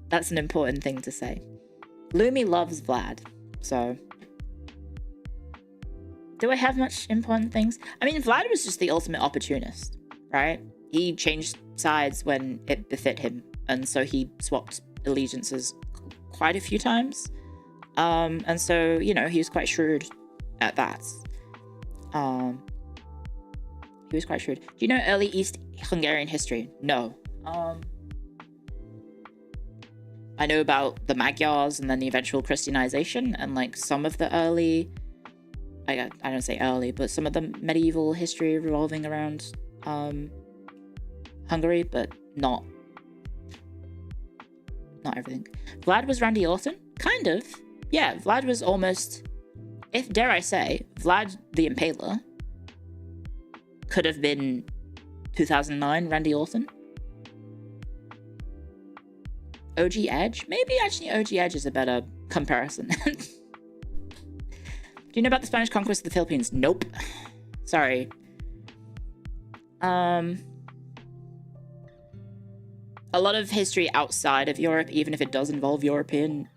That's an important thing to say. Lumi loves Vlad, so... Do I have much important things? I mean, Vlad was just the ultimate opportunist, right? He changed sides when it befit him, and so he swapped allegiances quite a few times. And so, you know, he was quite shrewd at that. He was quite shrewd. Do you know early East Hungarian history? No. I know about the Magyars and then the eventual Christianization and, like, some of the early... I don't say early, but some of the medieval history revolving around Hungary, but not everything. Vlad was Randy Orton? Kind of. Yeah, Vlad was almost... If, dare I say, Vlad the Impaler could have been 2009 Randy Orton. OG Edge? Maybe actually OG Edge is a better comparison. Do you know about the Spanish conquest of the Philippines? Nope. Sorry. A lot of history outside of Europe, even if it does involve European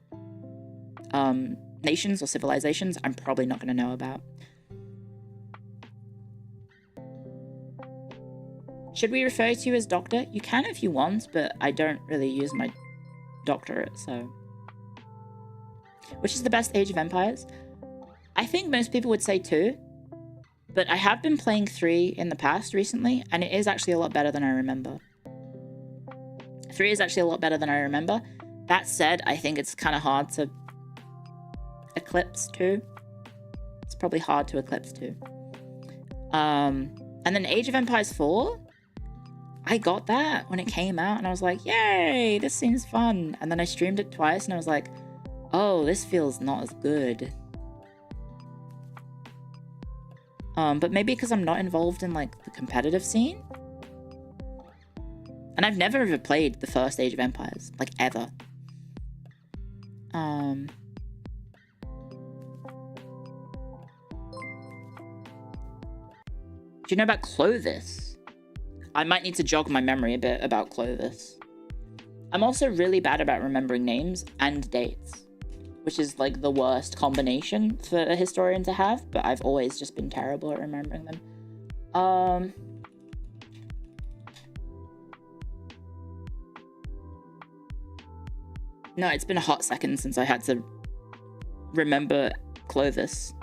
nations or civilizations, I'm probably not going to know about. Should we refer to you as doctor? You can if you want, but I don't really use my doctorate, so... Which is the best Age of Empires? I think most people would say 2, but I have been playing 3 in the past recently, and it is actually a lot better than I remember. 3 is actually a lot better than I remember. That said, I think it's kind of hard to eclipse 2. It's probably hard to eclipse 2. And then Age of Empires 4, I got that when it came out, and I was like, yay, this seems fun. And then I streamed it twice, and I was like, oh, this feels not as good. But maybe because I'm not involved in, like, the competitive scene? And I've never ever played the first Age of Empires, like, ever. Do you know about Clovis? I might need to jog my memory a bit about Clovis. I'm also really bad about remembering names and dates, which is like the worst combination for a historian to have, but I've always just been terrible at remembering them. No, it's been a hot second since I had to remember Clovis.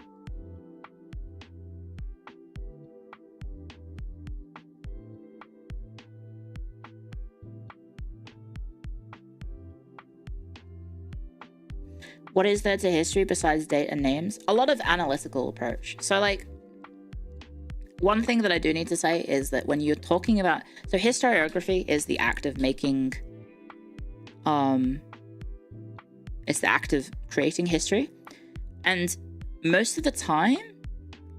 What is there to history besides date and names? A lot of analytical approach. So, like, one thing that I do need to say is that when you're talking about... So, historiography is the act of making... It's the act of creating history. And most of the time,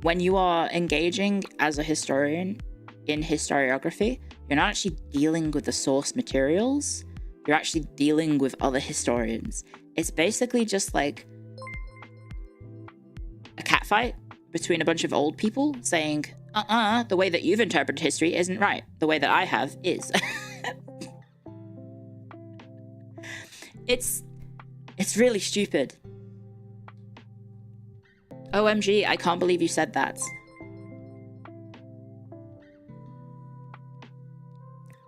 when you are engaging as a historian in historiography, you're not actually dealing with the source materials. You're actually dealing with other historians. It's basically just like a catfight between a bunch of old people saying, the way that you've interpreted history isn't right. The way that I have is. It's really stupid. OMG, I can't believe you said that.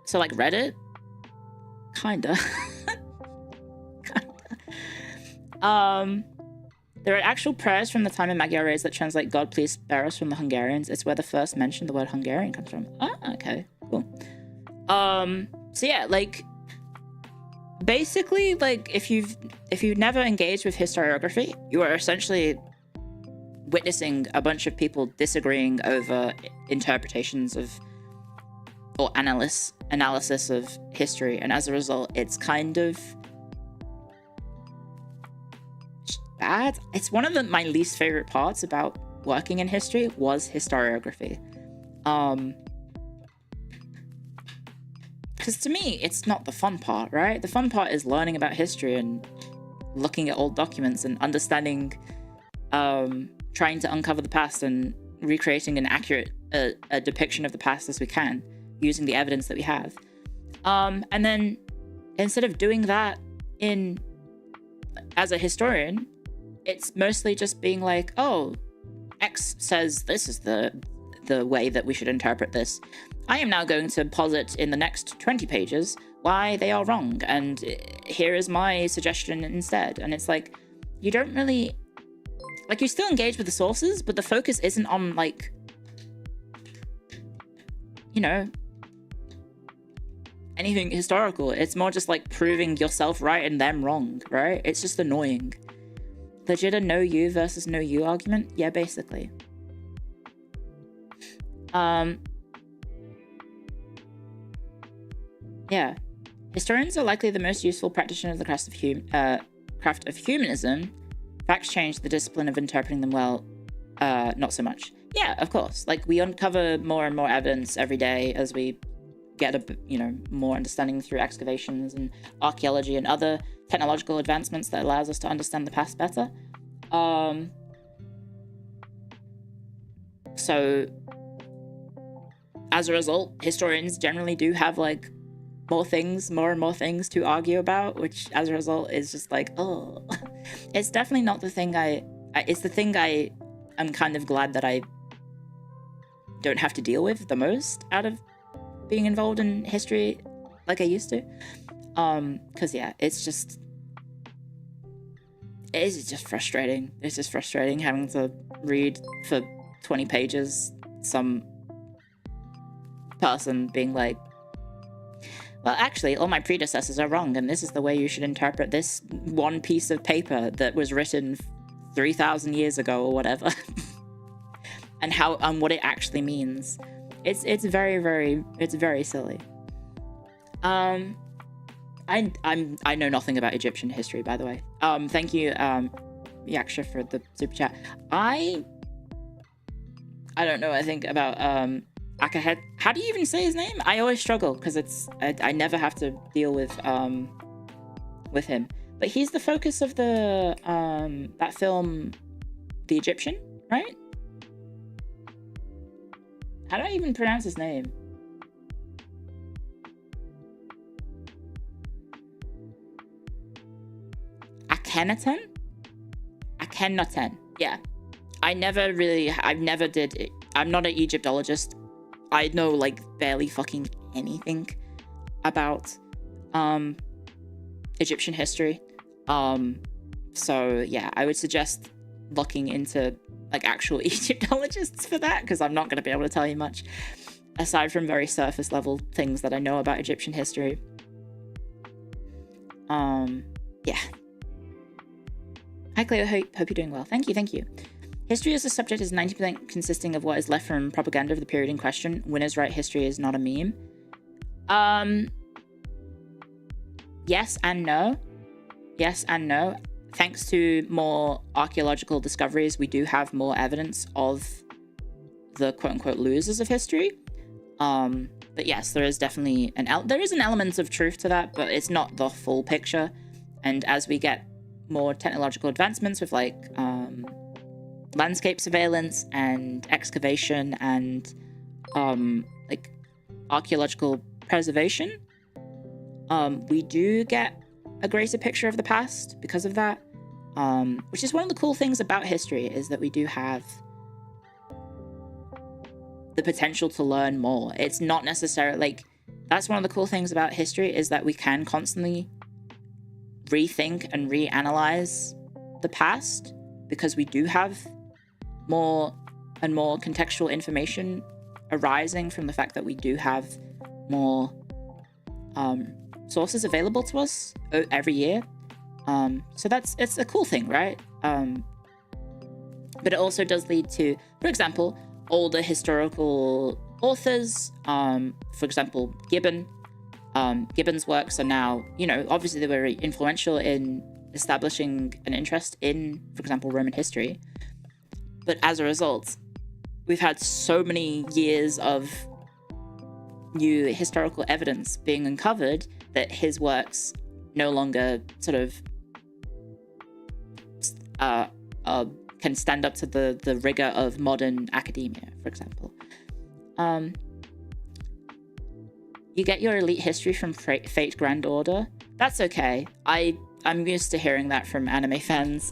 So, like, Reddit? Kinda. There are actual prayers from the time of Magyares that translate "God please spare us" from the Hungarians. It's where the first mention the word Hungarian comes from. Ah, okay, cool. So yeah, like, basically, like, if you've never engaged with historiography, you are essentially witnessing a bunch of people disagreeing over interpretations of or analysis of history, and as a result, it's kind of bad. It's one of my least favorite parts about working in history was historiography. Because to me, it's not the fun part, right? The fun part is learning about history and looking at old documents and understanding, trying to uncover the past and recreating an accurate a depiction of the past as we can, using the evidence that we have. And then instead of doing that as a historian, it's mostly just being like, oh, X says this is the way that we should interpret this. I am now going to posit in the next 20 pages why they are wrong, and here is my suggestion instead. And it's like, you don't really... Like, you still engage with the sources, but the focus isn't on, like, you know, anything historical. It's more just, like, proving yourself right and them wrong, right? It's just annoying. Legit a no you versus no you argument? Yeah, basically. Yeah. Historians are likely the most useful practitioner of the craft of humanism. Facts change, the discipline of interpreting them well, not so much. Yeah, of course. Like, we uncover more and more evidence every day as we get more understanding through excavations and archaeology and other technological advancements that allows us to understand the past better. So as a result, historians generally do have, like, more and more things to argue about, which as a result is just like, oh, it's definitely not the thing it's the thing I'm kind of glad that I don't have to deal with the most out of being involved in history like I used to. Because yeah, it's just frustrating. It's just frustrating having to read for 20 pages some person being like, well, actually, all my predecessors are wrong, and this is the way you should interpret this one piece of paper that was written 3,000 years ago or whatever, and what it actually means. It's very, very, it's very silly. I know nothing about Egyptian history, by the way. Thank you, Yaksha, for the super chat. I don't know. I think about Akahed. How do you even say his name? I always struggle because I never have to deal with him. But he's the focus of the that film, The Egyptian, right? How do I even pronounce his name? Akhenaten? Akhenaten. Yeah. I've never did it. I'm not an Egyptologist. I know like barely fucking anything about Egyptian history. So yeah, I would suggest looking into like actual Egyptologists for that, because I'm not going to be able to tell you much aside from very surface level things that I know about Egyptian history. Yeah. Hi Clio, hope you're doing well. Thank you. History as a subject is 90% consisting of what is left from propaganda of the period in question. Winners write history is not a meme. Yes and no. Yes and no. Thanks to more archaeological discoveries, we do have more evidence of the quote-unquote losers of history. But yes, there is definitely an element of truth to that, but it's not the full picture. And as we get more technological advancements with like landscape surveillance and excavation and like archaeological preservation, we do get a greater picture of the past because of that, which is one of the cool things about history, is that we do have the potential to learn more. It's not necessarily like, that's one of the cool things about history, is that we can constantly rethink and reanalyze the past, because we do have more and more contextual information arising from the fact that we do have more sources available to us every year. So it's a cool thing, right? But it also does lead to, for example, older historical authors, for example, Gibbon. Gibbon's works are now, obviously they were very influential in establishing an interest in, for example, Roman history. But as a result, we've had so many years of new historical evidence being uncovered that his works no longer sort of can stand up to the rigor of modern academia, for example. You get your elite history from Fate Grand Order. That's okay. I'm used to hearing that from anime fans.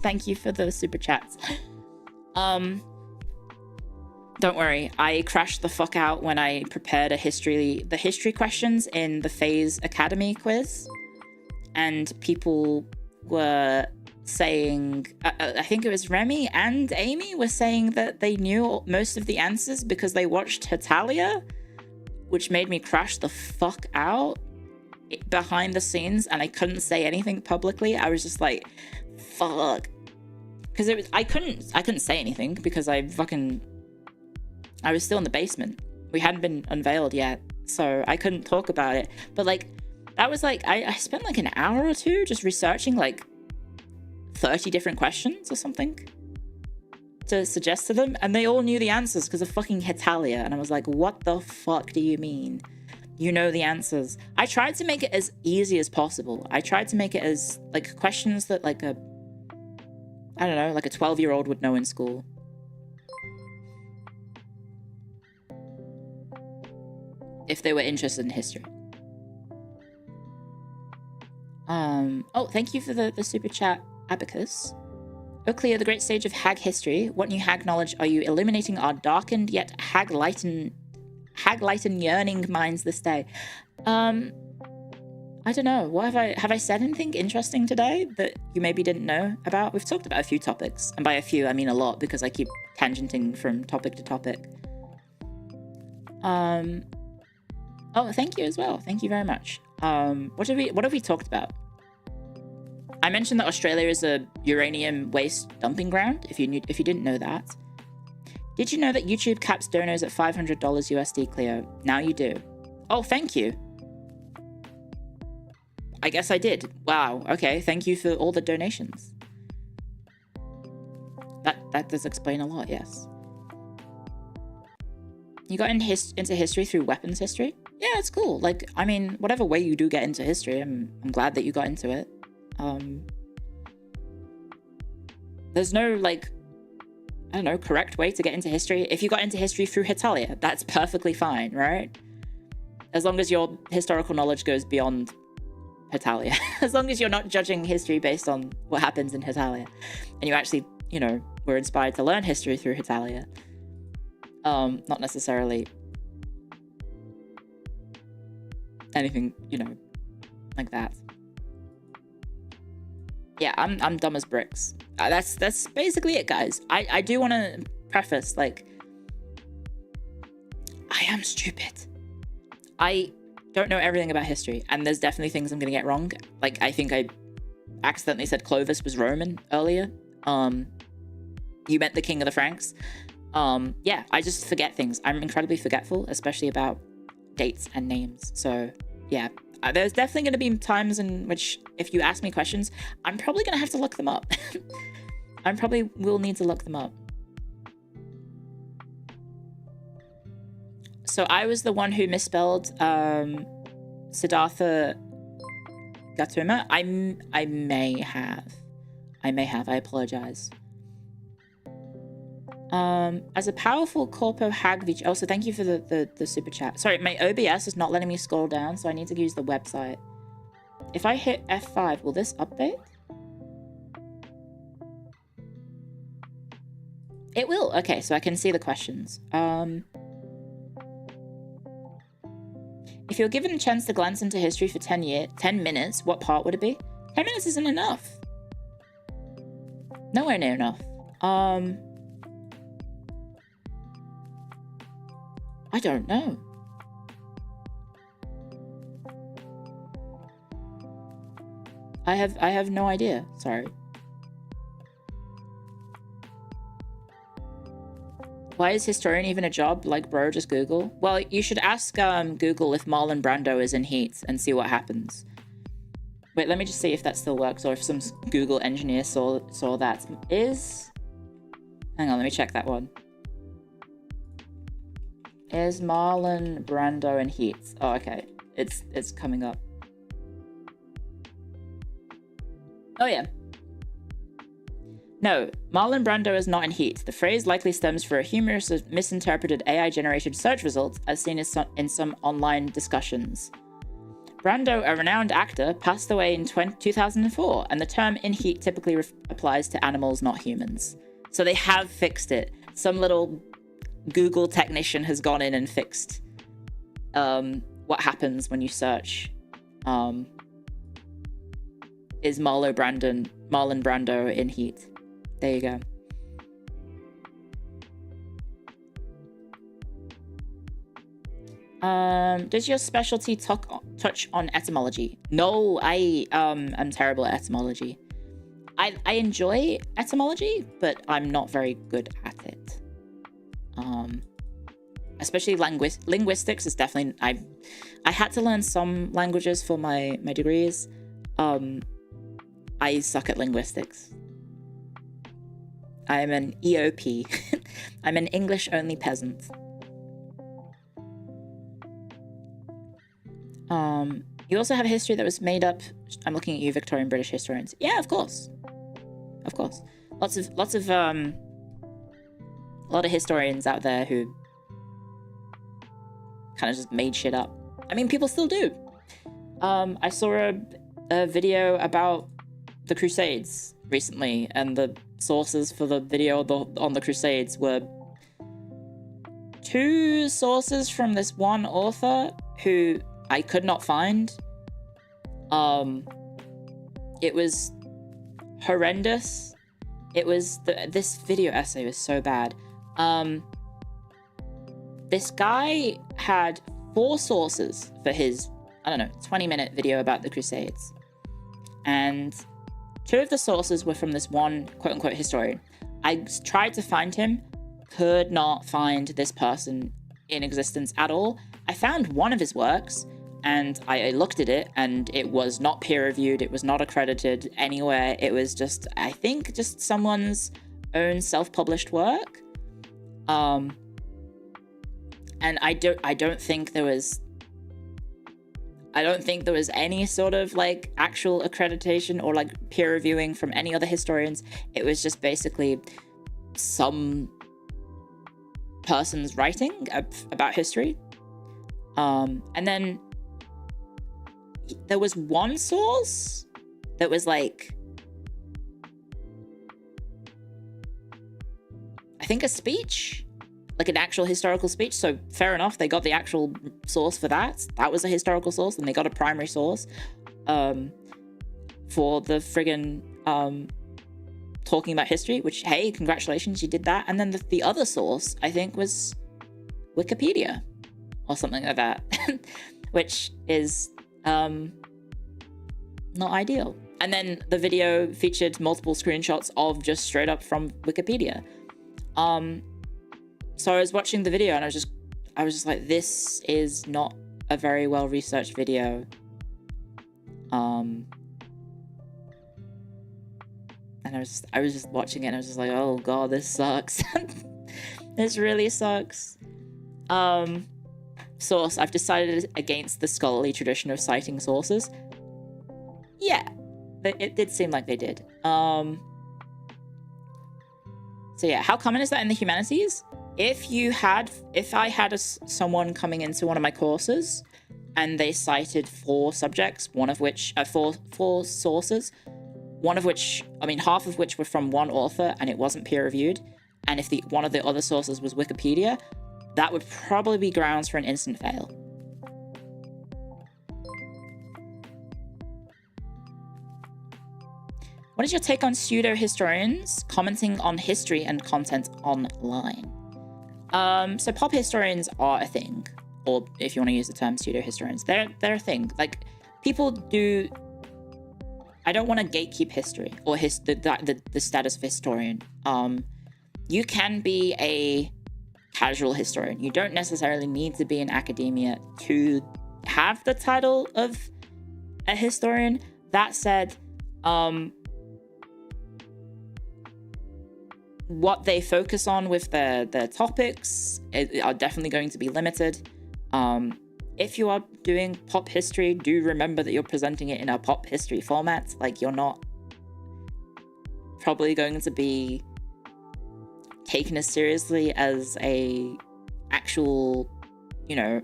Thank you for the super chats. Don't worry, I crashed the fuck out when I prepared the history questions in the Phase Academy quiz, and people were saying, I think it was Remy and Amy were saying that they knew most of the answers because they watched Hetalia, which made me crash the fuck out behind the scenes, and I couldn't say anything publicly. I was just like, fuck. Because I couldn't say anything because I was still in the basement. We hadn't been unveiled yet, so I couldn't talk about it. But like, that was like, I spent like an hour or two just researching like 30 different questions or something to suggest to them, and they all knew the answers because of fucking Hetalia. And I was like, what the fuck do you mean? You know the answers. I tried to make it as easy as possible. I tried to make it as like questions that like a 12-year-old would know in school. If they were interested in history. Oh, thank you for the super chat, Abacus. Oh, Clio, the great stage of hag history. What new hag knowledge are you illuminating our darkened yet hag-lighten yearning minds this day? I don't know. What have I said anything interesting today that you maybe didn't know about? We've talked about a few topics, and by a few I mean a lot because I keep tangenting from topic to topic. Oh, thank you as well. Thank you very much. What have we talked about? I mentioned that Australia is a uranium waste dumping ground, if you didn't know that. Did you know that YouTube caps donors at $500 USD, Clio? Now you do. Oh, thank you. I guess I did. Wow. Okay. Thank you for all the donations. That does explain a lot, yes. You got into history through weapons history? Yeah, it's cool. Like, I mean, whatever way you do get into history, I'm glad that you got into it. There's no, like, I don't know, correct way to get into history. If you got into history through Hetalia, that's perfectly fine, right? As long as your historical knowledge goes beyond Hetalia. As long as you're not judging history based on what happens in Hetalia. And you actually, you know, were inspired to learn history through Hetalia. Not necessarily anything, you know, like that. Yeah, I'm dumb as bricks. That's basically it, guys. I do want to preface, like, I am stupid. I don't know everything about history, and there's definitely things I'm gonna get wrong. Like, I think I accidentally said Clovis was Roman earlier. You meant the King of the Franks. Yeah, I just forget things. I'm incredibly forgetful, especially about dates and names. So yeah, there's definitely going to be times in which if you ask me questions, I'm probably going to have to look them up. I probably will need to look them up. So I was the one who misspelled Siddhartha Gautama. I may have. I apologize. As a powerful corpo hagvich. Also, thank you for the super chat. Sorry, my OBS is not letting me scroll down, so I need to use the website. If I hit F5, will this update? It will. Okay, so I can see the questions. If you're given a chance to glance into history for 10 minutes, what part would it be? 10 minutes isn't enough. Nowhere near enough. I don't know. I have no idea. Sorry. Why is historian even a job? Like, bro, just Google. Well, you should ask Google if Marlon Brando is in Heat and see what happens. Wait, let me just see if that still works, or if some Google engineer saw that. Hang on, let me check that one. Is Marlon Brando in Heat? Oh, okay. It's coming up. Oh, yeah. No, Marlon Brando is not in Heat. The phrase likely stems from a humorous, misinterpreted AI-generated search results as seen in some online discussions. Brando, a renowned actor, passed away in 2004, and the term in Heat typically applies to animals, not humans. So they have fixed it. Some little Google technician has gone in and fixed what happens when you search is Marlon Brando in Heat. There you go. Does your specialty touch on etymology? No, I'm terrible at etymology. I enjoy etymology, but I'm not very good at it. Especially linguistics is definitely, I had to learn some languages for my degrees. I suck at linguistics. I am an EOP. I'm an English-only peasant. You also have a history that was made up. I'm looking at you, Victorian British historians. Yeah, of course. Of course. Lots of a lot of historians out there who kind of just made shit up. I mean, people still do. I saw a video about the Crusades recently, and the sources for the video on the Crusades were 2 sources from this one author who I could not find. It was horrendous. It was this video essay was so bad. This guy had 4 sources for his, I don't know, 20-minute video about the Crusades. And 2 of the sources were from this one quote-unquote historian. I tried to find him, could not find this person in existence at all. I found one of his works, and I looked at it, and it was not peer-reviewed, it was not accredited anywhere. It was just, I think, just someone's own self-published work. And I don't think there was any sort of like actual accreditation or like peer reviewing from any other historians. It was just basically some person's writing about history. And then there was one source that was like, I think a speech, like an actual historical speech. So fair enough, they got the actual source for that. That was a historical source, and they got a primary source for the friggin' talking about history, which, hey, congratulations, you did that. And then the other source, I think, was Wikipedia or something like that, which is not ideal. And then the video featured multiple screenshots of just straight up from Wikipedia. So I was watching the video and I was just like, this is not a very well researched video. And I was just watching it and I was just like, oh god, this sucks. This really sucks. Source, I've decided against the scholarly tradition of citing sources. Yeah, it did seem like they did. So yeah, how common is that in the humanities? If I had someone coming into one of my courses and they cited 4 subjects, one of which, 4 sources, one of which, I mean, half of which were from one author and it wasn't peer reviewed, and if one of the other sources was Wikipedia, that would probably be grounds for an instant fail. What is your take on pseudo-historians commenting on history and content online? So pop historians are a thing, or if you want to use the term pseudo-historians, they're a thing. Like, people do... I don't want to gatekeep history or the status of historian. You can be a casual historian. You don't necessarily need to be in academia to have the title of a historian. That said, what they focus on with their topics are definitely going to be limited. If you are doing pop history, do remember that you're presenting it in a pop history format. Like, you're not probably going to be taken as seriously as a actual, you know,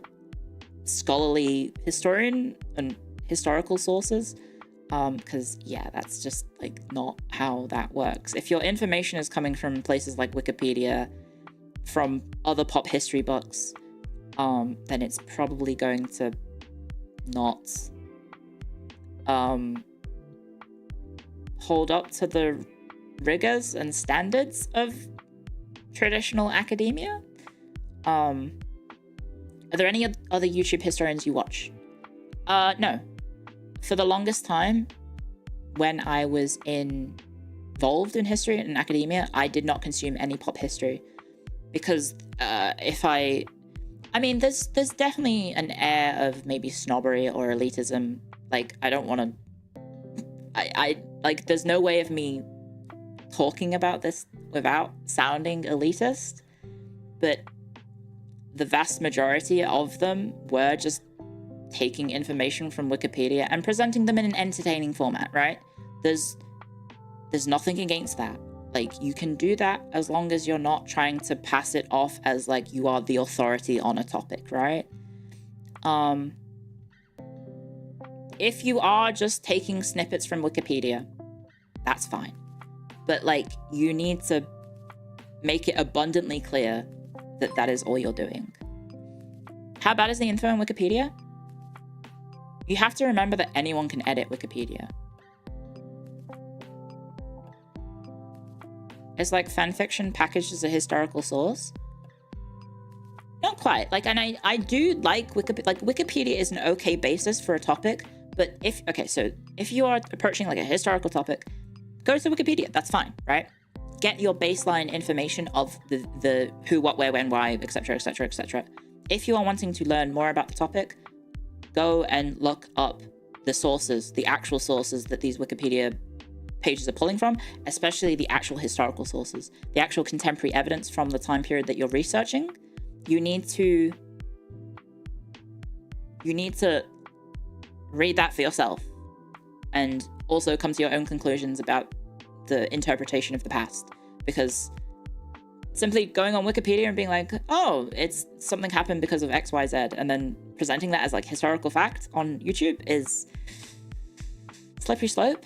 scholarly historian and historical sources. Because yeah, that's just like not how that works. If your information is coming from places like Wikipedia, from other pop history books, then it's probably going to not hold up to the rigors and standards of traditional academia. Are there any other YouTube historians you watch? No. For the longest time, when I was involved in history and academia, I did not consume any pop history. Because I mean, there's definitely an air of maybe snobbery or elitism. Like, I don't want to... I like, there's no way of me talking about this without sounding elitist. But the vast majority of them were just taking information from Wikipedia and presenting them in an entertaining format, right? There's nothing against that. Like, you can do that as long as you're not trying to pass it off as like you are the authority on a topic, right? If you are just taking snippets from Wikipedia, that's fine. But like, you need to make it abundantly clear that that is all you're doing. How bad is the info in Wikipedia? You have to remember that anyone can edit Wikipedia. It's like fanfiction packaged as a historical source. Not quite. Like, and I do like Wikipedia. Like, Wikipedia is an okay basis for a topic, but if you are approaching like a historical topic, go to Wikipedia. That's fine, right? Get your baseline information of the who, what, where, when, why, etc., etc., etc. If you are wanting to learn more about the topic, go and look up the sources, the actual sources that these Wikipedia pages are pulling from, especially the actual historical sources, the actual contemporary evidence from the time period that you're researching. You need to you need to read that for yourself and also come to your own conclusions about the interpretation of the past, because simply going on Wikipedia and being like, oh, it's something happened because of XYZ, and then presenting that as like historical fact on YouTube is slippery slope.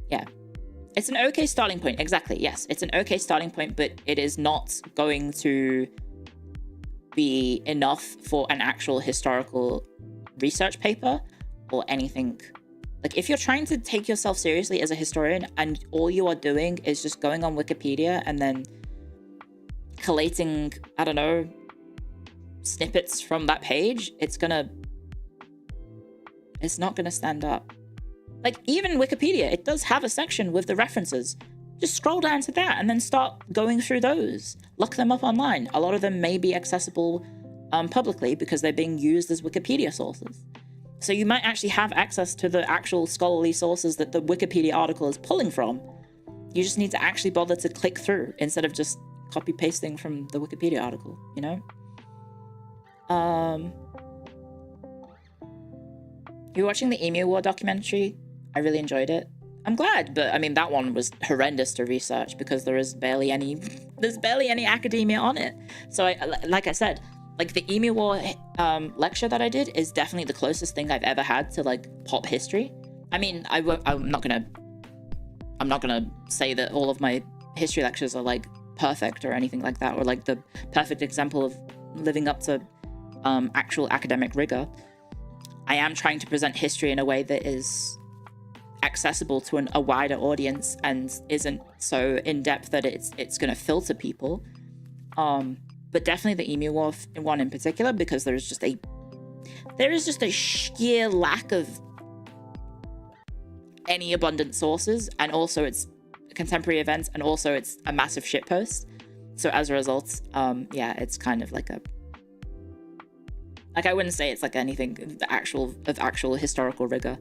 Yeah, it's an okay starting point. Exactly, yes, it's an okay starting point, but it is not going to be enough for an actual historical research paper or anything. Like, if you're trying to take yourself seriously as a historian and all you are doing is just going on Wikipedia and then collating, I don't know, snippets from that page, it's not gonna stand up. Like, even Wikipedia, it does have a section with the references. Just scroll down to that and then start going through those. Look them up online. A lot of them may be accessible publicly because they're being used as Wikipedia sources. So you might actually have access to the actual scholarly sources that the Wikipedia article is pulling from. You just need to actually bother to click through instead of just copy pasting from the Wikipedia article, you know? You're watching the Emu War documentary? I really enjoyed it. I'm glad, but I mean, that one was horrendous to research because there's barely any academia on it. So like I said, like the Emu War lecture that I did is definitely the closest thing I've ever had to like pop history. I mean, I'm not gonna say that all of my history lectures are like perfect or anything like that, or like the perfect example of living up to actual academic rigor. I am trying to present history in a way that is accessible to a wider audience and isn't so in-depth that it's going to filter people. But definitely the Emu War one in particular, because there is just a sheer lack of any abundant sources, and also it's contemporary events, and also it's a massive shitpost. So as a result, yeah, it's kind of like I wouldn't say it's like anything of actual historical rigor.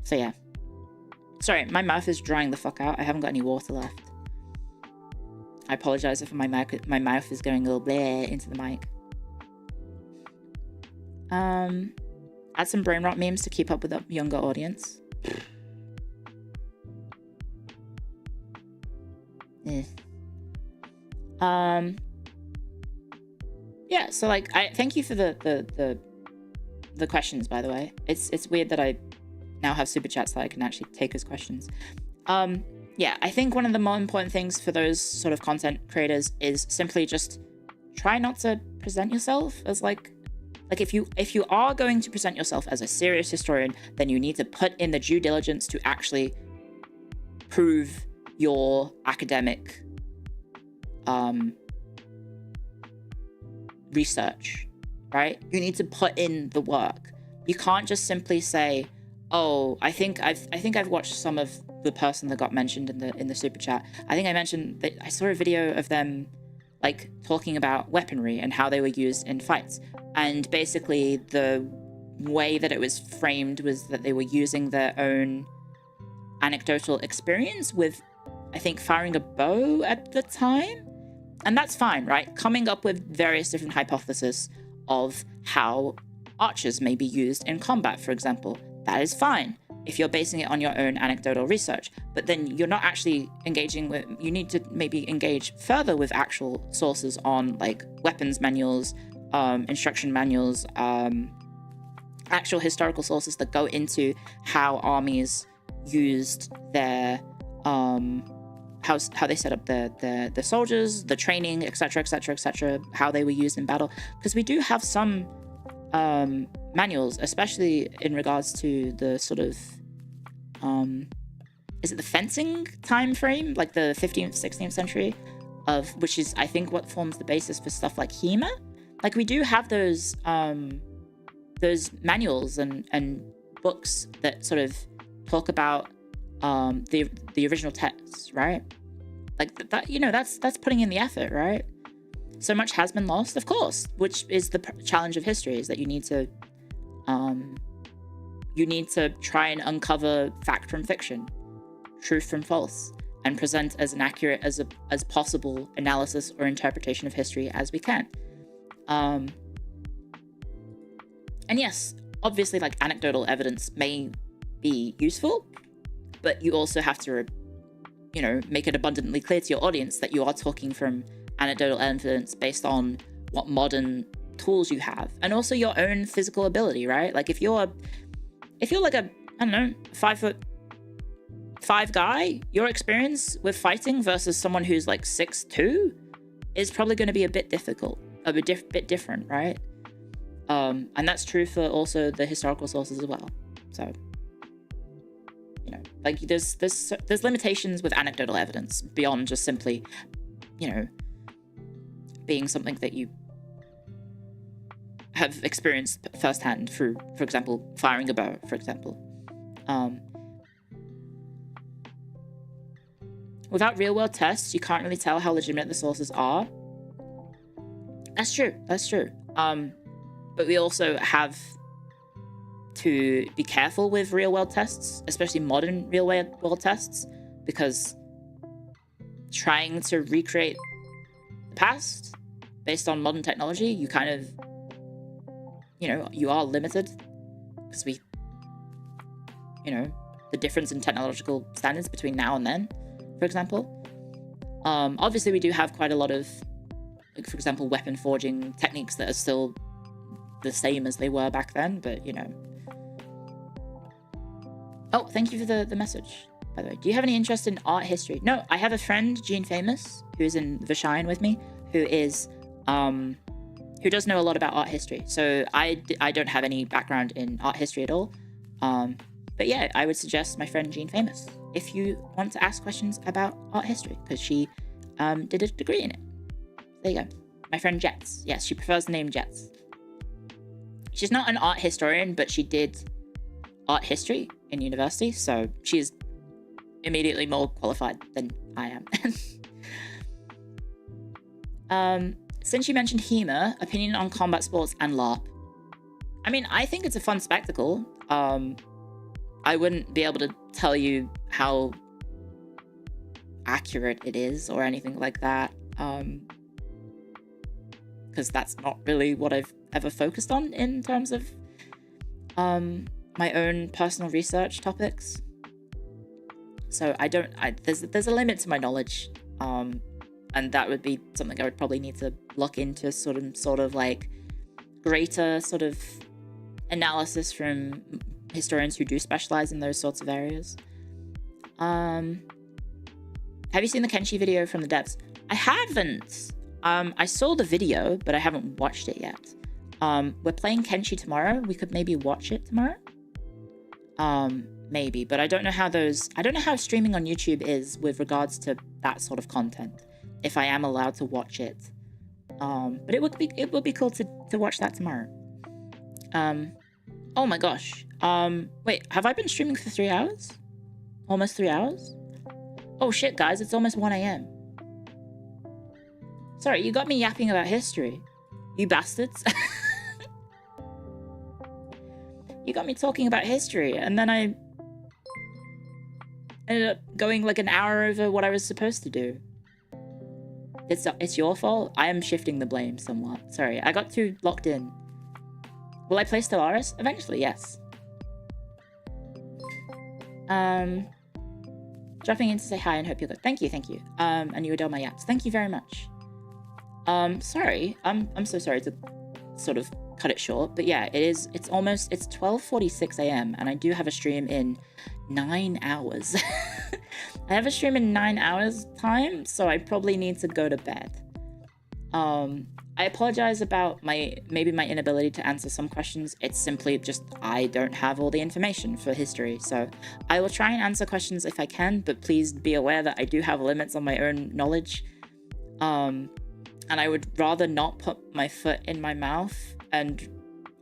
So yeah. Sorry, my mouth is drying the fuck out. I haven't got any water left. I apologize if my mouth is going a little bleh into the mic. Add some brain rot memes to keep up with the younger audience. Yeah, so like I thank you for the questions, by the way. It's weird that I now have super chats that I can actually take as questions. Yeah, I think one of the more important things for those sort of content creators is simply just try not to present yourself as like if you are going to present yourself as a serious historian, then you need to put in the due diligence to actually prove your academic research, right? You need to put in the work. You can't just simply say, oh, I think I've watched some of the person that got mentioned in the super chat. I think I mentioned that I saw a video of them like talking about weaponry and how they were used in fights. And basically the way that it was framed was that they were using their own anecdotal experience with, I think, firing a bow at the time. And that's fine, right? Coming up with various different hypotheses of how archers may be used in combat, for example. That is fine if you're basing it on your own anecdotal research. But then you're not actually engaging with, you need to maybe engage further with actual sources on like weapons manuals, instruction manuals, actual historical sources that go into how armies used their, how they set up the soldiers, the training, etc., etc., etc., how they were used in battle. Because we do have some manuals, especially in regards to the sort of, is it the fencing time frame, like the 15th, 16th century, of which is, I think, what forms the basis for stuff like HEMA. Like, we do have those manuals and books that sort of talk about the original texts, right? Like that, you know, that's putting in the effort, right? So much has been lost, of course, which is the challenge of history, is that you need to try and uncover fact from fiction, truth from false, and present as an accurate as possible analysis or interpretation of history as we can. And yes, obviously, like, anecdotal evidence may be useful, but you also have to, you know, make it abundantly clear to your audience that you are talking from anecdotal evidence based on what modern tools you have, and also your own physical ability, right? Like, if you're like a, I don't know, 5'5" guy, your experience with fighting versus someone who's like 6'2" is probably going to be a bit difficult, a bit different, right? And that's true for also the historical sources as well. So, you know, like, there's limitations with anecdotal evidence beyond just simply, you know, being something that you have experienced firsthand through, for example, firing a bow, for example. Without real-world tests, you can't really tell how legitimate the sources are. That's true. But we also have to be careful with real-world tests, especially modern real-world tests, because trying to recreate the past based on modern technology, you kind of, you know, you are limited because we, you know, the difference in technological standards between now and then, for example. Obviously, we do have quite a lot of, like, for example, weapon forging techniques that are still the same as they were back then, but, you know. Oh, thank you for the message, by the way. Do you have any interest in art history? No, I have a friend, Gene Famous, who's in the Shine with me, who does know a lot about art history. So I don't have any background in art history at all. But yeah, I would suggest my friend Gene Famous if you want to ask questions about art history, because she did a degree in it. There you go. My friend Jets. Yes, she prefers the name Jets. She's not an art historian, but she did art history in university, so she's immediately more qualified than I am. Since you mentioned HEMA, opinion on combat sports and LARP. I mean, I think it's a fun spectacle. I wouldn't be able to tell you how accurate it is or anything like that, because that's not really what I've ever focused on in terms of my own personal research topics. So there's a limit to my knowledge, and that would be something I would probably need to look into, sort of like greater sort of analysis from historians who do specialize in those sorts of areas. Have you seen the Kenshi video from the devs? I haven't. I saw the video, but I haven't watched it yet. We're playing Kenshi tomorrow. We could maybe watch it tomorrow. Maybe, but I don't know how streaming on YouTube is with regards to that sort of content, if I am allowed to watch it. But it would be cool to watch that tomorrow. Oh my gosh. Wait, have I been streaming for 3 hours? Almost 3 hours? Oh shit, guys, it's almost 1 a.m. Sorry, you got me yapping about history. You bastards. You got me talking about history, and then I ended up going like an hour over what I was supposed to do. It's your fault. I am shifting the blame somewhat. Sorry, I got too locked in. Will I play Stellaris? Eventually, yes. Dropping in to say hi and hope you're good. Thank you. And you adore my yaps. Thank you very much. Sorry. I'm so sorry to sort of cut it short, but yeah, it's 12:46 a.m. and I do have a stream in 9 hours. I have a stream in 9 hours time, so I probably need to go to bed. I apologize about my inability to answer some questions. It's simply just I don't have all the information for history, so I will try and answer questions if I can, but please be aware that I do have limits on my own knowledge. And I would rather not put my foot in my mouth and,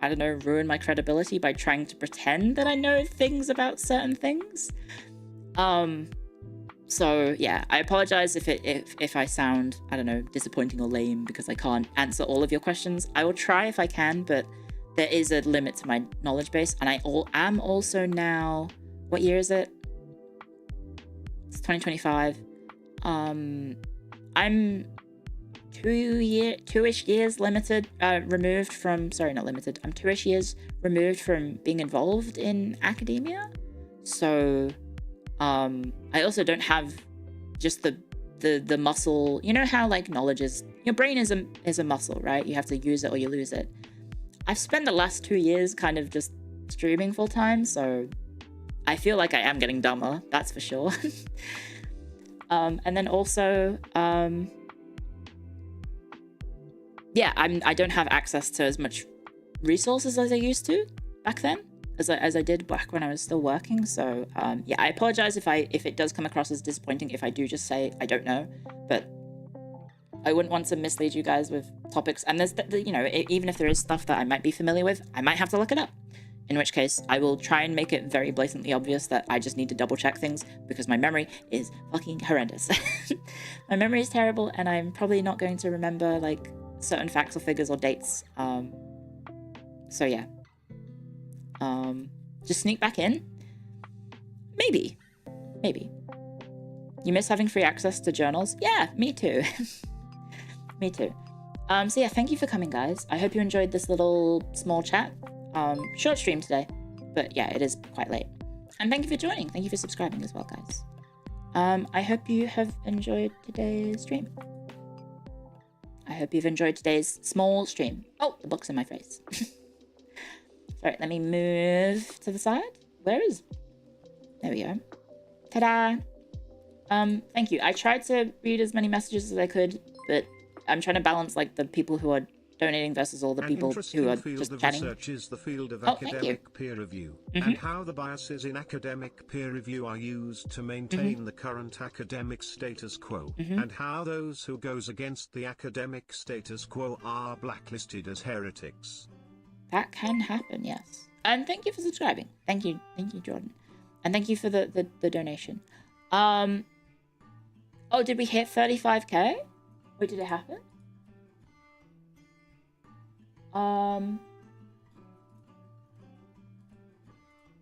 I don't know, ruin my credibility by trying to pretend that I know things about certain things. So yeah, I apologize if I sound, I don't know, disappointing or lame because I can't answer all of your questions. I will try if I can, but there is a limit to my knowledge base, and I am also now, what year is it? It's 2025. I'm 2-ish years removed from, sorry, not limited. I'm 2-ish years removed from being involved in academia. So, I also don't have just the muscle. You know how like knowledge is, your brain is a muscle, right? You have to use it or you lose it. I've spent the last 2 years kind of just streaming full time, so I feel like I am getting dumber, that's for sure. And then also, yeah, I don't have access to as much resources as I used to back then, as I did back when I was still working. So yeah, I apologize if it does come across as disappointing if I do just say I don't know, but I wouldn't want to mislead you guys with topics. And there's, you know, even if there is stuff that I might be familiar with, I might have to look it up. In which case, I will try and make it very blatantly obvious that I just need to double check things because my memory is fucking horrendous. My memory is terrible, and I'm probably not going to remember like certain facts or figures or dates. So yeah. Just sneak back in. Maybe. You miss having free access to journals? Yeah, me too. Me too. So yeah, thank you for coming, guys. I hope you enjoyed this little small chat. Short stream today, but yeah, it is quite late. And thank you for joining. Thank you for subscribing as well, guys. I hope you have enjoyed today's stream. I hope you've enjoyed today's small stream. Oh, the book's in my face. Sorry, let me move to the side. There we go. Ta-da! Thank you. I tried to read as many messages as I could, but I'm trying to balance like the people who are donating versus all the people who are just chatting. Research is the field of academic peer review, and how the biases in academic peer review are used to maintain the current academic status quo, and how those who goes against the academic status quo are blacklisted as heretics. That can happen, yes. And thank you for subscribing. Thank you, Jordan. And thank you for the donation. Oh, did we hit 35k? Wait, did it happen?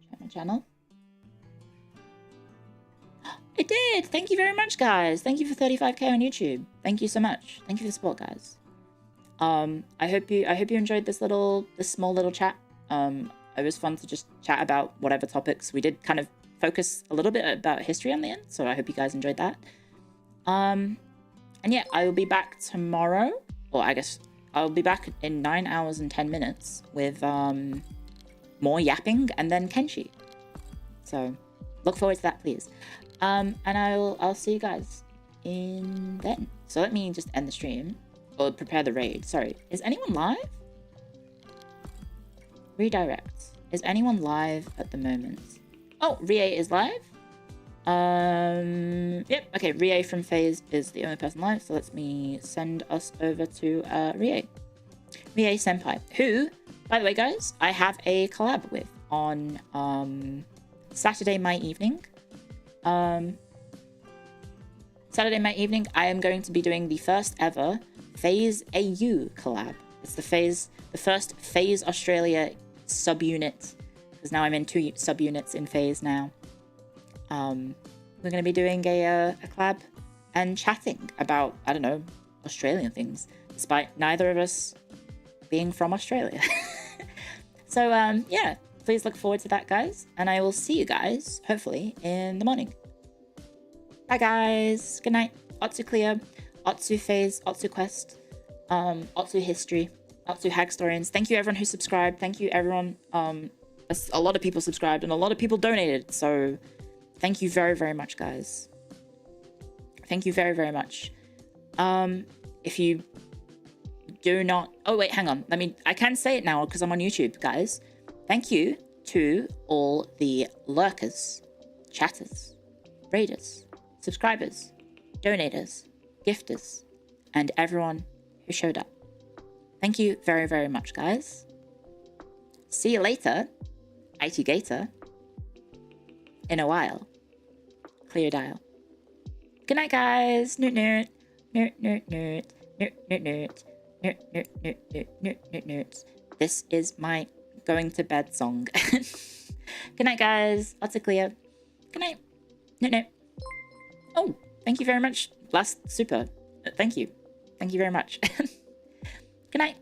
Check my channel. It did! Thank you very much, guys. Thank you for 35k on YouTube. Thank you so much. Thank you for the support, guys. I hope you enjoyed this small little chat. It was fun to just chat about whatever topics. We did kind of focus a little bit about history on the end, so I hope you guys enjoyed that. And yeah, I will be back tomorrow, or I guess I'll be back in 9 hours and 10 minutes with more yapping and then Kenshi. So look forward to that, please. And I'll see you guys in then. So let me just end the stream or prepare the raid. Sorry, is anyone live? Redirect. Is anyone live at the moment? Oh, Rie is live. Yep, okay, Rie from FaZe is the only person live, so let me send us over to Rie Senpai, who, by the way, guys, I have a collab with on Saturday my evening. Saturday my evening, I am going to be doing the first ever FaZe AU collab. It's the first FaZe Australia subunit, because now I'm in 2 subunits in FaZe now. We're going to be doing a collab and chatting about, I don't know, Australian things, despite neither of us being from Australia. So, yeah, please look forward to that, guys. And I will see you guys, hopefully, in the morning. Bye, guys. Good night. Otsu Clio, Otsu FaZe, Otsu Quest, Otsu History, Otsu Hagstorians. Thank you, everyone who subscribed. Thank you, everyone. A lot of people subscribed and a lot of people donated, so thank you very, very much, guys. Thank you very, very much. If you do not... Oh, wait, hang on. I can say it now because I'm on YouTube, guys. Thank you to all the lurkers, chatters, raiders, subscribers, donators, gifters, and everyone who showed up. Thank you very, very much, guys. See you later, IT Gator. In a while. Clear dial. Good night, guys. Nerd, nerd. Nerd, nerd, nerd. Nerd, nerd, nerd. Nerd, nerd, nerd, nerd, nerd, nerd, nerd. This is my going to bed song. Good night, guys. Lots of Clio. Good night. Nerd, nerd. Oh. Thank you very much. Last super. Thank you. Thank you very much. Good night.